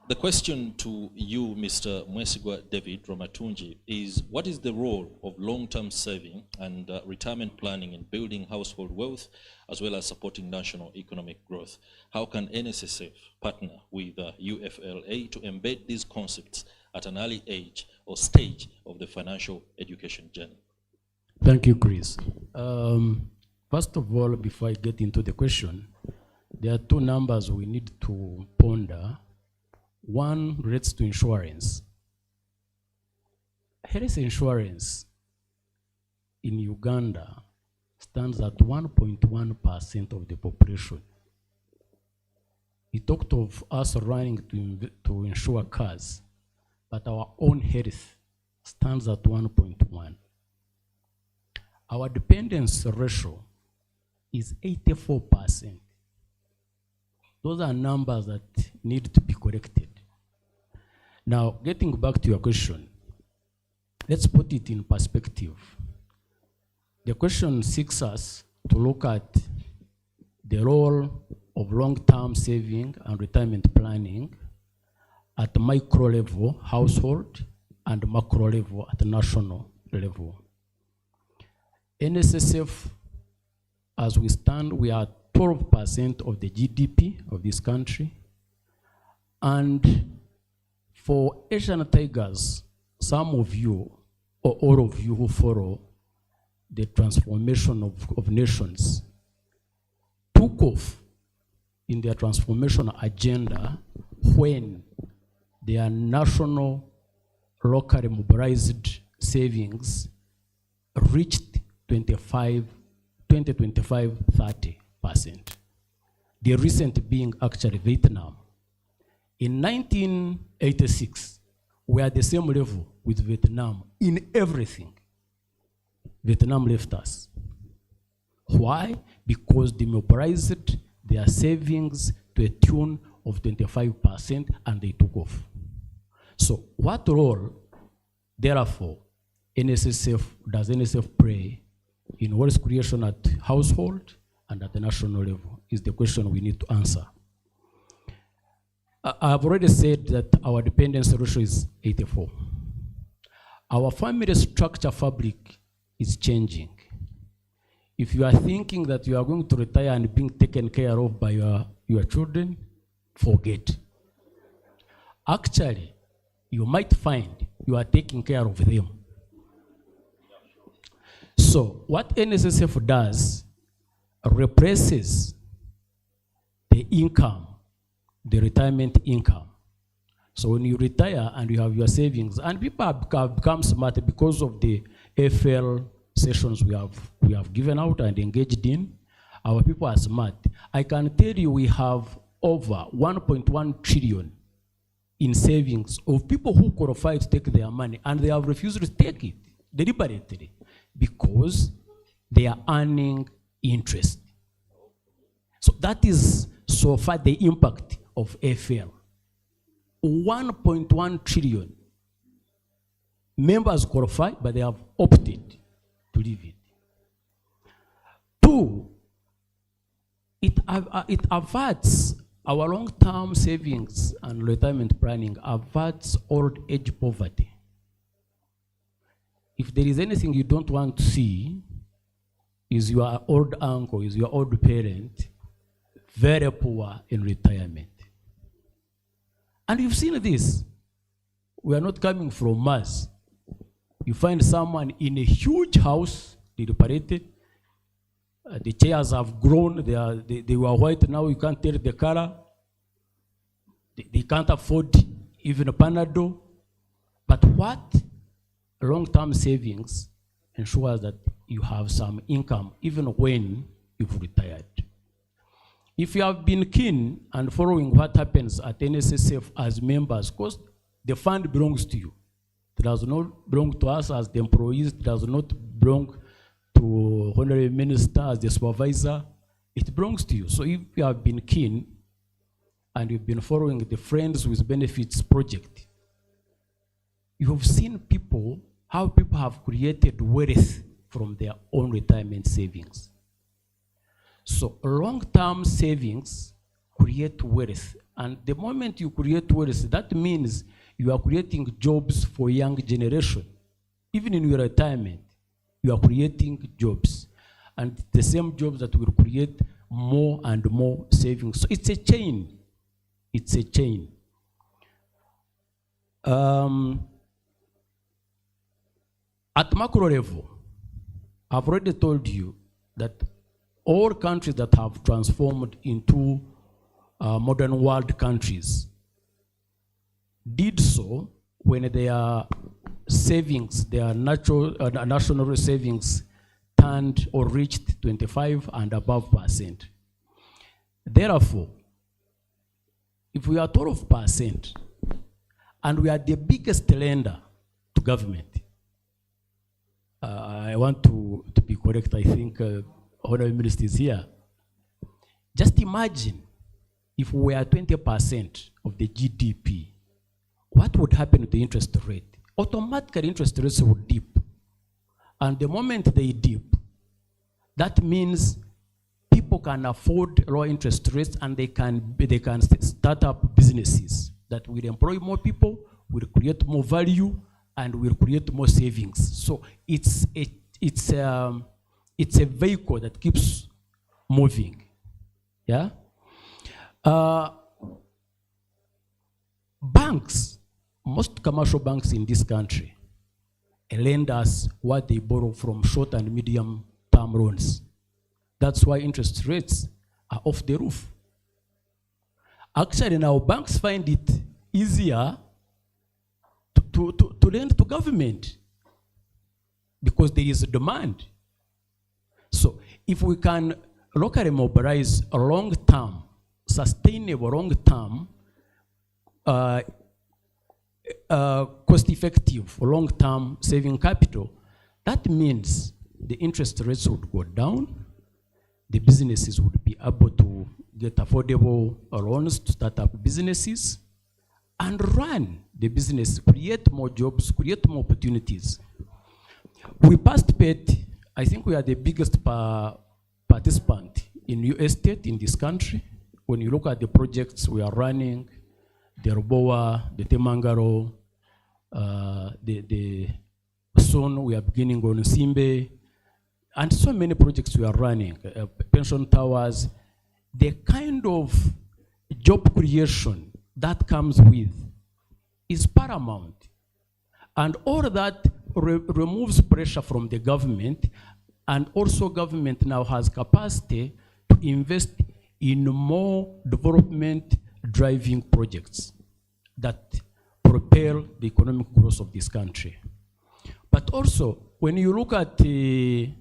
The question to you, Mr. Mwesigwa David Ramatunji, is what is the role of long-term saving and retirement planning in building household wealth as well as supporting national economic growth? How can NSSF partner with UFLA to embed these concepts at an early age or stage of the financial education journey? Thank you, Chris. First of all, before I get into the question, there are two numbers we need to ponder. One relates to insurance. Health insurance in Uganda stands at 1.1% of the population. We talked of us running to insure cars, but our own health stands at 1.1. Our dependence ratio is 84%. Those are numbers that need to be corrected. Now, getting back to your question, let's put it in perspective. The question seeks us to look at the role of long-term saving and retirement planning at the micro level, household, and macro level at the national level. NSSF, as we stand, we are 12% of the GDP of this country. And for Asian Tigers, some of you, or all of you who follow the transformation of nations, took off in their transformation agenda when their national, locally mobilized savings reached 25, 30%. The recent being actually Vietnam. In 1986, we are at the same level with Vietnam in everything. Vietnam left us. Why? Because they mobilized their savings to a tune of 25%, and they took off. So what role, therefore, does NSF play in wealth creation at household and at the national level is the question we need to answer. I've already said that our dependency ratio is 84. Our family structure fabric is changing. If you are thinking that you are going to retire and being taken care of by your children, forget. Actually, you might find you are taking care of them. So what NSSF does replaces the income, the retirement income. So when you retire and you have your savings, and people have become smart because of the FL sessions we have given out and engaged in, our people are smart. I can tell you we have over 1.1 trillion in savings of people who qualify to take their money, and they have refused to take it deliberately because they are earning interest. So that is so far the impact of FL. 1.1 trillion members qualify, but they have opted to leave it. Two, it averts our long-term savings and retirement planning, averts old age poverty. If there is anything you don't want to see, is your old uncle, is your old parent, very poor in retirement. And you've seen this. We are not coming from Mars. You find someone in a huge house, they reparated, the chairs have grown, they were white, now you can't tell the color. They can't afford even a Panadol. But what long-term savings ensures that you have some income even when you've retired. If you have been keen and following what happens at NSSF as members, because the fund belongs to you. It does not belong to us as the employees, it does not belong to Honorary Minister as the supervisor, it belongs to you. So if you have been keen and you've been following the Friends with Benefits project, you have seen how people have created wealth from their own retirement savings. So long-term savings create wealth. And the moment you create wealth, that means you are creating jobs for young generation. Even in your retirement, you are creating jobs. And the same jobs that will create more and more savings. So it's a chain. It's a chain. At macro level, I've already told you that all countries that have transformed into modern world countries did so when their savings, their national savings turned or reached 25 and above %. Therefore, if we are 12% and we are the biggest lender to government, I want to be correct, I think Honorable Minister is here. Just imagine if we were 20% of the GDP, what would happen to the interest rate? Automatically interest rates would dip. And the moment they dip, that means people can afford low interest rates and they can start up businesses that will employ more people, will create more value, and will create more savings. So it's a vehicle that keeps moving. Yeah. Banks, most commercial banks in this country, lend us what they borrow from short and medium term loans. That's why interest rates are off the roof. Actually, now banks find it easier to lend to government because there is a demand. So if we can locally mobilize a long-term, sustainable long-term, cost-effective long-term saving capital, that means the interest rates would go down, the businesses would be able to get affordable loans to start up businesses and run the business, create more jobs, create more opportunities. We passed PET. I think we are the biggest participant in new estate in this country. When you look at the projects we are running, the Roboa, the Temangaro, soon we are beginning on Simbe, and so many projects we are running, pension towers, the kind of job creation that comes with is paramount. And all that removes pressure from the government, and also government now has capacity to invest in more development driving projects that propel the economic growth of this country. But also, when you look at the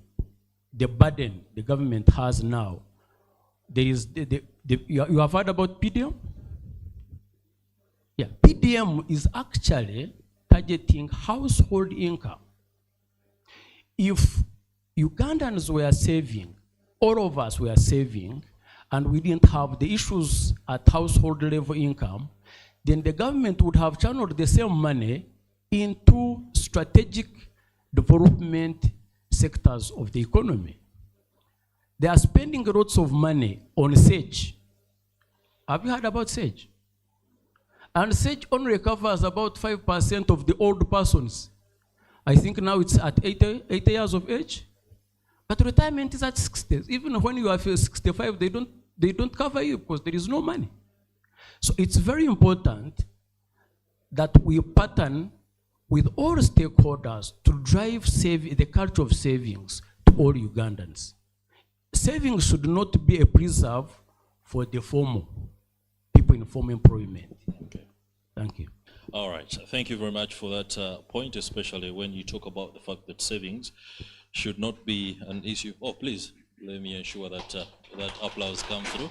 burden the government has now, there is you have heard about PDM? Yeah, PDM is actually targeting household income. If Ugandans were saving, all of us were saving, and we didn't have the issues at household level income, then the government would have channeled the same money into strategic development sectors of the economy. They are spending lots of money on sage. Have you heard about sage? And sage only covers about 5% of the old persons. I think now it's at 80 years of age. But retirement is at 60. Even when you are 65, they don't cover you because there is no money. So it's very important that we pattern with all stakeholders to drive the culture of savings to all Ugandans. Savings should not be a preserve for the formal, people in formal employment. Okay. Thank you. All right. Thank you very much for that point, especially when you talk about the fact that savings should not be an issue. Oh, please, let me ensure that that applause comes through.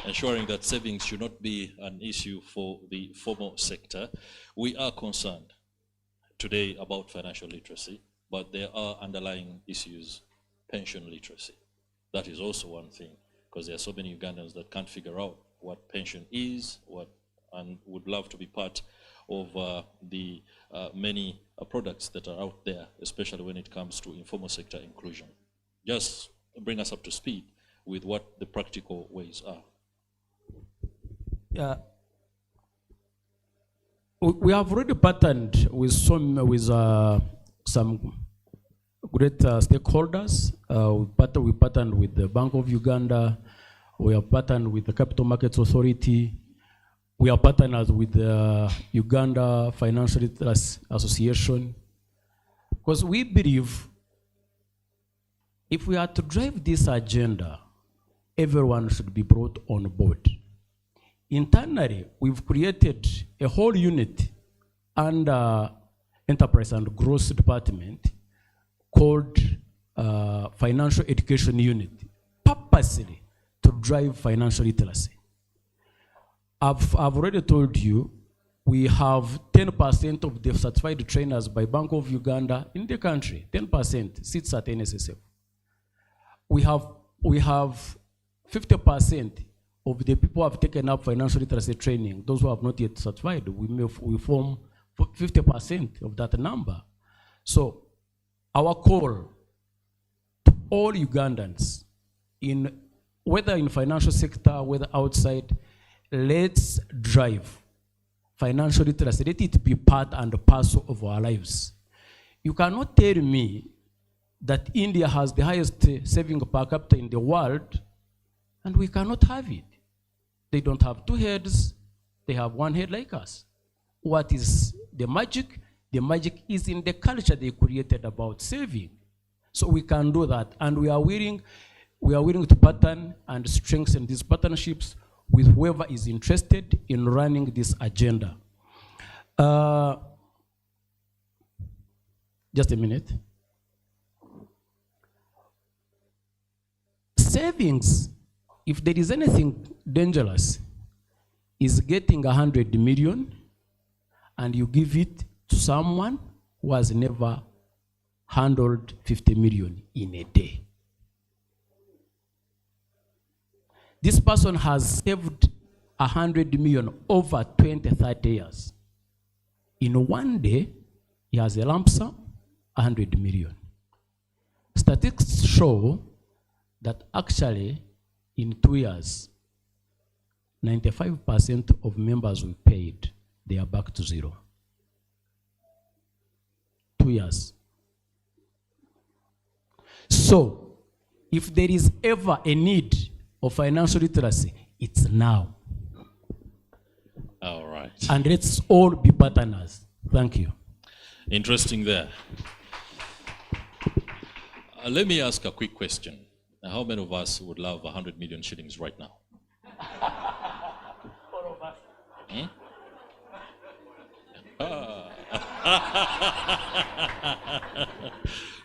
Ensuring that savings should not be an issue for the formal sector. We are concerned today about financial literacy, but there are underlying issues, pension literacy. That is also one thing, because there are so many Ugandans that can't figure out what pension is, and would love to be part of the many products that are out there, especially when it comes to informal sector inclusion. Just bring us up to speed with what the practical ways are. Yeah, we have already partnered with some great stakeholders. We partnered with the Bank of Uganda. We have partnered with the Capital Markets Authority. We are partners with the Uganda Financial Literacy Association, because we believe if we are to drive this agenda, everyone should be brought on board. Internally, we've created a whole unit under Enterprise and Growth Department called Financial Education Unit, purposely to drive financial literacy. I've already told you, we have 10% of the certified trainers by Bank of Uganda in the country. 10% sits at NSSF. We have 50% of the people who have taken up financial literacy training. Those who have not yet certified, we form 50% of that number. So our call to all Ugandans, whether in financial sector, whether outside, let's drive financial literacy. Let it be part and parcel of our lives. You cannot tell me that India has the highest saving per capita in the world, and we cannot have it. They don't have two heads, they have one head like us. What is the magic? The magic is in the culture they created about saving. So we can do that, and we are willing to partner and strengthen these partnerships with whoever is interested in running this agenda. Just a minute. Savings, if there is anything dangerous, is getting 100 million and you give it to someone who has never handled 50 million in a day. This person has saved 100 million over 20, 30 years. In one day, he has a lump sum, 100 million. Statistics show that actually in 2 years, 95% of members we paid, they are back to zero. 2 years. So, if there is ever a need of financial literacy, it's now. All right. And let's all be partners. Thank you. Interesting there. Let me ask a quick question. How many of us would love 100 million shillings right now? All of us. Hmm?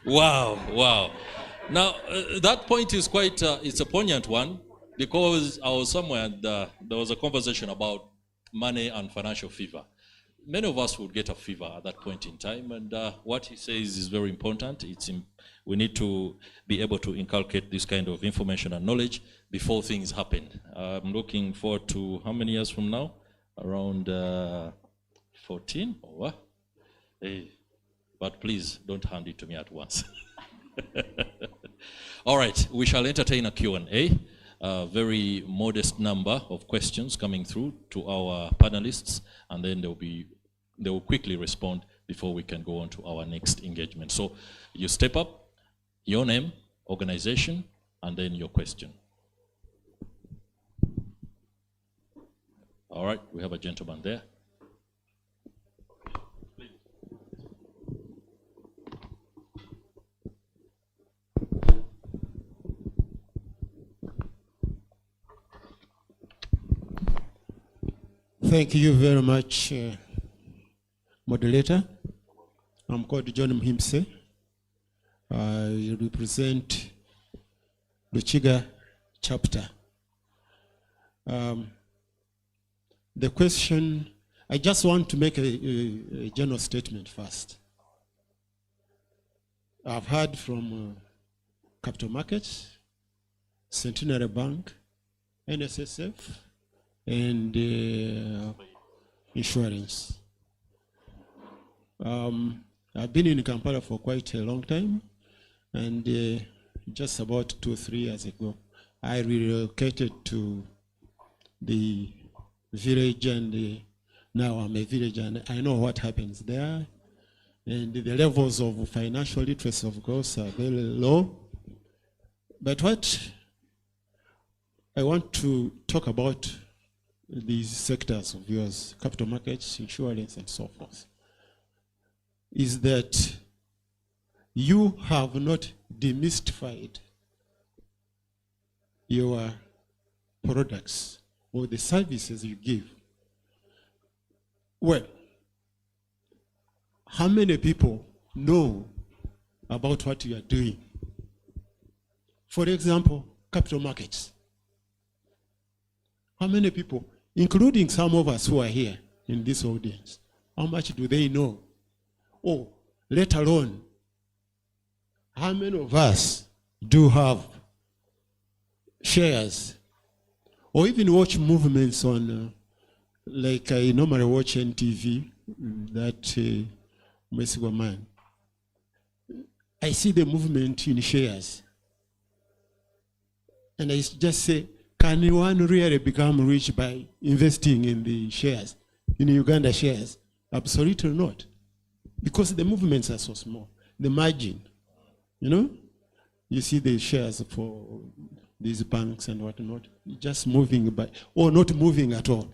Wow, wow. Now, that point is quite, it's a poignant one, because I was somewhere and there was a conversation about money and financial fever. Many of us would get a fever at that point in time, and what he says is very important. We need to be able to inculcate this kind of information and knowledge before things happen. I'm looking forward to how many years from now? Around 14 or what? Hey, but please don't hand it to me at once. All right, we shall entertain a Q&A. A very modest number of questions coming through to our panelists, and then they will quickly respond before we can go on to our next engagement. So you step up, your name, organization, and then your question. All right, we have a gentleman there. Thank you very much, moderator. I'm called John Mhimse. I represent Luchiga chapter. The question, I just want to make a general statement first. I've heard from capital markets, Centenary Bank, NSSF, and insurance. I've been in Kampala for quite a long time, and just about 2 or 3 years ago, I relocated to the village, and now I'm a villager, and I know what happens there. And the levels of financial literacy, of course, are very low. But what I want to talk about these sectors of yours, capital markets, insurance, and so forth, is that you have not demystified your products or the services you give. Well, how many people know about what you are doing? For example, capital markets. How many people, including some of us who are here in this audience, how much do they know? Or, let alone, how many of us do have shares or even watch movements on, like I normally watch on TV, that Mexico man. I see the movement in shares. And I just say, can one really become rich by investing in the shares, in Uganda shares? Absolutely not. Because the movements are so small. The margin, you know? You see the shares for these banks and whatnot, just moving by, or not moving at all.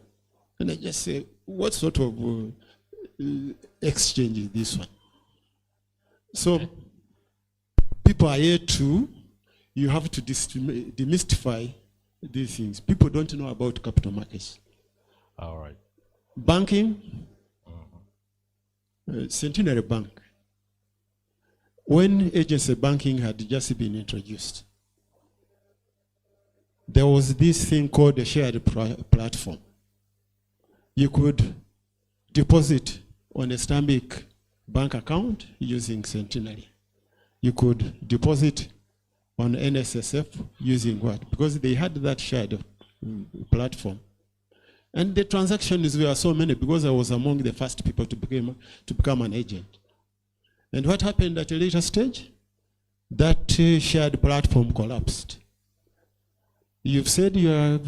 And I just say, what sort of exchange is this one? So, people are here to, you have to demystify these things. People don't know about capital markets. All right. Banking, Centenary Bank. When agency banking had just been introduced, there was this thing called a shared platform. You could deposit on a Stanbic bank account using Centenary. You could deposit on NSSF using what? Because they had that shared platform. And the transactions were so many because I was among the first people to become an agent. And what happened at a later stage? That shared platform collapsed. You've said you are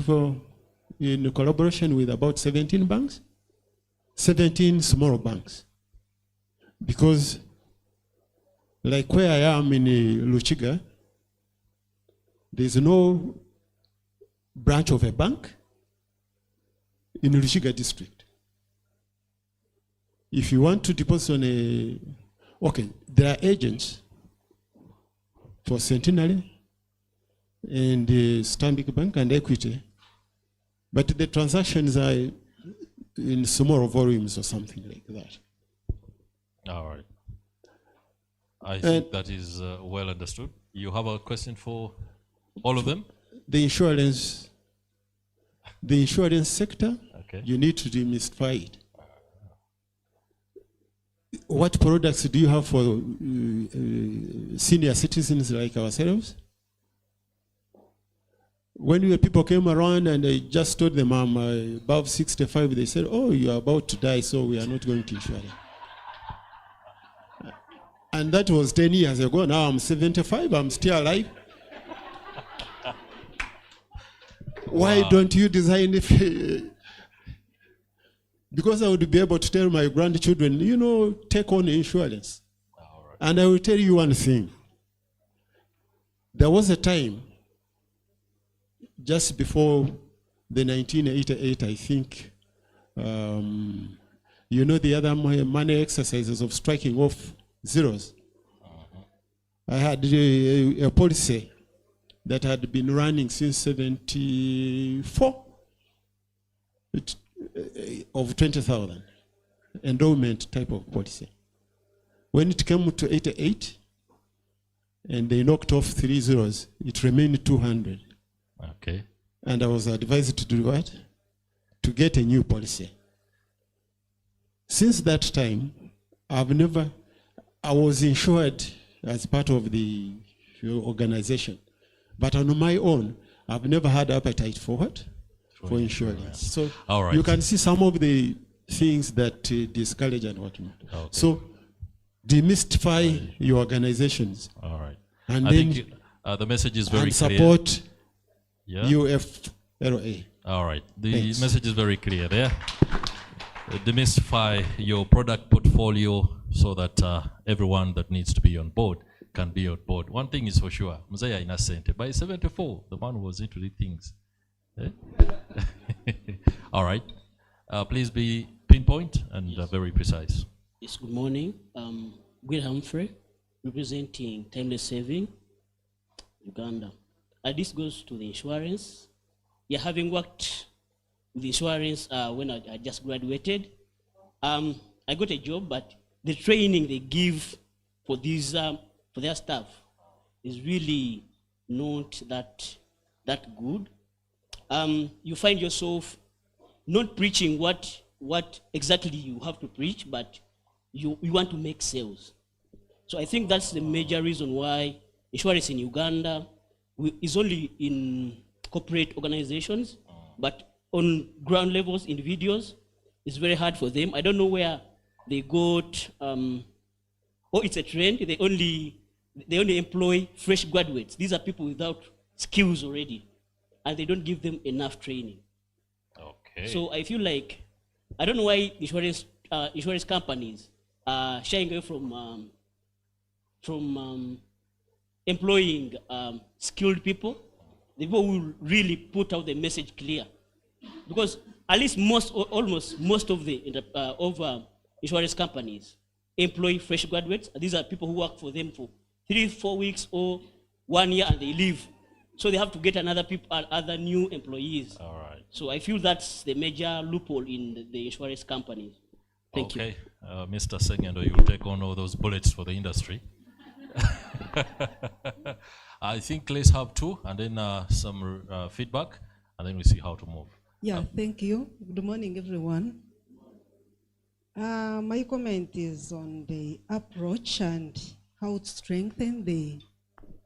in collaboration with about 17 banks, 17 small banks. Because like where I am in Luchiga, there's no branch of a bank in Luchiga district. If you want to deposit on there are agents for Centenary and Stanbic Bank and Equity, but the transactions are in small volumes or something like that. All right. I think that is well understood. You have a question for all of them? The insurance sector, you need to demystify it. What products do you have for senior citizens like ourselves? When people came around and I just told them I'm above 65, they said, oh, you're about to die, so we are not going to insure it. And that was 10 years ago. Now I'm 75, I'm still alive. Why don't you design it? Because I would be able to tell my grandchildren, you know, take on insurance. Right. And I will tell you one thing. There was a time, just before the 1988, I think, you know, the other money exercises of striking off zeros. I had a policy that had been running since 74 of 20,000 endowment type of policy. When it came to 88 and they knocked off 3 zeros, it remained 200. Okay. And I was advised to do what? To get a new policy. Since that time, I was insured as part of the organization. But on my own, I've never had appetite for what? For insurance. So you can see some of the things that discourage and whatnot. Okay. So demystify your organizations. All right. And I then think the message is very clear. Support yeah. UFLA. All right. The Thanks. message is very clear there. Demystify your product portfolio so that everyone that needs to be on board can be on board. One thing is for sure, Mzaya Innocent, by 74, the man was into these things. Eh? All right. Please be pinpoint and very precise. Yes, good morning. Will Humphrey, representing Timeless Saving, Uganda. This goes to the insurance. Yeah, having worked with insurance when I just graduated, I got a job, but the training they give for these for their staff is really not that good. You find yourself not preaching what exactly you have to preach, but you want to make sales. So I think that's the major reason why insurance in Uganda is only in corporate organizations, but on ground levels, individuals, it's very hard for them. I don't know where they got, it's a trend. They only employ fresh graduates. These are people without skills already, and they don't give them enough training. Okay. So I feel like, I don't know why insurance companies are shying away from employing skilled people, the people who really put out the message clear. Because at least almost most of the insurance companies employ fresh graduates. These are people who work for them for 3-4 weeks or 1 year and they leave. So they have to get other new employees. All right. So I feel that's the major loophole in the insurance companies. Thank you. Okay, Mr. Sengendo, you'll take on all those bullets for the industry. I think let's have two and then some feedback and then we see how to move. Yeah, thank you. Good morning, everyone. My comment is on the approach and how to strengthen the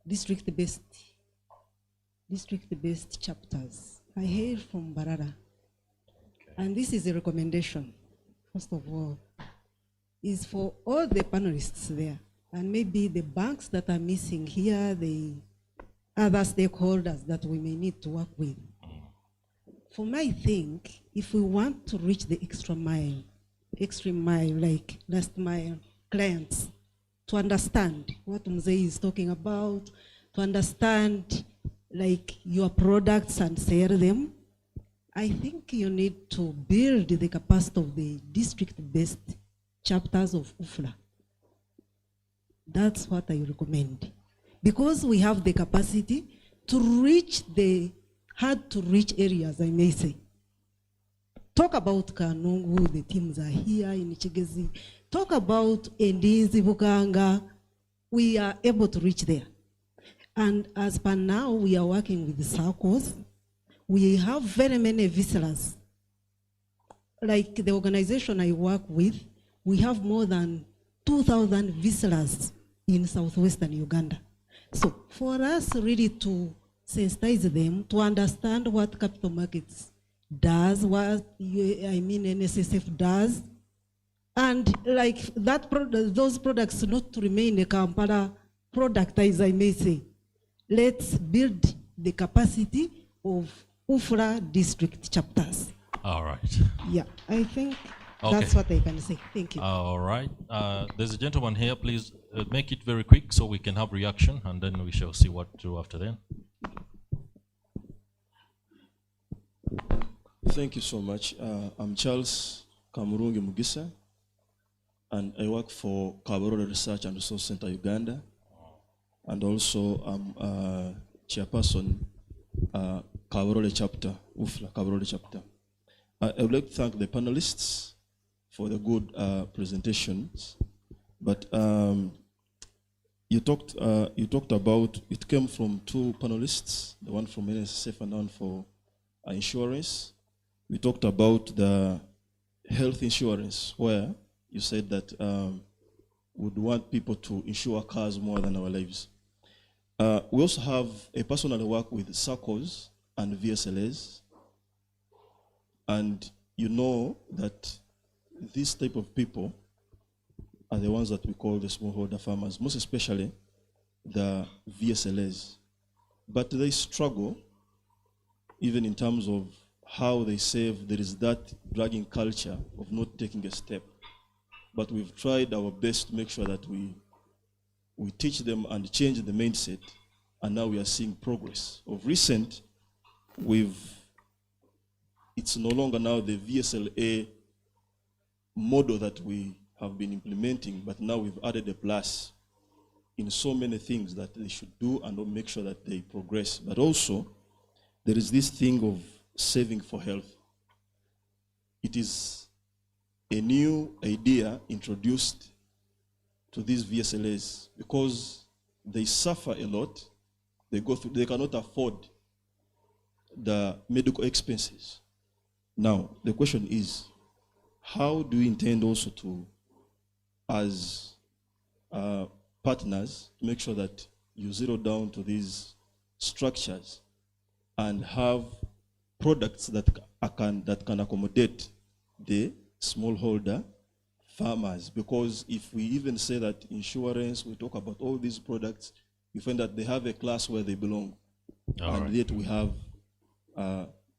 district-based chapters. I hail from Barara. And this is a recommendation, first of all, is for all the panelists there, and maybe the banks that are missing here, the other stakeholders that we may need to work with. For me, I think if we want to reach the extreme mile, like last mile clients, to understand what Mzee is talking about, to understand like your products and sell them, I think you need to build the capacity of the district-based chapters of UFLA. That's what I recommend. Because we have the capacity to reach the hard-to-reach areas, I may say. Talk about Kanungu, the teams are here in Chigezi. Talk about Ndizi, Bukanga. We are able to reach there. And as per now, we are working with the circles. We have very many visitors. Like the organization I work with, we have more than 2,000 visitors in southwestern Uganda. So for us really to sensitize them, to understand what capital markets does, what NSSF does, and like that those products not to remain a Kampala product, as I may say. Let's build the capacity of UFLA district chapters. All right. Yeah, I think that's what I can say. Thank you. All right. There's a gentleman here. Please make it very quick so we can have reaction, and then we shall see what to do after then. Thank you so much. I'm Charles Kamurungi Mugisa, and I work for Kabarole Research and Resource Center Uganda, and also I'm chairperson Kabarole chapter, UFLA Kabarole chapter. I would like to thank the panelists for the good presentations, but you talked about, it came from two panelists, the one from NSSF and one for insurance. We talked about the health insurance, where you said that we'd want people to insure cars more than our lives. We also have a personal work with SACCOs and VSLAs, and you know that these type of people are the ones that we call the smallholder farmers, most especially the VSLAs. But they struggle even in terms of how they save. There is that dragging culture of not taking a step. But we've tried our best to make sure that we teach them and change the mindset, and now we are seeing progress. Of recent, it's no longer now the VSLA model that we have been implementing, but now we've added a plus in so many things that they should do and make sure that they progress. But also, there is this thing of saving for health. It is a new idea introduced to these VSLAs because they suffer a lot. They cannot afford the medical expenses. Now, the question is, how do we intend also to, as partners, to make sure that you zero down to these structures and have products that can accommodate the smallholder farmers? Because if we even say that insurance, we talk about all these products, you find that they have a class where they belong. And yet we have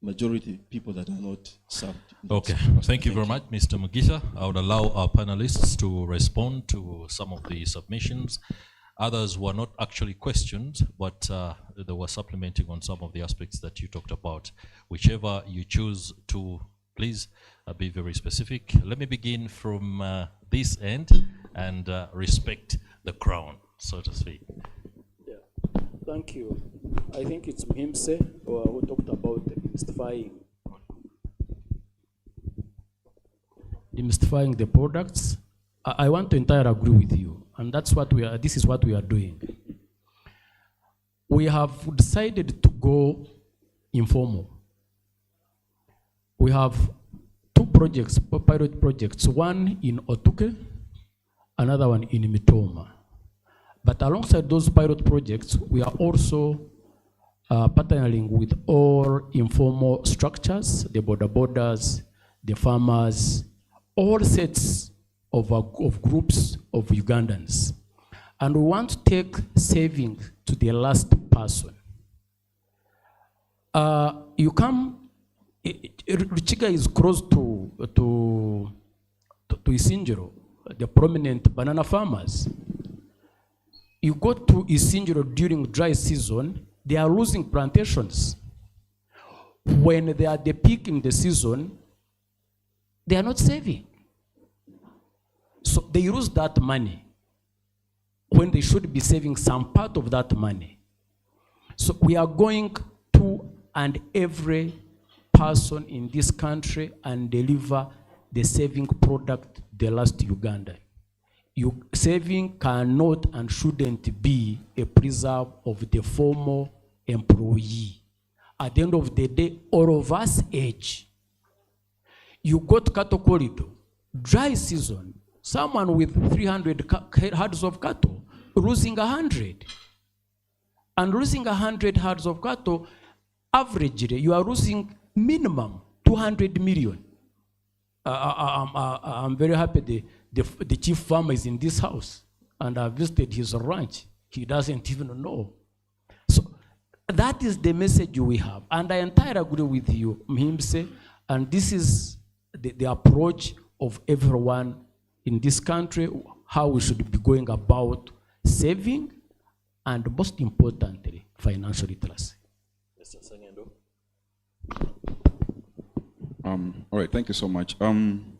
majority people that are not served. Okay, thank you very much, Mr. Mugisha. I would allow our panelists to respond to some of the submissions. Others were not actually questioned, but they were supplementing on some of the aspects that you talked about. Whichever you choose to, please be very specific. Let me begin from this end and respect the crown, so to speak. Yeah, thank you. I think it's Mhimse who talked about demystifying the products. I want to entirely agree with you, and that's what we are. This is what we are doing. We have decided to go informal. We have two projects, pilot projects, one in Otuke, another one in Mitoma. But alongside those pilot projects, we are also partnering with all informal structures, the borders, the farmers, all sets of groups of Ugandans. And we want to take saving to the last person. You come, Ruchiga is close to Isinjiro, the prominent banana farmers. You go to Isinjiro during dry season, they are losing plantations. When they are at the peak in the season, they are not saving. So they use that money when they should be saving some part of that money. So we are going to and every person in this country and deliver the saving product the last Uganda. Saving cannot and shouldn't be a preserve of the formal employee. At the end of the day, all of us age. You go to cattle corridor, dry season, someone with 300 herds of cattle losing 100. And losing 100 herds of cattle, averagely, you are losing minimum 200 million. I'm very happy the chief farmer is in this house, and I visited his ranch. He doesn't even know. So that is the message we have. And I entirely agree with you, Mhimse, and this is the approach of everyone in this country, how we should be going about saving and, most importantly, financial literacy. All right, thank you so much. In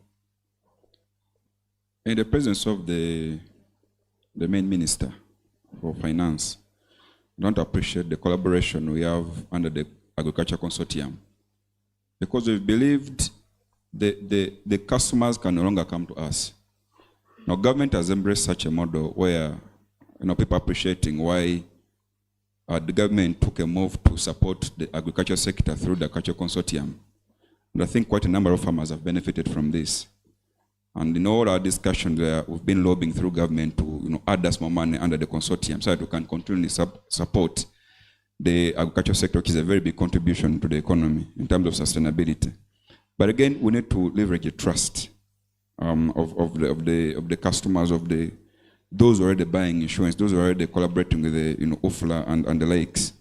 the presence of the main minister for finance, I want to appreciate the collaboration we have under the Agriculture Consortium, because we've believed the customers can no longer come to us. Now, government has embraced such a model where people are appreciating why the government took a move to support the agriculture sector through the Agriculture Consortium. And I think quite a number of farmers have benefited from this. And in all our discussions, we've been lobbying through government to add us more money under the consortium so that we can continually support the agriculture sector, which is a very big contribution to the economy in terms of sustainability. But again, we need to leverage the trust of the customers, of those already buying insurance, those already collaborating with the UFLA and the likes.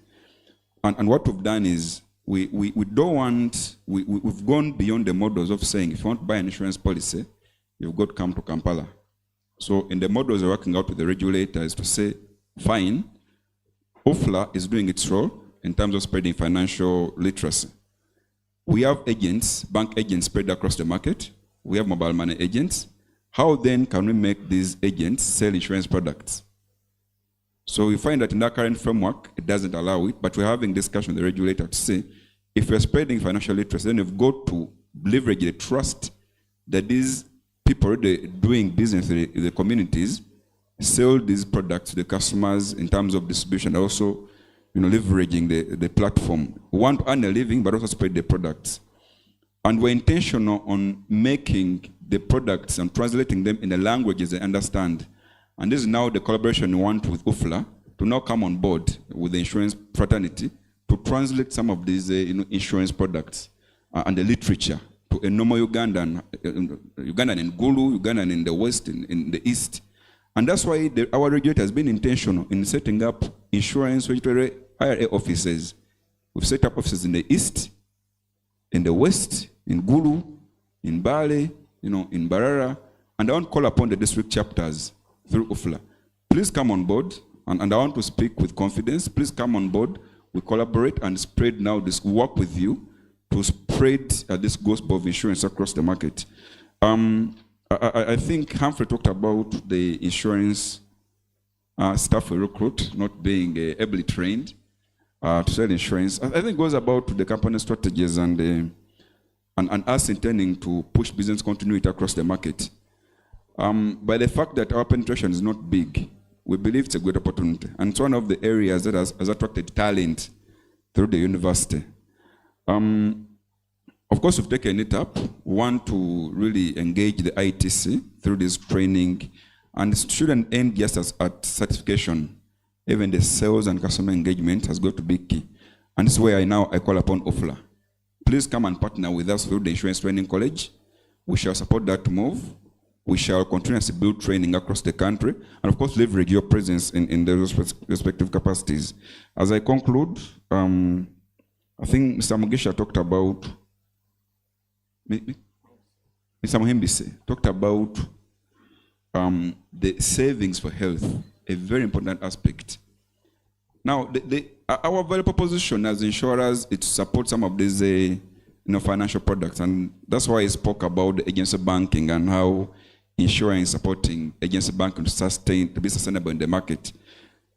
And what we've done is we don't want, we've gone beyond the models of saying if you want to buy an insurance policy, you've got to come to Kampala. So in the models we're working out with the regulators to say, fine, UFLA is doing its role in terms of spreading financial literacy. We have agents, bank agents spread across the market. We have mobile money agents. How then can we make these agents sell insurance products? So we find that in our current framework, it doesn't allow it, but we're having discussion with the regulator to say, if we're spreading financial literacy, then we've got to leverage the trust that these people doing business in the communities sell these products to the customers in terms of distribution, also leveraging the platform. We want to earn a living, but also spread the products. And we're intentional on making the products and translating them in the languages they understand. And this is now the collaboration we want with UFLA to now come on board with the insurance fraternity to translate some of these insurance products and the literature to a normal Ugandan in Gulu, Ugandan in the West, in the East. And that's why our regulator has been intentional in setting up insurance regulatory IRA offices. We've set up offices in the East, in the West, in Gulu, in Bale, in Barara, and I want to call upon the district chapters through UFLA. Please come on board, and I want to speak with confidence. Please come on board. We collaborate and spread now this work with you to spread this gospel of insurance across the market. I think Humphrey talked about the insurance staff we recruit not being ably trained to sell insurance. I think it goes about the company strategies and us intending to push business continuity across the market. By the fact that our penetration is not big, we believe it's a great opportunity. And it's one of the areas that has attracted talent through the university. Of course, we've taken it up. We want to really engage the ITC through this training. And it shouldn't end just at certification. Even the sales and customer engagement has got to be key. And this is where I call upon UFLA. Please come and partner with us through the Insurance Training College. We shall support that move. We shall continuously build training across the country, and of course leverage your presence in those respective capacities. As I conclude, I think Mr. Mugisha talked about, Mr. Muhimbise talked about the savings for health, a very important aspect. Now, our value proposition as insurers is to support some of these financial products, and that's why I spoke about the agency banking and how insurance supporting agency banking to be sustainable in the market.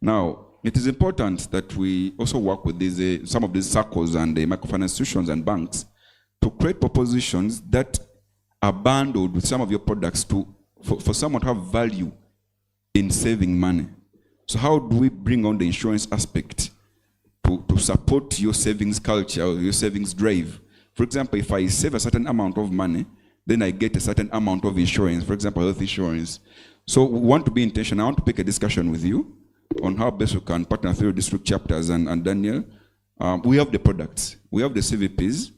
Now, it is important that we also work with these some of these circles and the microfinance institutions and banks to create propositions that are bundled with some of your products for someone to have value in saving money. So how do we bring on the insurance aspect to support your savings culture or your savings drive? For example, if I save a certain amount of money, then I get a certain amount of insurance, for example, health insurance. So we want to be intentional. I want to pick a discussion with you on how best we can partner through district chapters and Daniel. We have the products, we have the CVPs,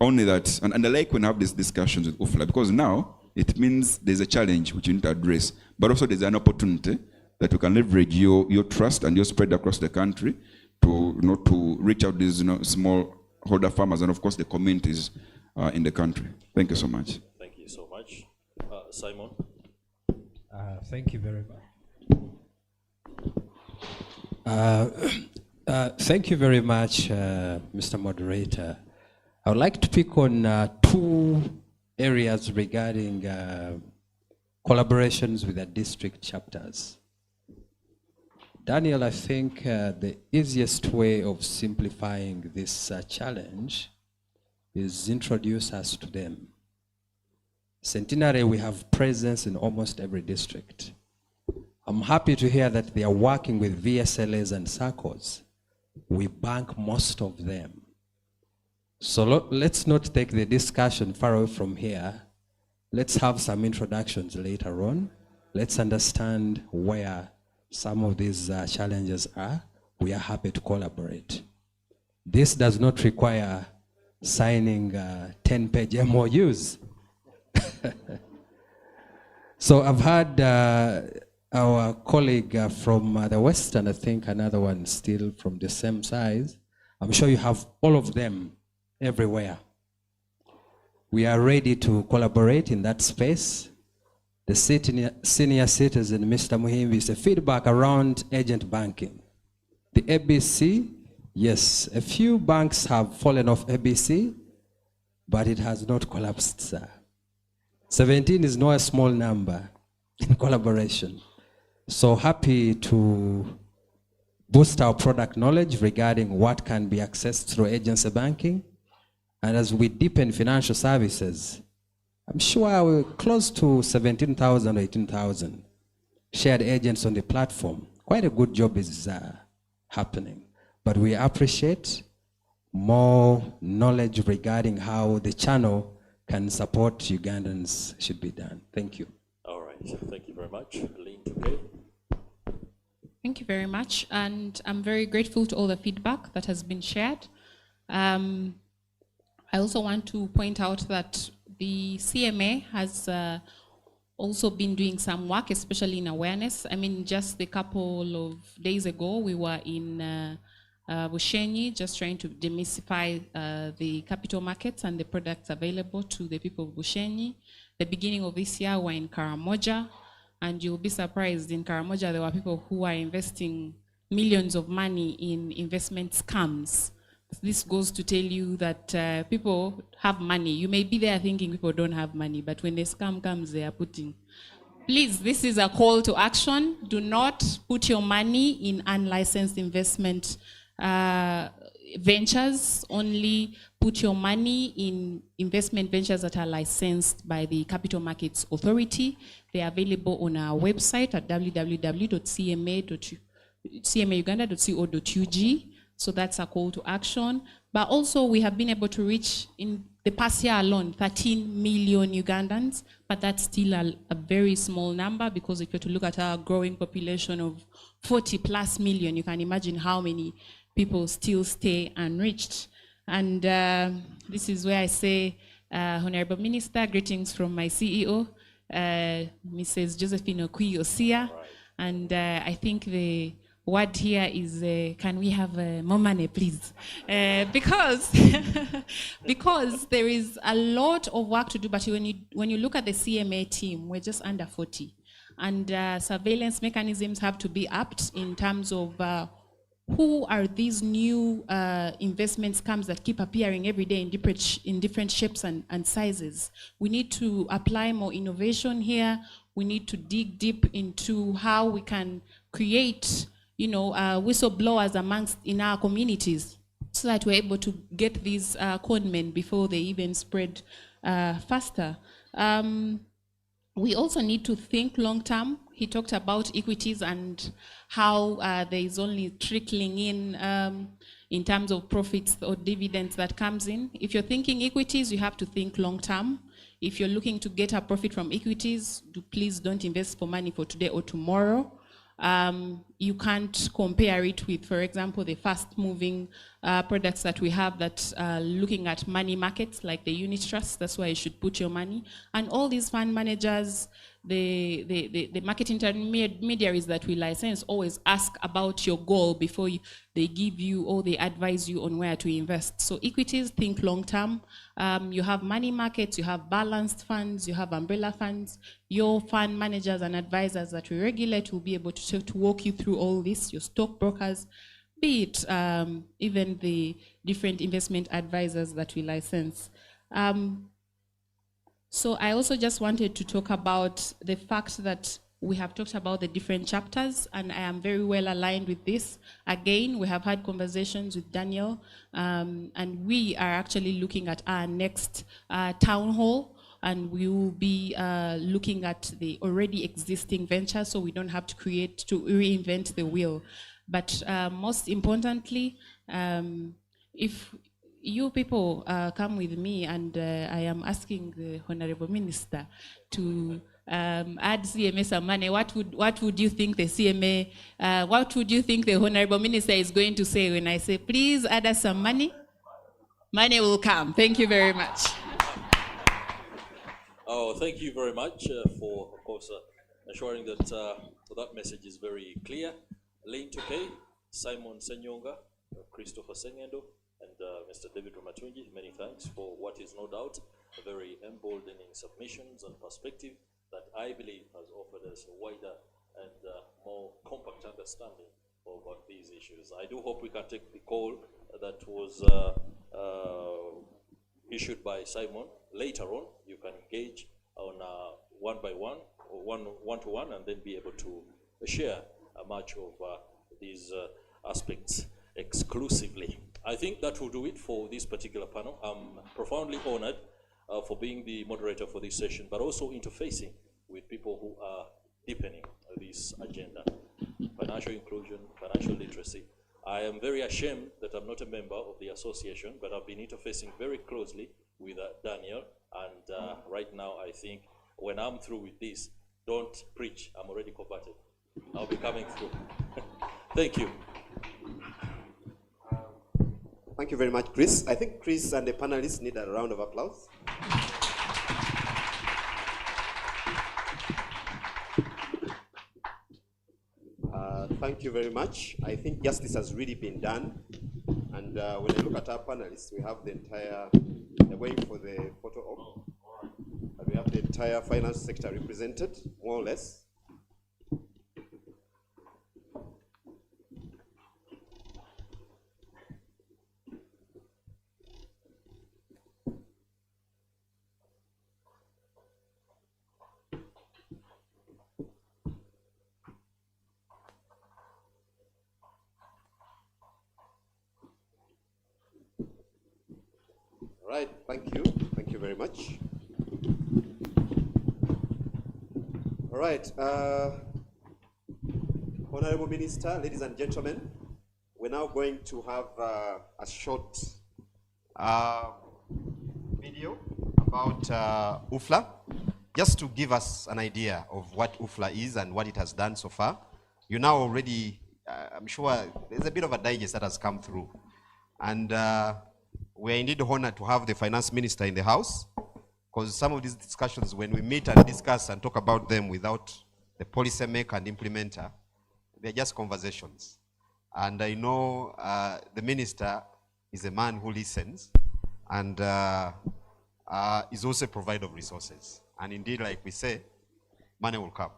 only that, and I like when I have these discussions with UFLA, because now it means there's a challenge which you need to address, but also there's an opportunity that we can leverage your trust and your spread across the country to reach out these small holder farmers and of course the communities in the country. Thank you so much. Thank you so much. Simon? Thank you very much. Thank you very much, Mr. Moderator. I would like to pick on two areas regarding collaborations with the district chapters. Daniel, I think the easiest way of simplifying this challenge is introduce us to them. Centenary, we have presence in almost every district. I'm happy to hear that they are working with VSLAs and SACCOs. We bank most of them. So let's not take the discussion far away from here. Let's have some introductions later on. Let's understand where some of these challenges are. We are happy to collaborate. This does not require signing 10-page MOUs. So I've had our colleague from the West, and I think another one still from the same size. I'm sure you have all of them everywhere. We are ready to collaborate in that space. The senior citizen, Mr. Muhimbi, is a feedback around agent banking. The ABC, yes, a few banks have fallen off ABC, but it has not collapsed, sir. 17 is not a small number in collaboration. So happy to boost our product knowledge regarding what can be accessed through agency banking. And as we deepen financial services, I'm sure we're close to 17,000 or 18,000 shared agents on the platform. Quite a good job is happening. But we appreciate more knowledge regarding how the channel can support Ugandans should be done. Thank you. All right, thank you very much. Lean. Thank you very much. And I'm very grateful to all the feedback that has been shared. I also want to point out that the CMA has also been doing some work, especially in awareness. I mean, just a couple of days ago, we were in Bushenyi, just trying to demystify the capital markets and the products available to the people of Bushenyi. The beginning of this year, we're in Karamoja, and you'll be surprised, in Karamoja, there were people who are investing millions of money in investment scams. This goes to tell you that people have money. You may be there thinking people don't have money, but when the scam comes, they are putting. Please, this is a call to action. Do not put your money in unlicensed investment ventures. Only put your money in investment ventures that are licensed by the Capital Markets Authority. They are available on our website at www.cmauganda.co.ug. So that's a call to action. But also we have been able to reach, in the past year alone, 13 million Ugandans, but that's still a very small number, because if you're to look at our growing population of 40+ million, you can imagine how many people still stay unreached. And this is where I say, Honorable Minister, greetings from my CEO, Mrs. Josephine Okui-Osia. And I think the word here is, can we have more money, please? Because there is a lot of work to do, but when you look at the CMA team, we're just under 40. And surveillance mechanisms have to be upped in terms of who are these new investment scams that keep appearing every day in different shapes and sizes. We need to apply more innovation here. We need to dig deep into how we can create, whistleblowers in our communities, so that we're able to get these conmen before they even spread faster. We also need to think long term. He talked about equities and how there is only trickling in terms of profits or dividends that comes in. If you're thinking equities, you have to think long term. If you're looking to get a profit from equities, please don't invest for money for today or tomorrow. You can't compare it with, for example, the fast-moving products that we have that are looking at money markets, like the unit trust. That's where you should put your money. And all these fund managers, the market intermediaries that we license always ask about your goal before they give you or they advise you on where to invest. So equities, think long term. You have money markets, you have balanced funds, you have umbrella funds. Your fund managers and advisors that we regulate will be able to walk you through all this, your stockbrokers, be it even the different investment advisors that we license. So I also just wanted to talk about the fact that we have talked about the different chapters, and I am very well aligned with this. Again, we have had conversations with Daniel, and we are actually looking at our next town hall, and we will be looking at the already existing ventures, so we don't have to reinvent the wheel. But most importantly, if you people come with me, and I am asking the Honorable Minister to add CMA some money, what would you think the CMA, what would you think the Honorable Minister is going to say when I say, please add us some money? Money will come. Thank you very much. Oh, thank you very much for, of course, ensuring that that message is very clear. Lane Tukey, Simon Senyonga, Christopher Sengendo, and Mr. David Ramatunji, many thanks for what is no doubt a very emboldening submissions and perspective that I believe has offered us a wider and more compact understanding of these issues. I do hope we can take the call that was issued by Simon. Later on, you can engage on one by one, or one-to-one, and then be able to share much of these aspects exclusively. I think that will do it for this particular panel. I'm profoundly honored for being the moderator for this session, but also interfacing with people who are deepening this agenda. Financial inclusion, financial literacy. I am very ashamed that I'm not a member of the association, but I've been interfacing very closely with Daniel, and right now I think when I'm through with this, don't preach, I'm already converted. I'll be coming through. Thank you. Thank you very much, Chris. I think Chris and the panelists need a round of applause. Thank you very much. I think justice has really been done. And when I look at our panelists, we have the entire, they're waiting for the photo op. And we have the entire finance sector represented, more or less. Right, thank you. Thank you very much. All right, Honorable Minister, ladies and gentlemen, we're now going to have a short video about UFLA, just to give us an idea of what UFLA is and what it has done so far. You now already I'm sure there's a bit of a digest that has come through. And we're indeed honored to have the finance minister in the house, because some of these discussions, when we meet and discuss and talk about them without the policy maker and implementer, they're just conversations. And I know the minister is a man who listens and is also a provider of resources. And indeed, like we say, money will come.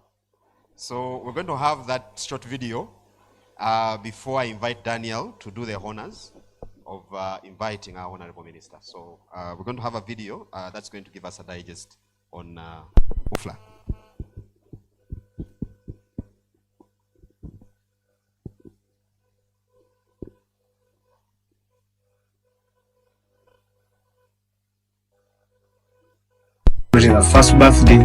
So we're going to have that short video before I invite Daniel to do the honors of inviting our Honorable Minister. So we're going to have a video that's going to give us a digest on UFLA. Our first birthday,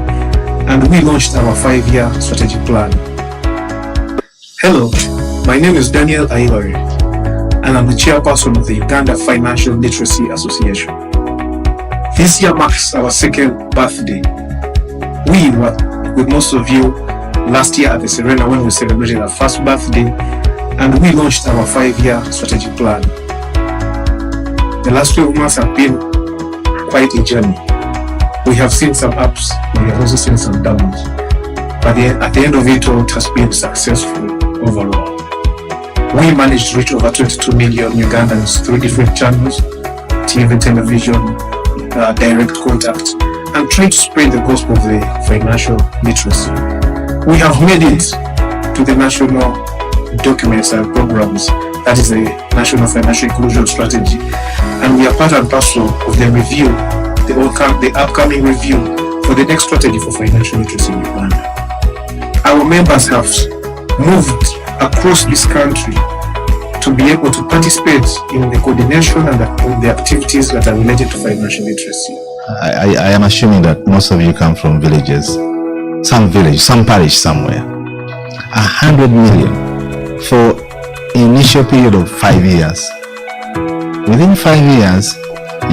and we launched our 5-year strategic plan. Hello, my name is Daniel Ailori, and I'm the chairperson of the Uganda Financial Literacy Association. This year marks our 2nd birthday. We were with most of you last year at the Serena when we celebrated our first birthday, and we launched our 5-year strategic plan. The last 12 months have been quite a journey. We have seen some ups, and we have also seen some downs. But at the end of it all, it has been successful overall. We managed to reach over 22 million Ugandans through different channels, TV, television, direct contact, and try to spread the gospel of the financial literacy. We have made it to the national documents and programs, that is the National Financial Inclusion Strategy, and we are part and parcel of the review, the upcoming review for the next strategy for financial literacy in Uganda. Our members have moved across this country to be able to participate in the coordination and the activities that are related to financial literacy. I am assuming that most of you come from villages, some village, some parish somewhere. 100 million for an initial period of 5 years. Within 5 years,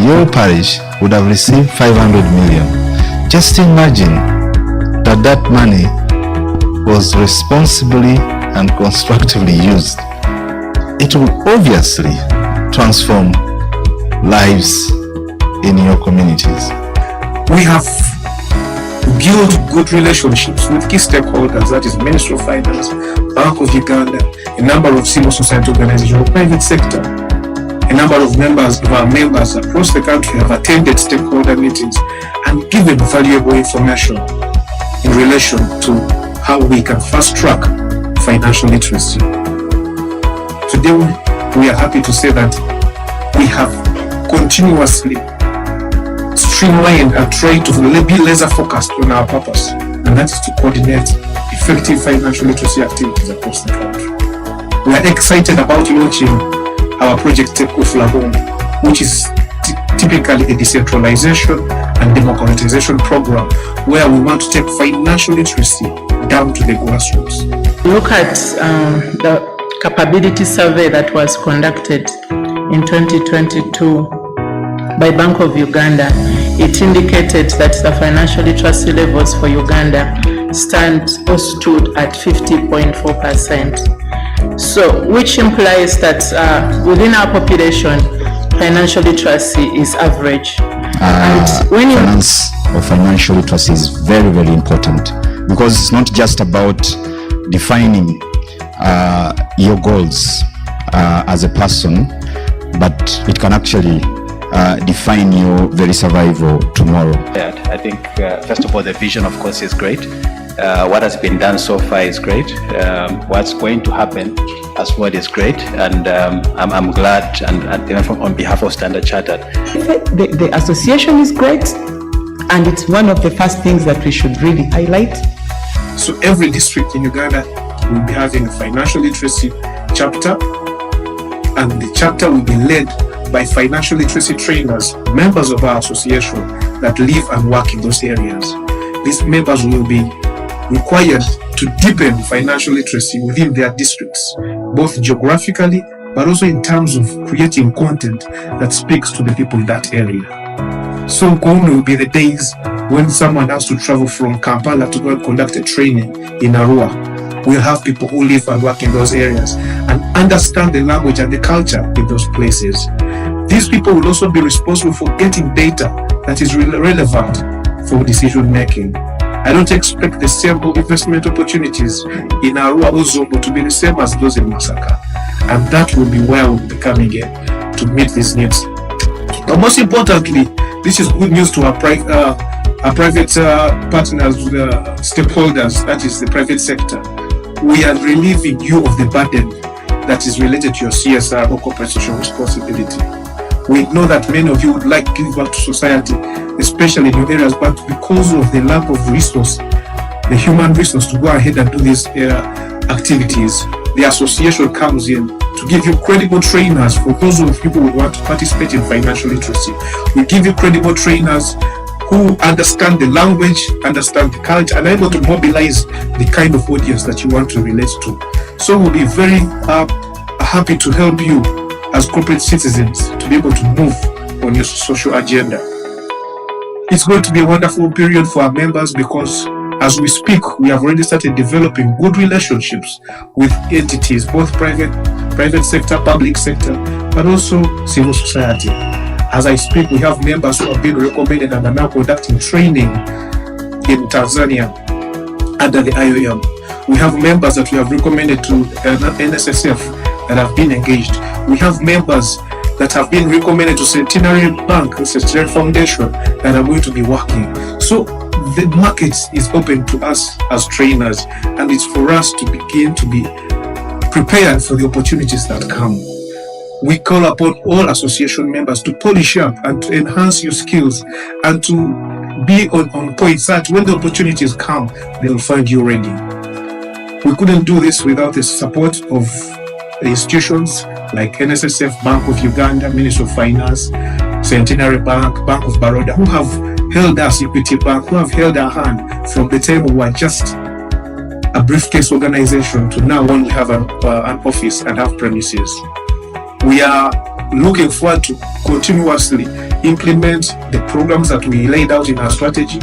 your parish would have received 500 million. Just imagine that that money was responsibly and constructively used. It will obviously transform lives in your communities. We have built good relationships with key stakeholders, that is Ministry of Finance, Bank of Uganda, a number of civil society organizations, private sector. A number of our members across the country have attended stakeholder meetings and given valuable information in relation to how we can fast-track financial literacy. Today, we are happy to say that we have continuously streamlined and tried to be laser-focused on our purpose, and that is to coordinate effective financial literacy activities across the country. We are excited about launching our project Take UFLA Home, which is typically a decentralization and democratization program where we want to take financial literacy down to the grassroots. Look at the capability survey that was conducted in 2022 by Bank of Uganda. It indicated that the financial literacy levels for Uganda stood at 50.4%. So, which implies that within our population, financial literacy is average. And when Finance or financial literacy is very, very important, because it's not just about defining your goals as a person, but it can actually define your very survival tomorrow. I think, first of all, the vision, of course, is great. What has been done so far is great. What's going to happen as well is great, and I'm glad, and on behalf of Standard Chartered. The association is great, and it's one of the first things that we should really highlight. So every district in Uganda will be having a financial literacy chapter, and the chapter will be led by financial literacy trainers, members of our association that live and work in those areas. These members will be required to deepen financial literacy within their districts, both geographically, but also in terms of creating content that speaks to the people in that area. So Nkounu will be the days when someone has to travel from Kampala to go and conduct a training in Arua. we'll have people who live and work in those areas and understand the language and the culture in those places. These people will also be responsible for getting data that is relevant for decision making. I don't expect the same investment opportunities in Arua or Zombo to be the same as those in Masaka. And that will be where we'll be coming in to meet these needs. But most importantly, this is good news to our private partners, stakeholders, that is the private sector. We are relieving you of the burden that is related to your CSR or corporate social responsibility. We know that many of you would like to give back to society, especially in your areas, but because of the lack of resource, the human resource to go ahead and do these activities, the association comes in to give you credible trainers for those of you who want to participate in financial literacy. We give you credible trainers who understand the language, understand the culture, and are able to mobilize the kind of audience that you want to relate to. So we'll be very happy to help you as corporate citizens to be able to move on your social agenda. It's going to be a wonderful period for our members because as we speak, we have already started developing good relationships with entities, both private sector, public sector, but also civil society. As I speak, we have members who have been recommended and are now conducting training in Tanzania under the IOM. We have members that we have recommended to NSSF that have been engaged. We have members that have been recommended to Centenary Bank, the Centenary Foundation, that are going to be working. So the market is open to us as trainers, and it's for us to begin to be prepared for the opportunities that come. We call upon all association members to polish up and to enhance your skills and to be on point so that when the opportunities come, they'll find you ready. We couldn't do this without the support of institutions like NSSF, Bank of Uganda, Ministry of Finance, Centenary Bank, Bank of Baroda, who have held us, Equity Bank, who have held our hand from the time we were just a briefcase organization to now when we have an office and have premises. We are looking forward to continuously implement the programs that we laid out in our strategy,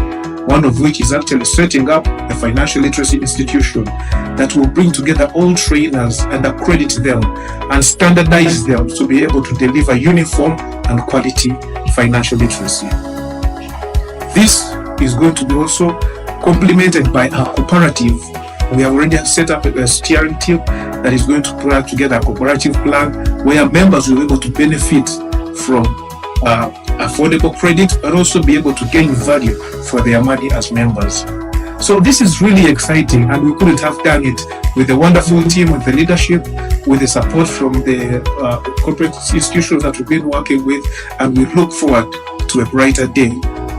one of which is actually setting up a financial literacy institution that will bring together all trainers and accredit them and standardize them to be able to deliver uniform and quality financial literacy. This is going to be also complemented by our cooperative. We have already set up a steering team that is going to put together a cooperative plan where members will be able to benefit from affordable credit, but also be able to gain value for their money as members. So this is really exciting, and we couldn't have done it with a wonderful team, with the leadership, with the support from the corporate institutions that we've been working with, and we look forward to a brighter day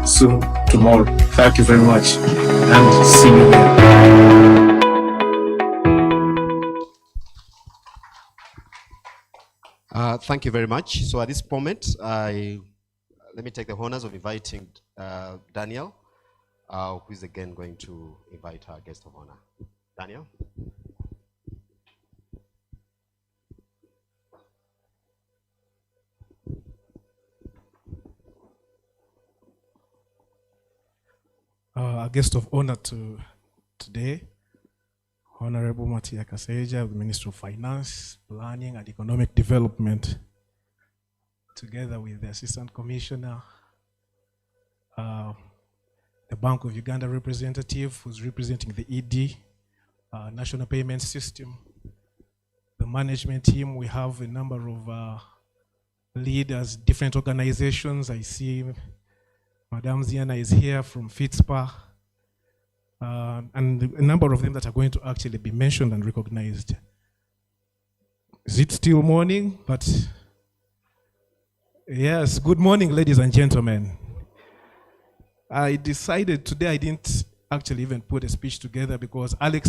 soon tomorrow. Thank you very much, and see you there. Thank you very much. So at this moment, let me take the honors of inviting Daniel, who is again going to invite our guest of honor. Daniel. Our guest of honor today, Honorable Matia Kaseja, the Minister of Finance, Planning and Economic Development, together with the Assistant Commissioner, the Bank of Uganda representative who's representing the ED, National Payment System, the management team. We have a number of leaders, different organizations. I see Madame Ziana is here from FITSPA, and a number of them that are going to actually be mentioned and recognized. Is it still morning? But yes, good morning, ladies and gentlemen. I decided today I didn't actually even put a speech together because Apple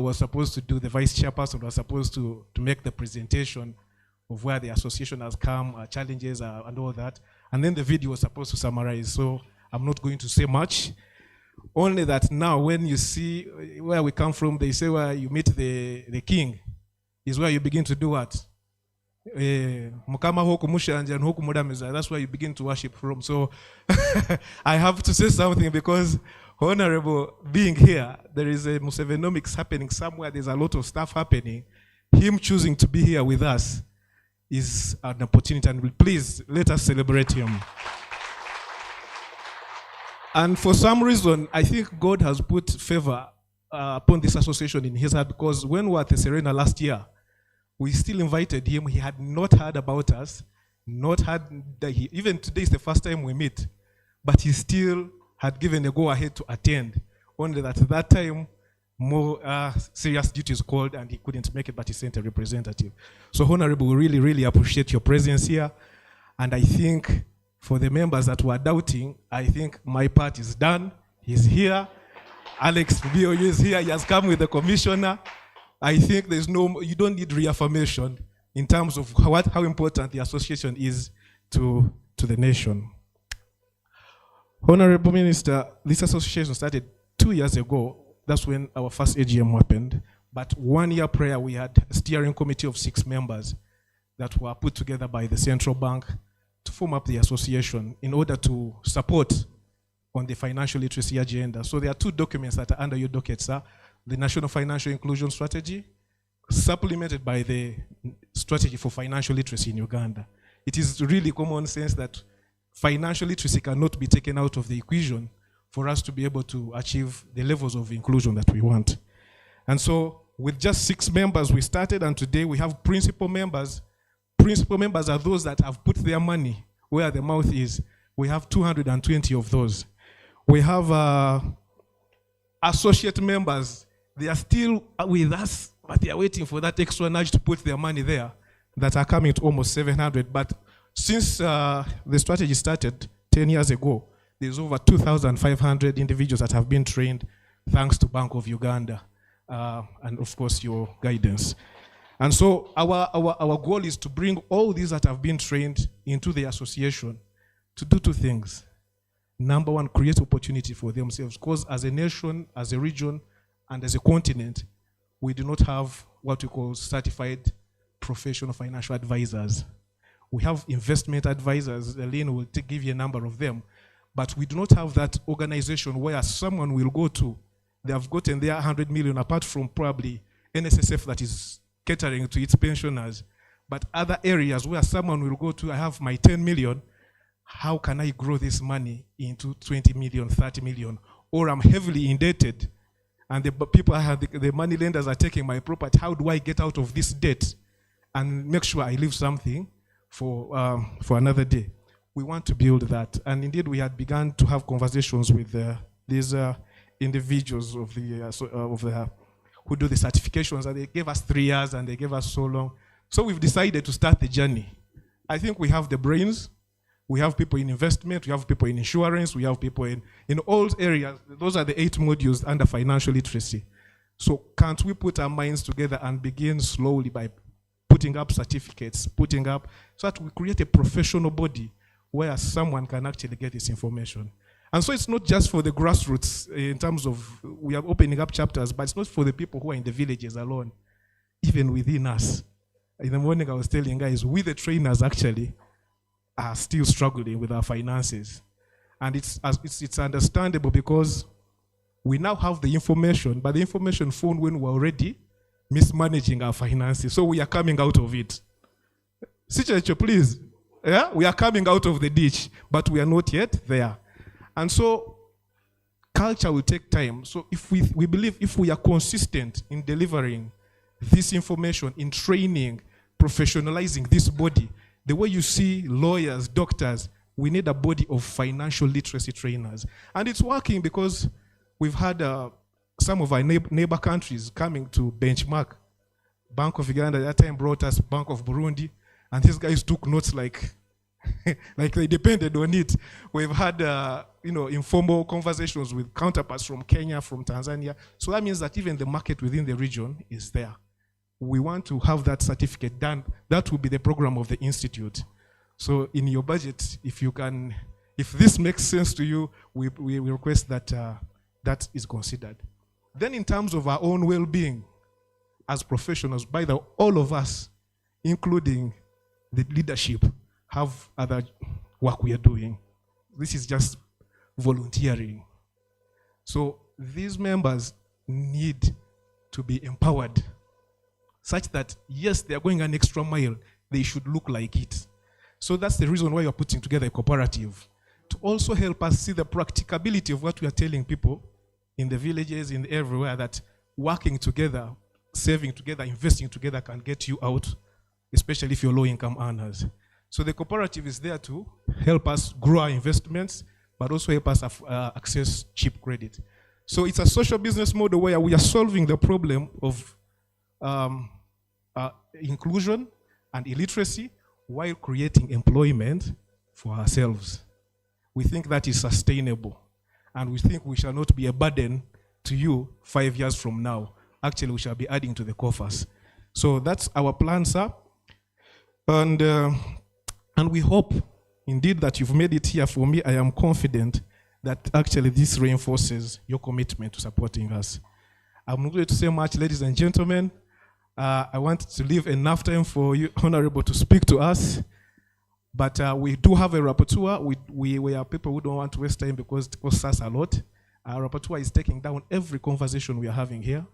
was supposed to do, the vice chairperson was supposed to make the presentation of where the association has come, challenges and all that. And then the video was supposed to summarize. So I'm not going to say much. Only that now when you see where we come from, they say where you meet the king is where you begin to do what? That's where you begin to worship from. So I have to say something because Honorable being here, there is a Musevenomics happening somewhere, there's a lot of stuff happening. Him choosing to be here with us is an opportunity, and please let us celebrate him. And for some reason, I think God has put favor upon this association in his heart, because when we were at the Serena last year, we still invited him. He had not heard about us, not heard that even today is the first time we meet, but he still had given a go-ahead to attend. Only that at that time, more serious duties called and he couldn't make it, but he sent a representative. So Honorable, we really, really appreciate your presence here. And I think for the members that were doubting, I think my part is done. He's here. Alex Bio is here. He has come with the commissioner. I think you don't need reaffirmation in terms of how important the association is to the nation. Honorable Minister, this association started 2 years ago. That's when our first AGM happened. But 1 year prior, we had a steering committee of 6 members that were put together by the central bank to form up the association in order to support on the financial literacy agenda. So there are 2 documents that are under your docket, sir. The National Financial Inclusion Strategy, supplemented by the Strategy for Financial Literacy in Uganda. It is really common sense that financial literacy cannot be taken out of the equation for us to be able to achieve the levels of inclusion that we want. And so with just 6 members we started, and today we have principal members. Principal members are those that have put their money where the mouth is. We have 220 of those. We have associate members. They are still with us, but they are waiting for that extra nudge to put their money there, that are coming to almost 700. But since the strategy started 10 years ago, there's over 2,500 individuals that have been trained thanks to Bank of Uganda and of course your guidance. And so our goal is to bring all these that have been trained into the association to do 2 things. Number 1, create opportunity for themselves, because as a nation, as a region, and as a continent, we do not have what we call certified professional financial advisors. We have investment advisors. Elaine will give you a number of them. But we do not have that organization where someone will go to. They have gotten their 100 million, apart from probably NSSF that is catering to its pensioners. But other areas where someone will go to, I have my 10 million. How can I grow this money into 20 million, 30 million? Or I'm heavily indebted, and the people I have, the money lenders are taking my property. How do I get out of this debt and make sure I leave something for another day? We want to build that. And indeed, we had begun to have conversations with these individuals of the who do the certifications, and they gave us 3 years and they gave us so long. So we've decided to start the journey. I think we have the brains. We have people in investment, we have people in insurance, we have people in all areas. Those are the 8 modules under financial literacy. So can't we put our minds together and begin slowly by putting up certificates, so that we create a professional body where someone can actually get this information. And so it's not just for the grassroots in terms of we are opening up chapters, but it's not for the people who are in the villages alone, even within us. In the morning I was telling guys, we the trainers actually are still struggling with our finances. And it's understandable, because we now have the information, but the information found when we're already mismanaging our finances. So we are coming out of it. Sichecho, please. Yeah? We are coming out of the ditch, but we are not yet there. And so culture will take time. So if we believe if we are consistent in delivering this information, in training, professionalizing this body, the way you see lawyers, doctors, we need a body of financial literacy trainers. And it's working, because we've had some of our neighbor countries coming to benchmark. Bank of Uganda at that time brought us Bank of Burundi, and these guys took notes like like they depended on it. We've had informal conversations with counterparts from Kenya, from Tanzania. So that means that even the market within the region is there. We want to have that certificate done. That will be the program of the institute. So in your budget, if this makes sense to you, we request that that is considered. Then in terms of our own well-being as professionals, all of us, including the leadership, have other work we are doing. This is just volunteering. So these members need to be empowered such that, yes, they are going an extra mile, they should look like it. So that's the reason why you're putting together a cooperative, to also help us see the practicability of what we are telling people in the villages, in everywhere, that working together, saving together, investing together can get you out, especially if you're low-income earners. So the cooperative is there to help us grow our investments, but also help us access cheap credit. So it's a social business model where we are solving the problem of inclusion and illiteracy while creating employment for ourselves. We think that is sustainable, and we think we shall not be a burden to you 5 years from now. Actually, we shall be adding to the coffers. So that's our plan, sir. And we hope, indeed, that you've made it here. For me, I am confident that actually this reinforces your commitment to supporting us. I'm not going to say much, ladies and gentlemen. I want to leave enough time for you, Honorable, to speak to us. But we do have a rapporteur. We are people who don't want to waste time because it costs us a lot. Our rapporteur is taking down every conversation we are having here.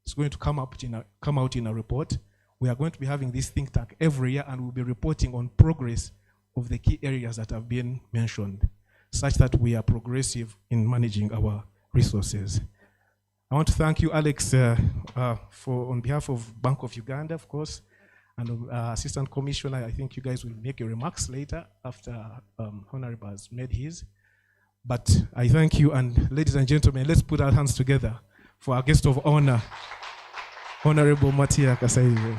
It's going to come out in a report. We are going to be having this think tank every year, and we'll be reporting on progress of the key areas that have been mentioned, such that we are progressive in managing our resources. I want to thank you, Alex, on behalf of Bank of Uganda, of course, and Assistant Commissioner. I think you guys will make your remarks later after Honorable has made his. But I thank you, and ladies and gentlemen, let's put our hands together for our guest of honor, Honorable Matia Kasaiwe.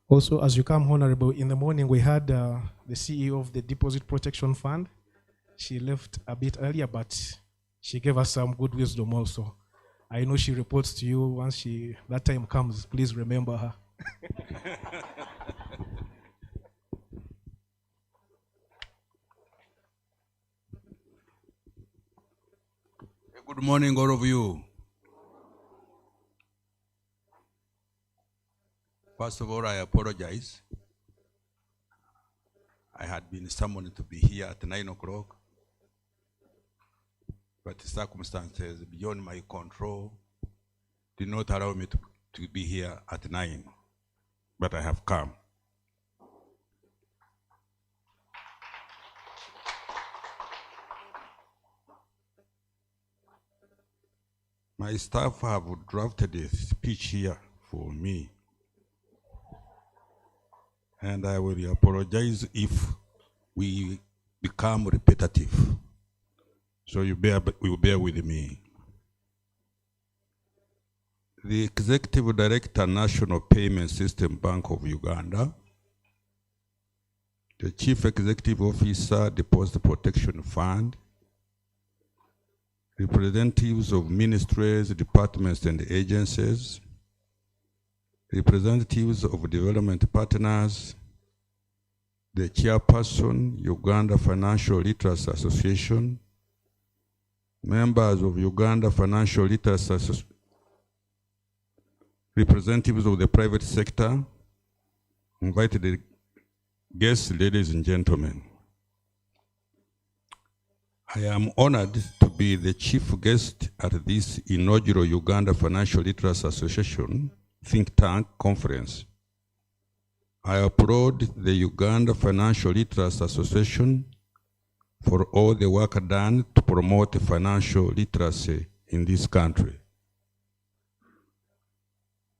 Also, as you come, Honorable, in the morning we had the CEO of the Deposit Protection Fund. She left a bit earlier, but she gave us some good wisdom also. I know she reports to you once that time comes. Please remember her. Good morning, all of you. First of all, I apologize. I had been summoned to be here at 9 o'clock, but circumstances beyond my control did not allow me to be here at 9, but I have come. My staff have drafted a speech here for me, and I will apologize if we become repetitive. So you will bear with me. The Executive Director, National Payment System Bank of Uganda, the Chief Executive Officer, Deposit Protection Fund, representatives of ministries, departments, and agencies, representatives of development partners, the chairperson, Uganda Financial Literacy Association, members of Uganda Financial Literacy Association, representatives of the private sector, invited guests, ladies and gentlemen. I am honored to be the chief guest at this inaugural Uganda Financial Literacy Association Think Tank Conference. I applaud the Uganda Financial Literacy Association for all the work done to promote financial literacy in this country.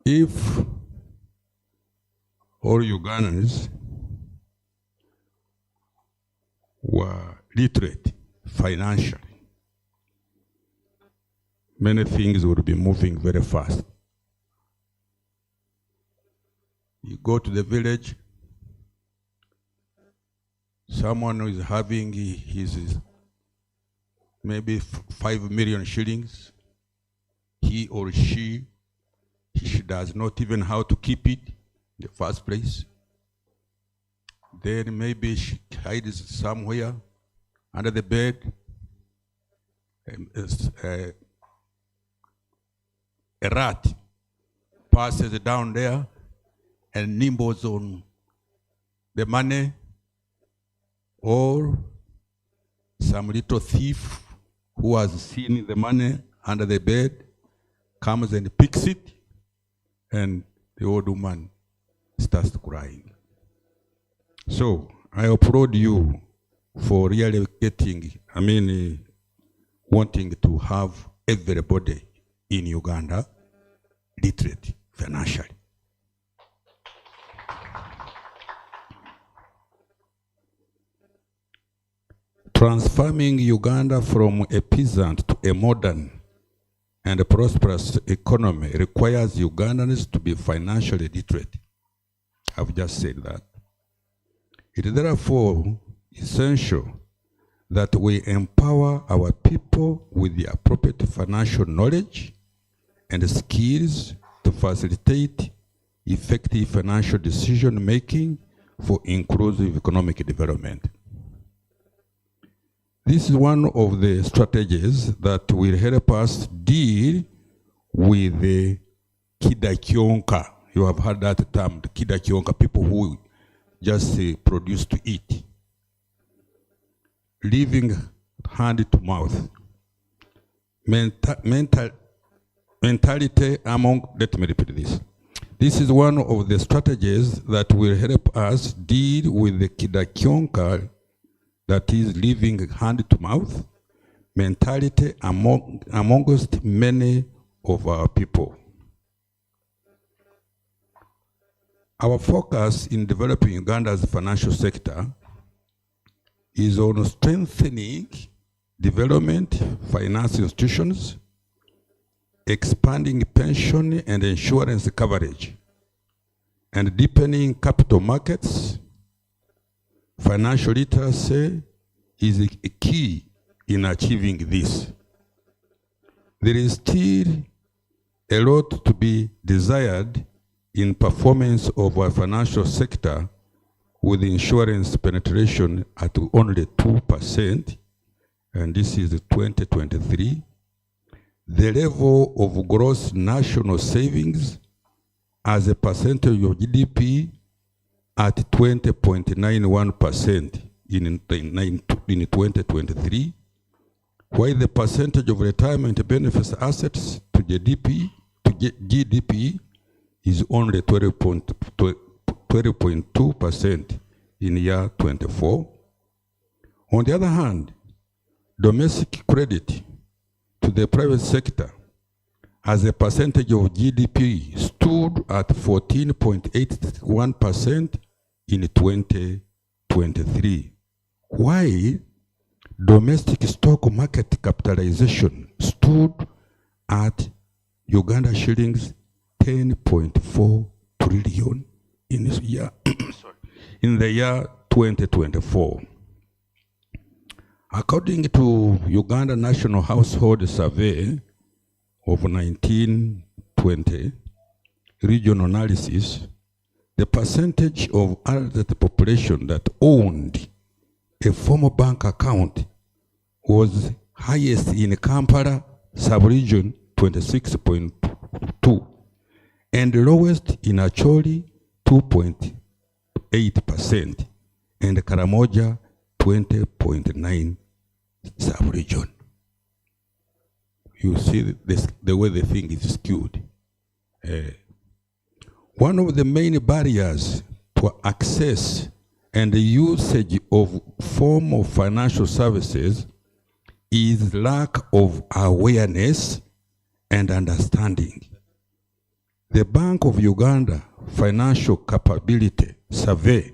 If all Ugandans were literate financially, many things would be moving very fast. You go to the village, someone who is having his maybe 5 million shillings, he or she does not even know how to keep it in the first place. Then maybe she hides somewhere under the bed, a rat purses down there and nibbles on the money, or some little thief who has seen the money under the bed comes and picks it, and the old woman starts crying. So I applaud you for really wanting to have everybody in Uganda literate financially. Transforming Uganda from a peasant to a modern and a prosperous economy requires Ugandans to be financially literate. I've just said that. It is therefore essential that we empower our people with the appropriate financial knowledge and skills to facilitate effective financial decision-making for inclusive economic development. This is one of the strategies that will help us deal with the kidakionka. You have heard that term, the kidakionka, people who just produce to eat. Living hand to mouth. Mentality among, let me repeat this. This is one of the strategies that will help us deal with the kidakionka, that is living hand to mouth mentality amongst many of our people. Our focus in developing Uganda's financial sector is on strengthening development finance institutions, expanding pension and insurance coverage, and deepening capital markets. Financial literacy is a key in achieving this. There is still a lot to be desired in performance of our financial sector, with insurance penetration at only 2%, and this is 2023. The level of gross national savings as a percentage of GDP at 20.91% in 2023, while the percentage of retirement benefits assets to GDP is only 12.2% in year 24. On the other hand, domestic credit to the private sector as a percentage of GDP stood at 14.81% in 2023, while domestic stock market capitalization stood at Uganda shillings 10.4 trillion in this year, in the year 2024. According to Uganda National Household Survey of 1920 regional analysis, the percentage of adult population that owned a formal bank account was highest in Kampala sub-region, 26.2, and lowest in Acholi, 2.8%, and Karamoja, 20.9 sub-region. You see this, the way the thing is skewed. One of the main barriers to access and the usage of form of financial services is lack of awareness and understanding. The Bank of Uganda Financial Capability Survey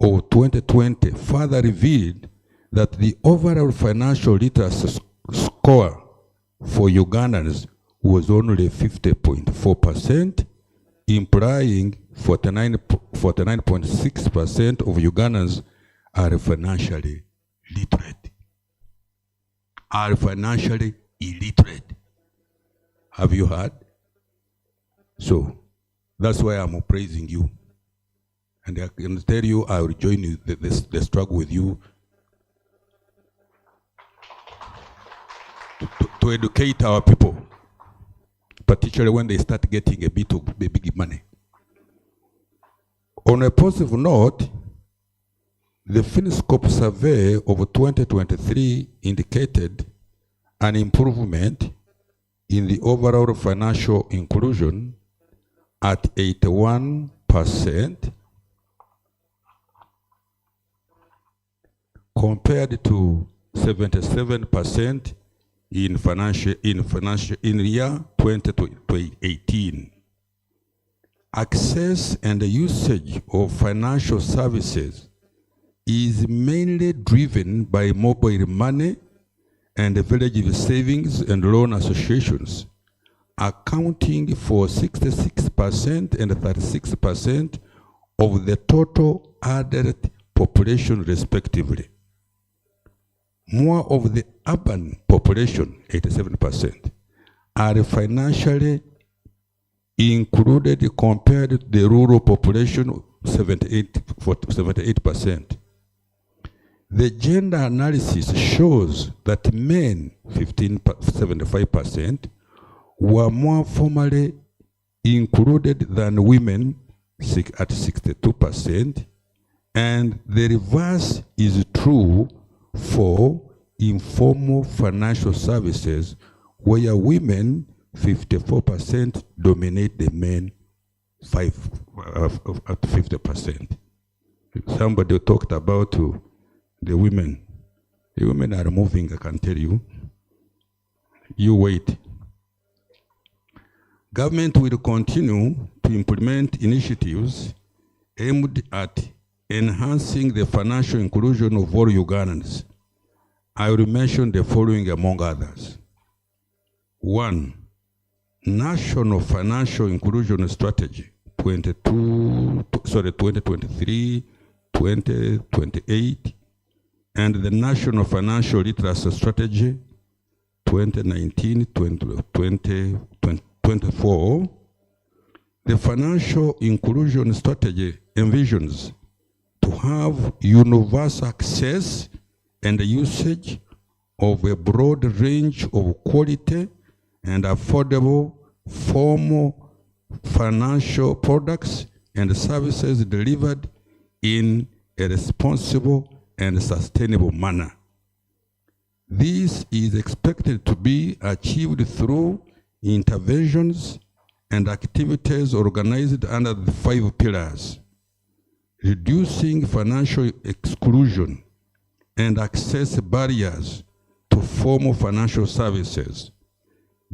of 2020 further revealed that the overall financial literacy score for Ugandans was only 50.4%, implying 49.6% of Ugandans are financially literate, are financially illiterate. Have you heard? So that's why I'm praising you. And I can tell you, I will join you, the struggle with you to educate our people, particularly when they start getting a bit of big money. On a positive note, the Finscope survey of 2023 indicated an improvement in the overall financial inclusion at 81% compared to 77% in year 2018. Access and usage of financial services is mainly driven by mobile money and village savings and loan associations, accounting for 66% and 36% of the total adult population respectively. More of the urban population, 87%, are financially included compared to the rural population, 78%. The gender analysis shows that men, 75%, were more formally included than women at 62%, and the reverse is true for informal financial services, where women, 54%, dominate the men, 50%. Somebody talked about the women. The women are moving, I can tell you. You wait. Government will continue to implement initiatives aimed at enhancing the financial inclusion of all Ugandans. I will mention the following among others. 1. National Financial Inclusion Strategy 2023-2028, and the National Financial Literacy Strategy 2019-2024. The Financial Inclusion Strategy envisions to have universal access and usage of a broad range of quality and affordable formal financial products and services delivered in a responsible and sustainable manner. This is expected to be achieved through interventions and activities organized under the 5 pillars: reducing financial exclusion and access barriers to formal financial services,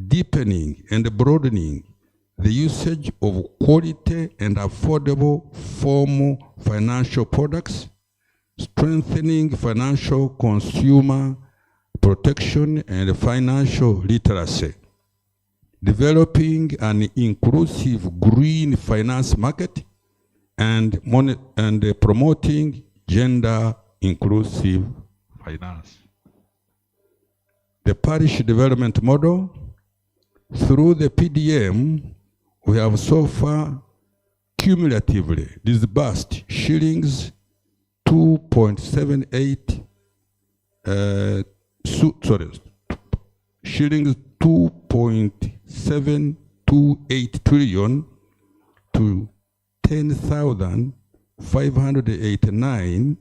deepening and broadening the usage of quality and affordable formal financial products, strengthening financial consumer protection and financial literacy, developing an inclusive green finance market, and promoting gender inclusive finance. The parish development model. Through the PDM, we have so far cumulatively disbursed shillings 2.78 trillion to 10,589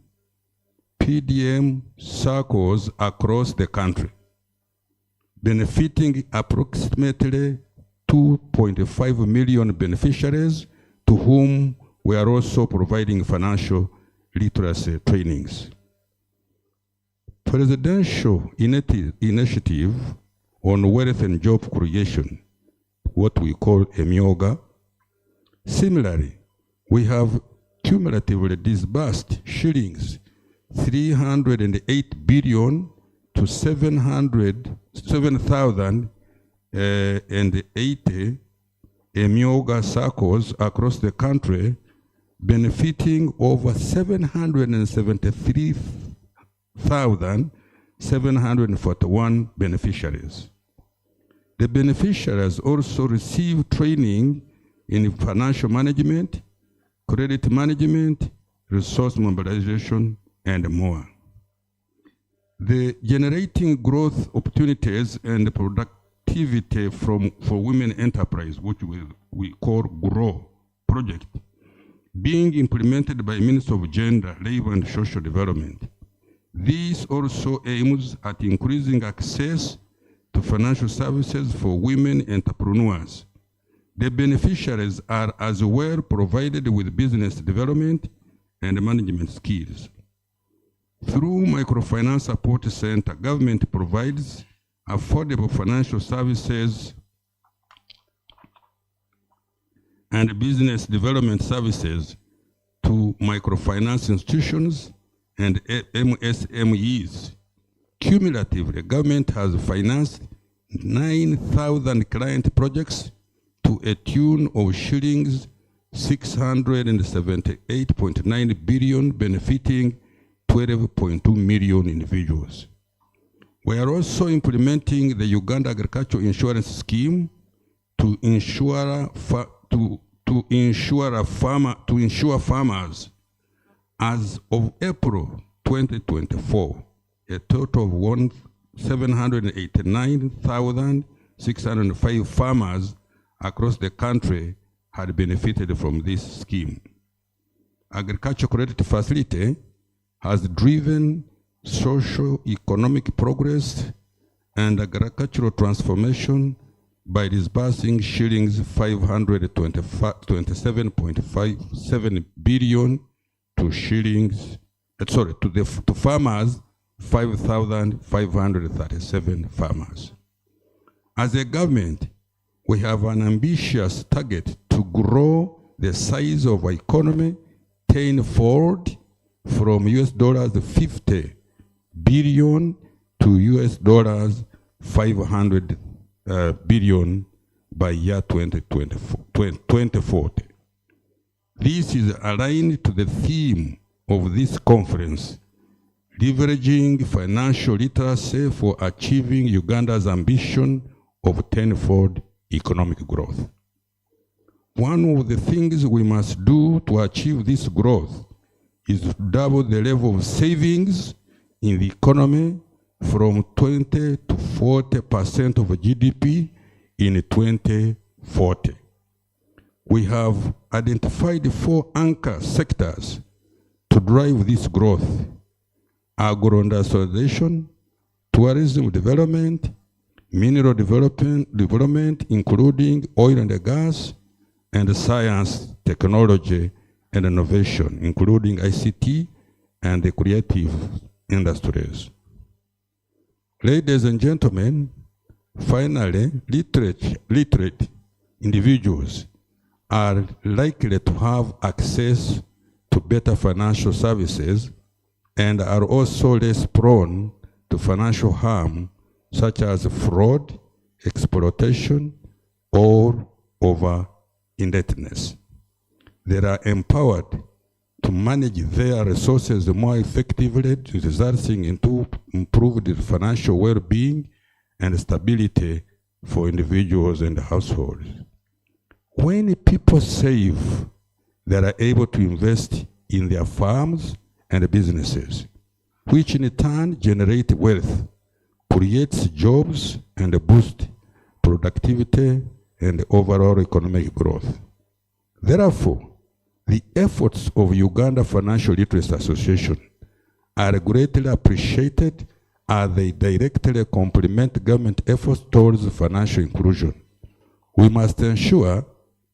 PDM circles across the country, benefiting approximately 2.5 million beneficiaries to whom we are also providing financial literacy trainings. Presidential initiative on wealth and job creation, what we call EMYOGA. Similarly, we have cumulatively disbursed shillings 308 billion to 7,080 EMYOGA circles across the country, benefiting over 743,741 beneficiaries. The beneficiaries also receive training in financial management, credit management, resource mobilization, and more. The generating growth opportunities and activity for women enterprise, which we call GROW project, being implemented by Minister of Gender, Labor and Social Development. This also aims at increasing access to financial services for women entrepreneurs. The beneficiaries are as well provided with business development and management skills. Through Microfinance Support Center, government provides affordable financial services and business development services to microfinance institutions and MSMEs. Cumulatively, government has financed 9,000 client projects to a tune of shillings 678.9 billion, benefiting 12.2 million individuals. We are also implementing the Uganda Agricultural Insurance Scheme to ensure farmers. As of April 2024, a total of 789,605 farmers across the country had benefited from this scheme. Agricultural Credit Facility has driven socio-economic progress and agricultural transformation by disbursing shillings 527.57 billion to farmers, 5,537 farmers. As a government, we have an ambitious target to grow the size of our economy tenfold from $50 billion to $500 billion by year 2040. This is aligned to the theme of this conference, leveraging financial literacy for achieving Uganda's ambition of tenfold economic growth. One of the things we must do to achieve this growth is to double the level of savings in the economy from 20 to 40% of GDP in 2040. We have identified 4 anchor sectors to drive this growth: agro-industrialization, tourism development, mineral development, including oil and gas, and science, technology, and innovation, including ICT and the creative industries. Ladies and gentlemen, finally, literate individuals are likely to have access to better financial services and are also less prone to financial harm, such as fraud, exploitation, or over-indebtedness. They are empowered to manage their resources more effectively, resulting into improved financial well-being and stability for individuals and households. When people save, they are able to invest in their farms and businesses, which in turn generate wealth, creates jobs, and boost productivity and overall economic growth. Therefore, the efforts of Uganda Financial Literacy Association are greatly appreciated as they directly complement government efforts towards financial inclusion. We must ensure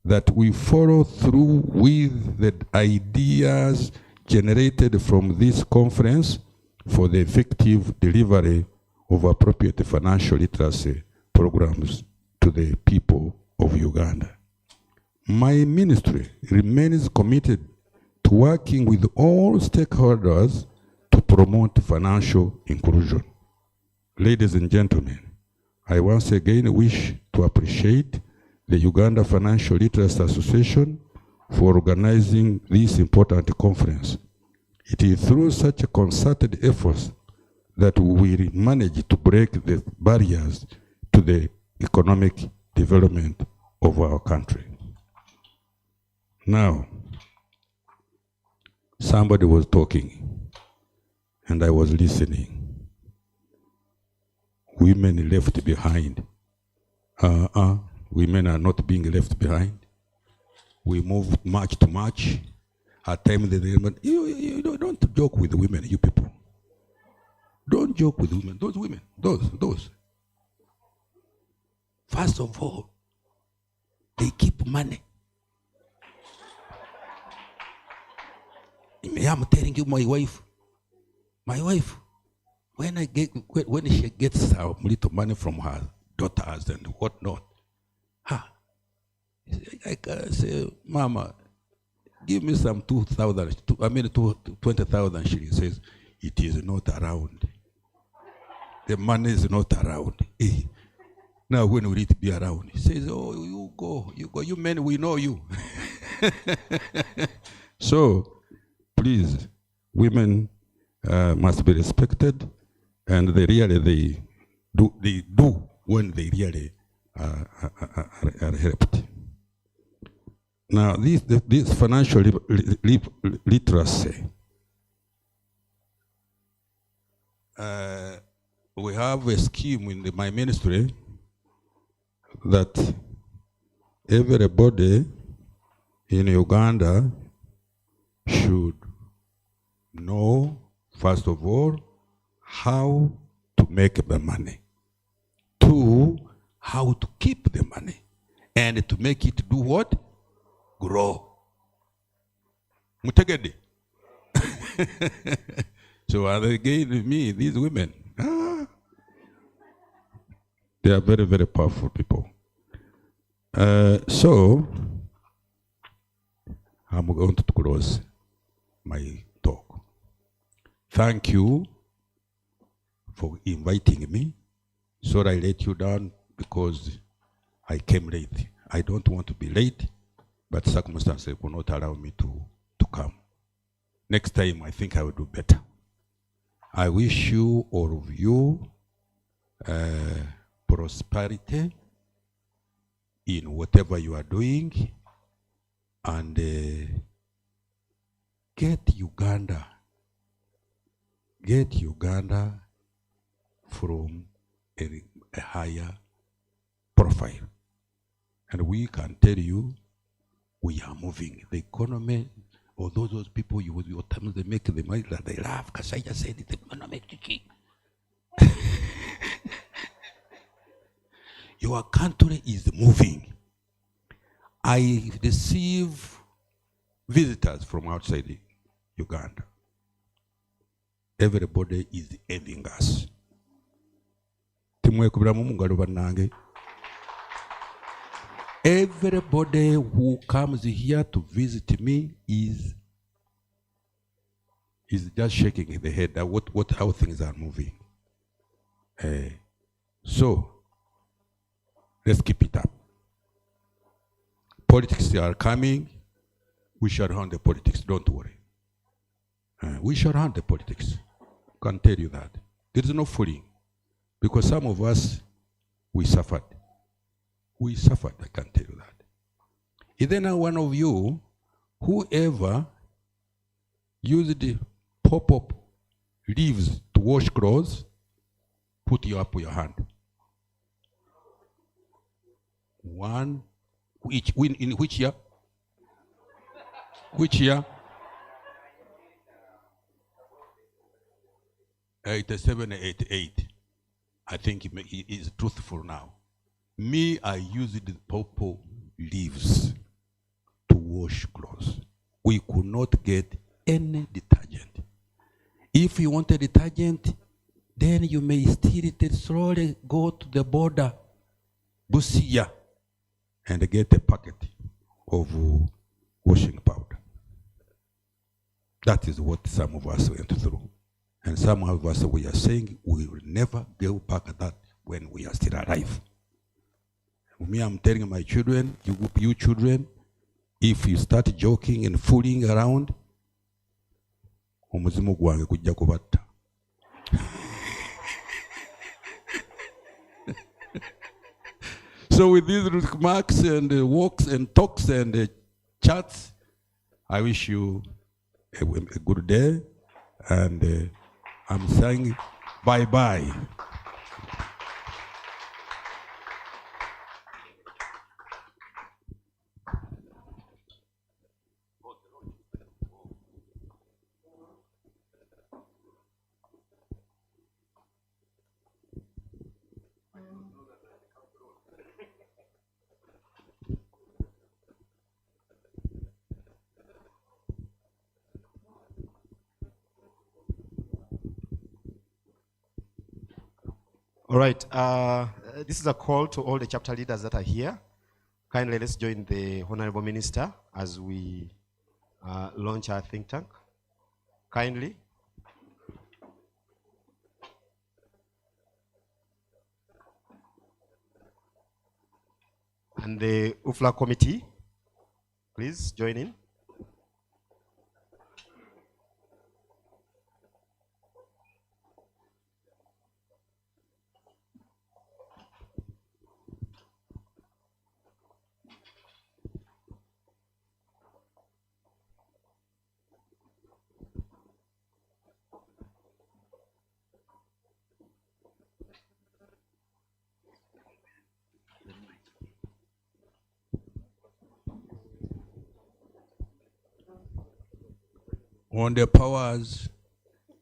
that we follow through with the ideas generated from this conference for the effective delivery of appropriate financial literacy programs to the people of Uganda. My ministry remains committed to working with all stakeholders to promote financial inclusion. Ladies and gentlemen, I once again wish to appreciate the Uganda Financial Literacy Association for organizing this important conference. It is through such a concerted efforts that we will manage to break the barriers to the economic development of our country. Now, somebody was talking and I was listening. Women left behind Women are not being left behind. We move march to march. At times, you don't joke with women, you people. Don't joke with women. Those women, those. First of all, they keep money. I'm telling you, my wife, when she gets some little money from her daughters and whatnot, I can say, Mama, give me some 20,000 shillings. Says, it is not around. The money is not around. Now when will it be around? He says, oh, you go, you men, we know you. So, please, women must be respected, and they do when they really are helped. Now, this financial literacy, we have a scheme in my ministry that everybody in Uganda should know, first of all, how to make the money. Two, how to keep the money. And to make it do what? Grow. Mutegede. So again, me, these women, they are very, very powerful people. So, I'm going to close my talk. Thank you for inviting me. Sorry I let you down because I came late. I don't want to be late, but circumstances will not allow me to come. Next time, I think I will do better. I wish you, all of you, prosperity in whatever you are doing, and get Uganda from a higher profile. And we can tell you, we are moving. The economy, although those people, your times they make the money that they laugh, because I just said the economy. Your country is moving. I receive visitors from outside Uganda. Everybody is envying us. Everybody who comes here to visit me is just shaking the head at how things are moving. So, let's keep it up. Politics are coming. We shall handle the politics, don't worry. We shall handle the politics. I can tell you that. There is no fooling. Because some of us, we suffered. We suffered, I can tell you that. Is there now one of you, whoever used the pop-up leaves to wash clothes, put you up your hand. One, in which year? Which year? 87, 88. I think he is truthful now. Me, I used the purple leaves to wash clothes. We could not get any detergent. If you want a detergent, then you may still slowly go to the border, Busia, and get a packet of washing powder. That is what some of us went through. And some of us, we are saying we will never go back at that when we are still alive. Me, I'm telling my children, you children, if you start joking and fooling around, omuzimu gwange kujja kubatta. So with these remarks and walks and talks and chats, I wish you a good day, and I'm saying bye-bye. All right. This is a call to all the chapter leaders that are here. Kindly let's join the Honorable Minister as we launch our think tank. Kindly. And the UFLA committee, please join in. On the powers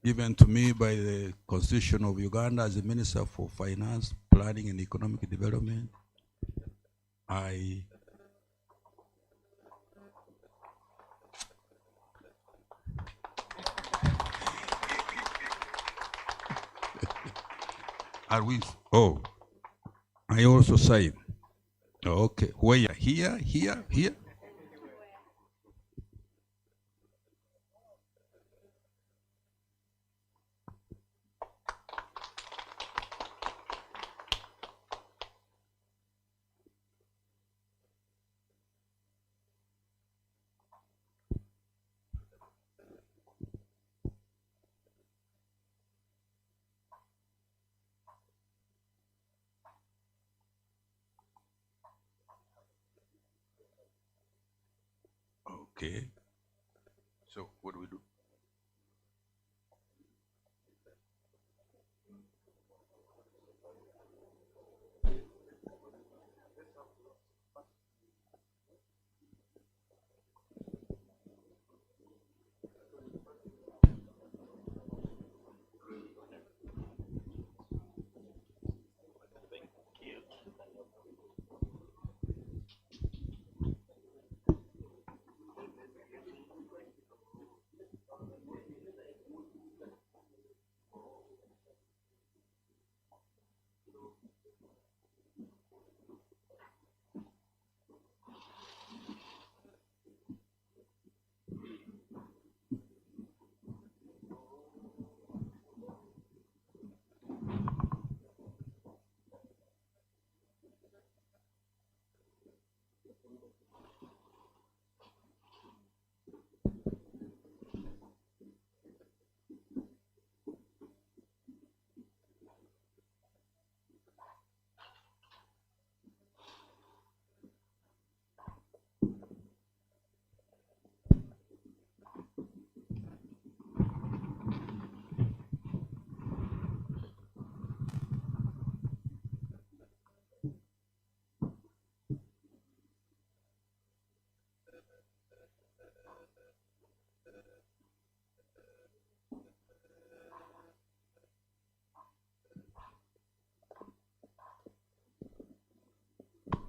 given to me by the Constitution of Uganda as the Minister for Finance, Planning and Economic Development, I are we? Oh, I also sign. Okay, where? Here. Okay. So what do we do?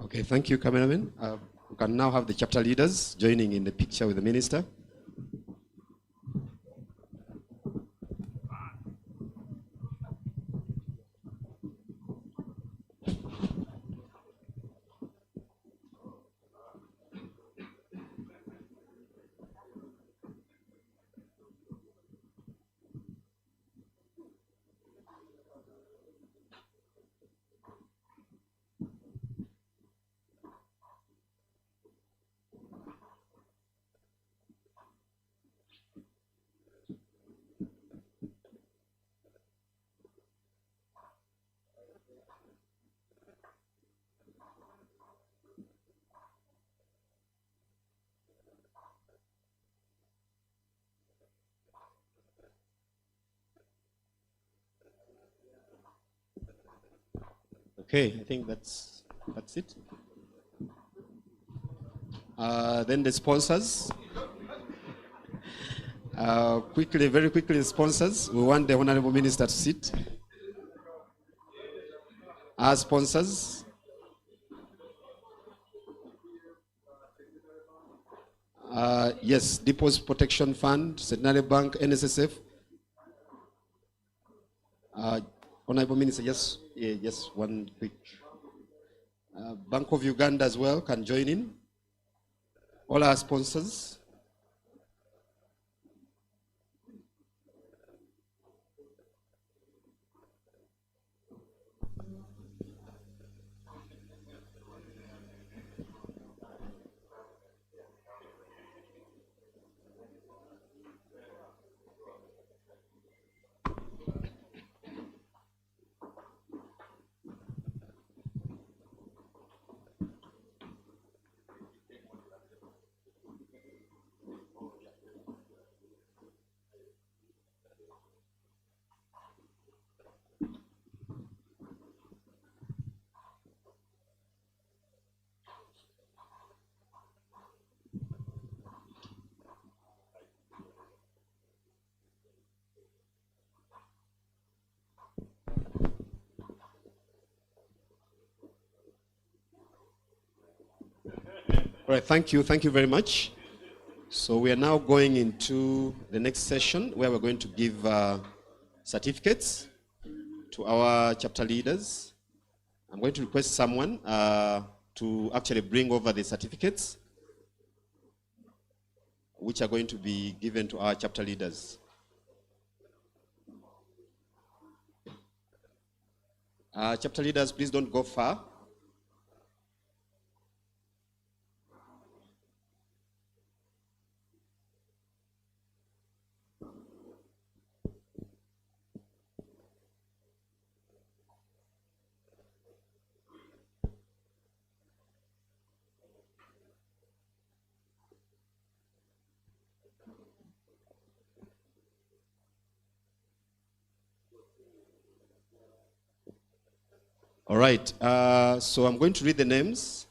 Okay, thank you, cameraman. We can now have the chapter leaders joining in the picture with the minister. Okay, I think that's it. Then the sponsors. Very quickly, the sponsors. We want the Honorable Minister to sit. Our sponsors. Yes, Deposit Protection Fund, Centenary Bank, NSSF. Honorable Minister, just one quick. Bank of Uganda as well can join in. All our sponsors. All right, thank you very much. So we are now going into the next session where we're going to give certificates to our chapter leaders. I'm going to request someone to actually bring over the certificates which are going to be given to our chapter leaders. Chapter leaders, please don't go far. All right, so I'm going to read the names.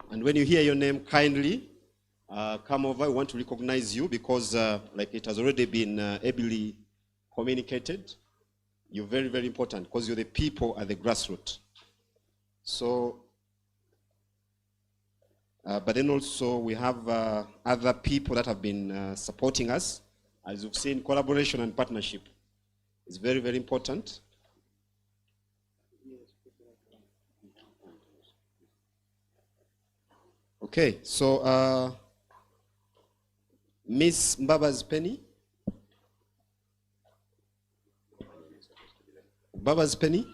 And when you hear your name, kindly come over. We want to recognize you because like it has already been ably communicated. You're very, very important because you're the people at the grassroots. So, but then also we have other people that have been supporting us. As you've seen, collaboration and partnership is very, very important. Okay, so Miss Mbaba's Penny. Baba's Penny.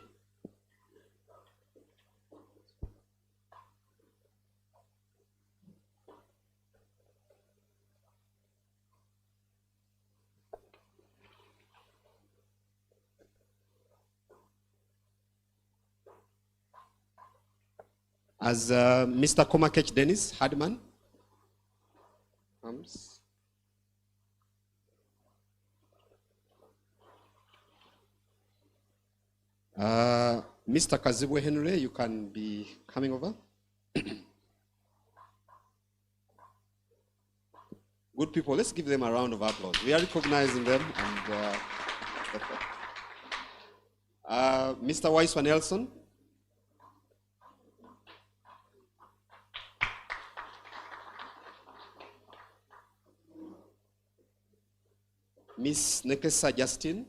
As Mr. Komakech Dennis Hardman comes. Mr. Kazibwe Henry, you can be coming over. Good people, let's give them a round of applause. We are recognizing them. And Mr. Waiswa Nelson. Miss Nekesa Justin.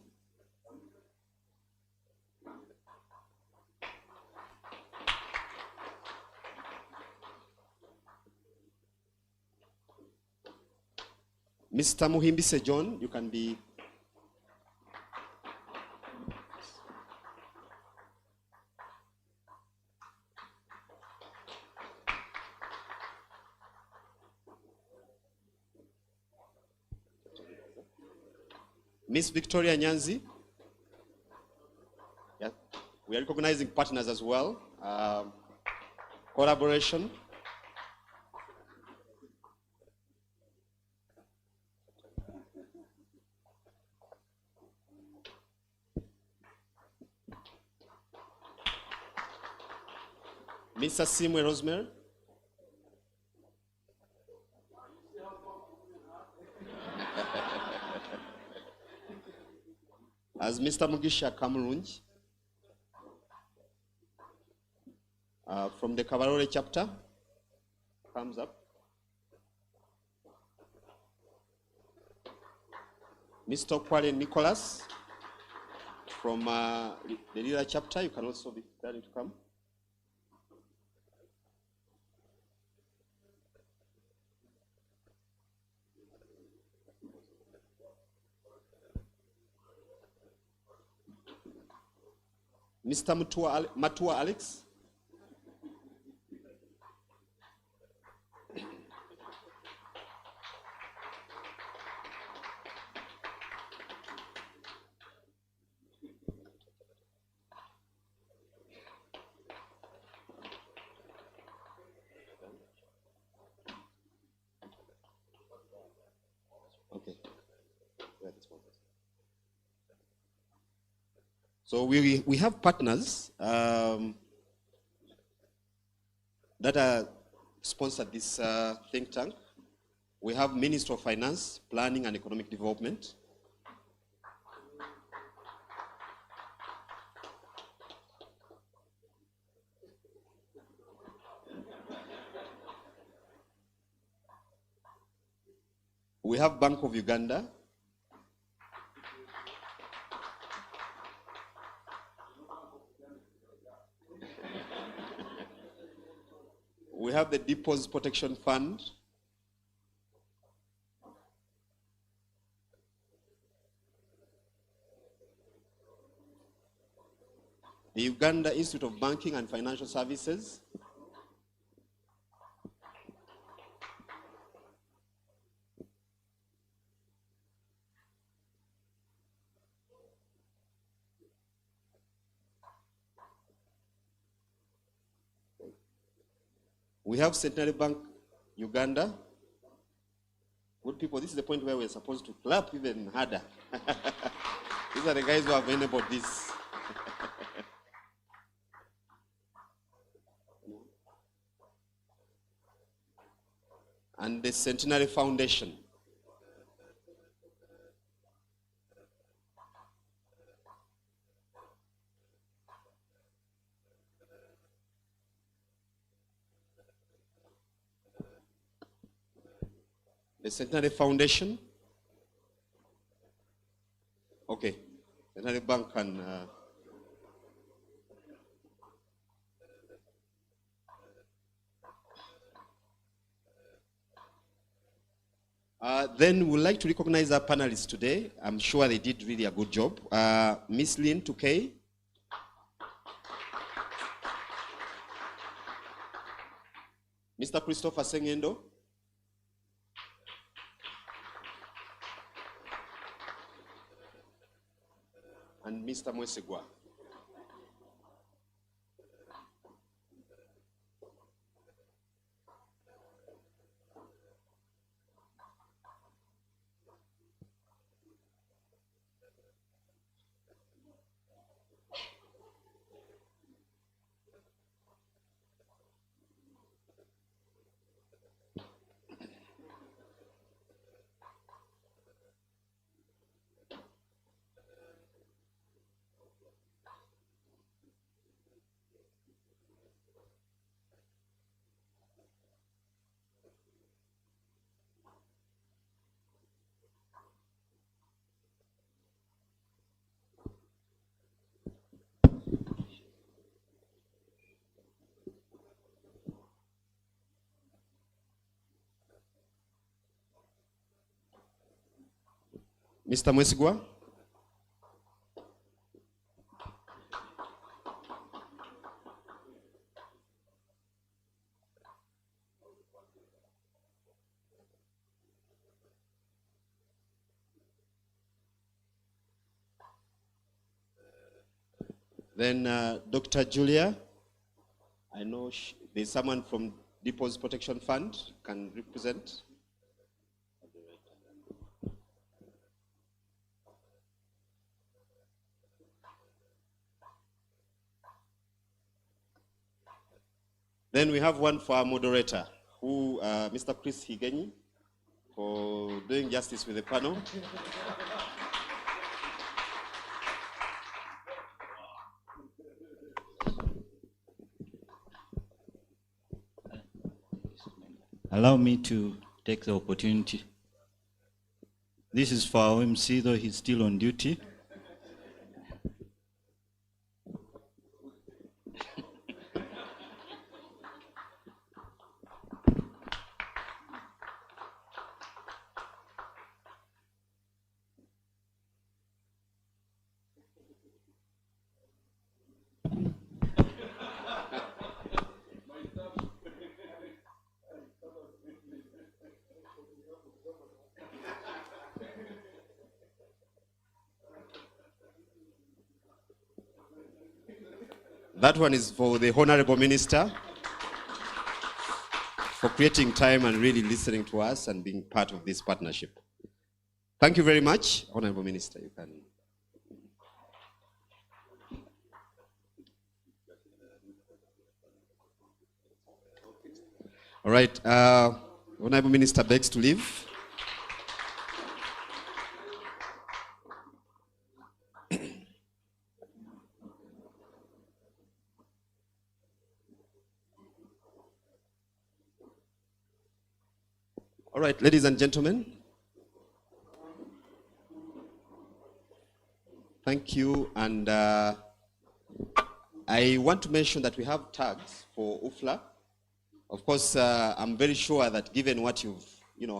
Mr. Muhimbise John, you can be. Miss Victoria Nyanzi. Yeah. We are recognizing partners as well. Collaboration. Mr. Simwe Rosemary. As Mr. Mugisha Kamurunji from the Kabarore chapter. comes up. Mr. Kwale Nicholas from the leader chapter, you can also be ready to come. Mr. Matua Alex. Okay. So we have partners that are sponsored this think tank. We have Ministry of Finance, Planning and Economic Development. We have Bank of Uganda. We have the Deposit Protection Fund. The Uganda Institute of Banking and Financial Services. We have Centenary Bank Uganda. Good people, this is the point where we're supposed to clap even harder. These are the guys who have enabled this. And the Centenary Foundation. The Centenary Foundation. Okay. Centenary Bank can then we'd like to recognize our panelists today. I'm sure they did really a good job. Miss Lynn Tukey. Mr. Christopher Sengendo. And Mr. Mwesegwa. Mr. Mwesigwa. Then Dr. Julia, I know there's someone from Deposit Protection Fund can represent. Then we have one for our moderator, who Mr. Chris Higenyi, for doing justice with the panel. Allow me to take the opportunity. This is for our MC, though he's still on duty. That one is for the Honorable Minister for creating time and really listening to us and being part of this partnership. Thank you very much, Honorable Minister. You can. All right, Honorable Minister begs to leave. All right, ladies and gentlemen, thank you. And I want to mention that we have tags for UFLA. Of course, I'm very sure that given what you've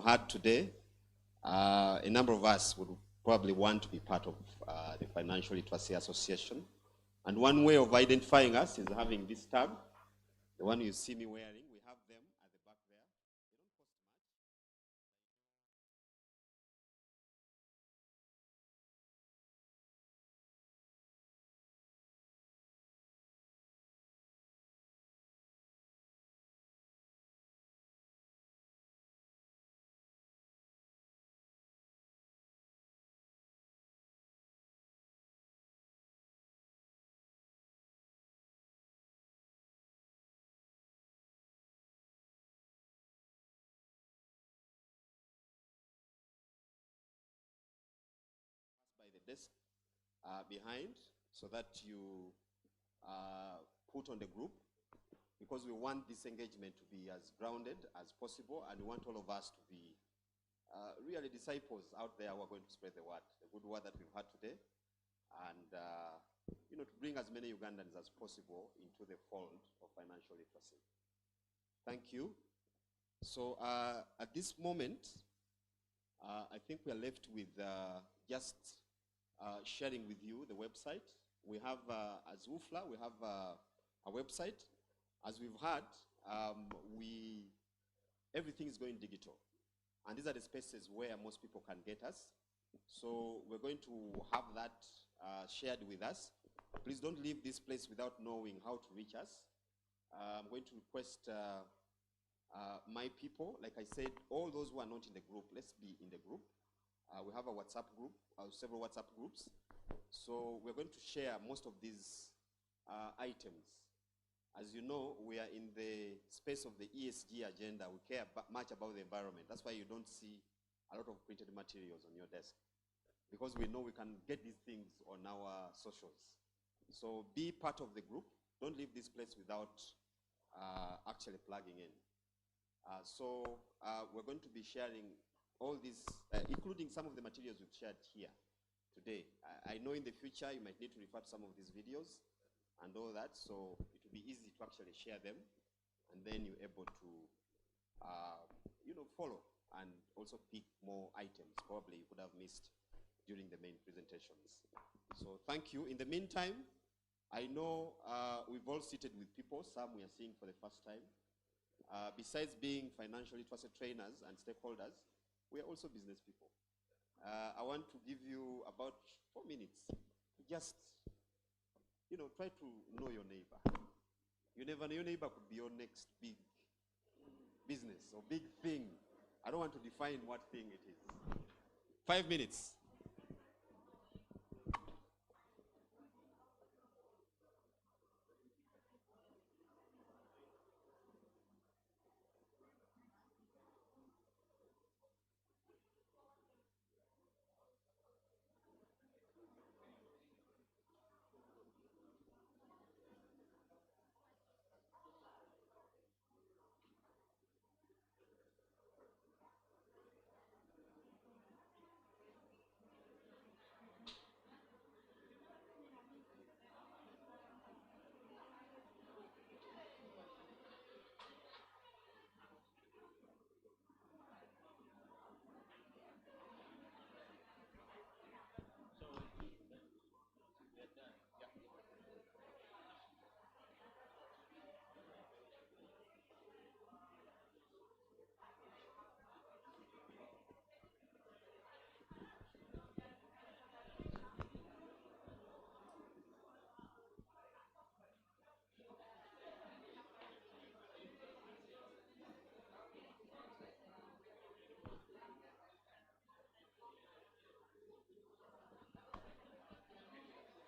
heard today, a number of us would probably want to be part of the Financial Literacy Association. And one way of identifying us is having this tag, the one you see me wearing. We have them at the back there. By the desk behind, so that you put on the group, because we want this engagement to be as grounded as possible, and we want all of us to be really disciples out there who are going to spread the word, the good word that we've had today, and to bring as many Ugandans as possible into the fold of financial literacy. Thank you. So at this moment, I think we are left with just sharing with you the website. We have, as UFLA, we have a website. As we've heard, everything is going digital. And these are the spaces where most people can get us. So we're going to have that shared with us. Please don't leave this place without knowing how to reach us. I'm going to request my people, like I said, all those who are not in the group, let's be in the group. We have a WhatsApp group, several WhatsApp groups. So we're going to share most of these items. As you know, we are in the space of the ESG agenda. We care much about the environment. That's why you don't see a lot of printed materials on your desk, because we know we can get these things on our socials. So be part of the group. Don't leave this place without actually plugging in. So we're going to be sharing all these, including some of the materials we've shared here today. I know in the future you might need to refer to some of these videos and all that, so it will be easy to actually share them, and then you're able to follow and also pick more items probably you could have missed during the main presentations. So thank you. In the meantime, I know we've all seated with people, some we are seeing for the first time. Besides being financial literacy trainers and stakeholders, we are also business people. I want to give you about 4 minutes to just, try to know your neighbor. You never know, your neighbor could be your next big business or big thing. I don't want to define what thing it is. 5 minutes.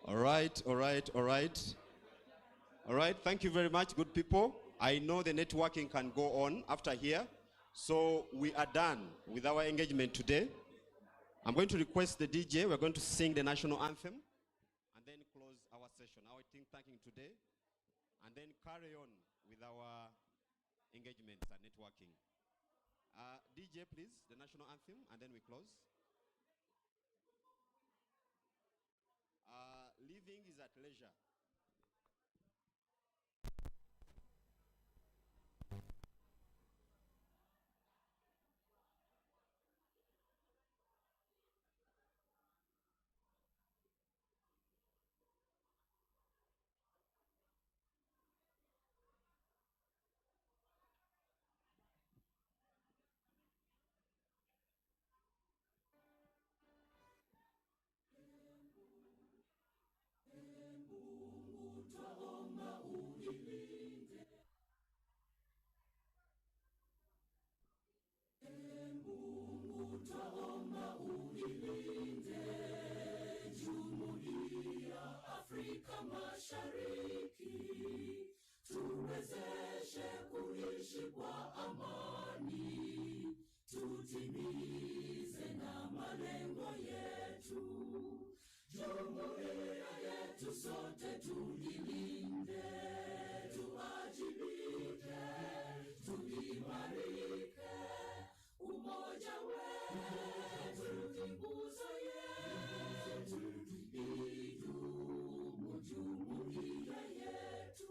All right, all right, all right. All right, thank you very much, good people. I know the networking can go on after here. So we are done with our engagement today. I'm going to request the DJ. We're going to sing the national anthem and then close our session, our think tanking today, and then carry on with our engagements and networking. DJ, please, the national anthem, and then we close. Living is at leisure. Afrika Mashariki, tuwezeshe kuishi kwa amani, tutimize na malengo yetu. Jumuiya yetu sote tuilinde, tuwajibike, tuimarike, umoja wetu ni nguzo yetu, idumu jumuiya yetu.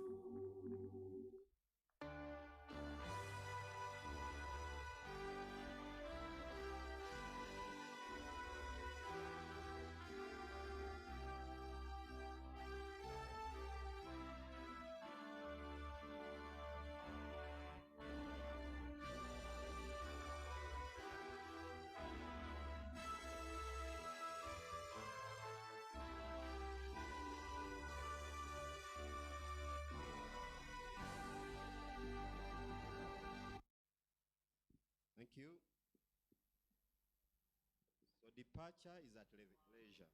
Thank you. So departure is at leisure.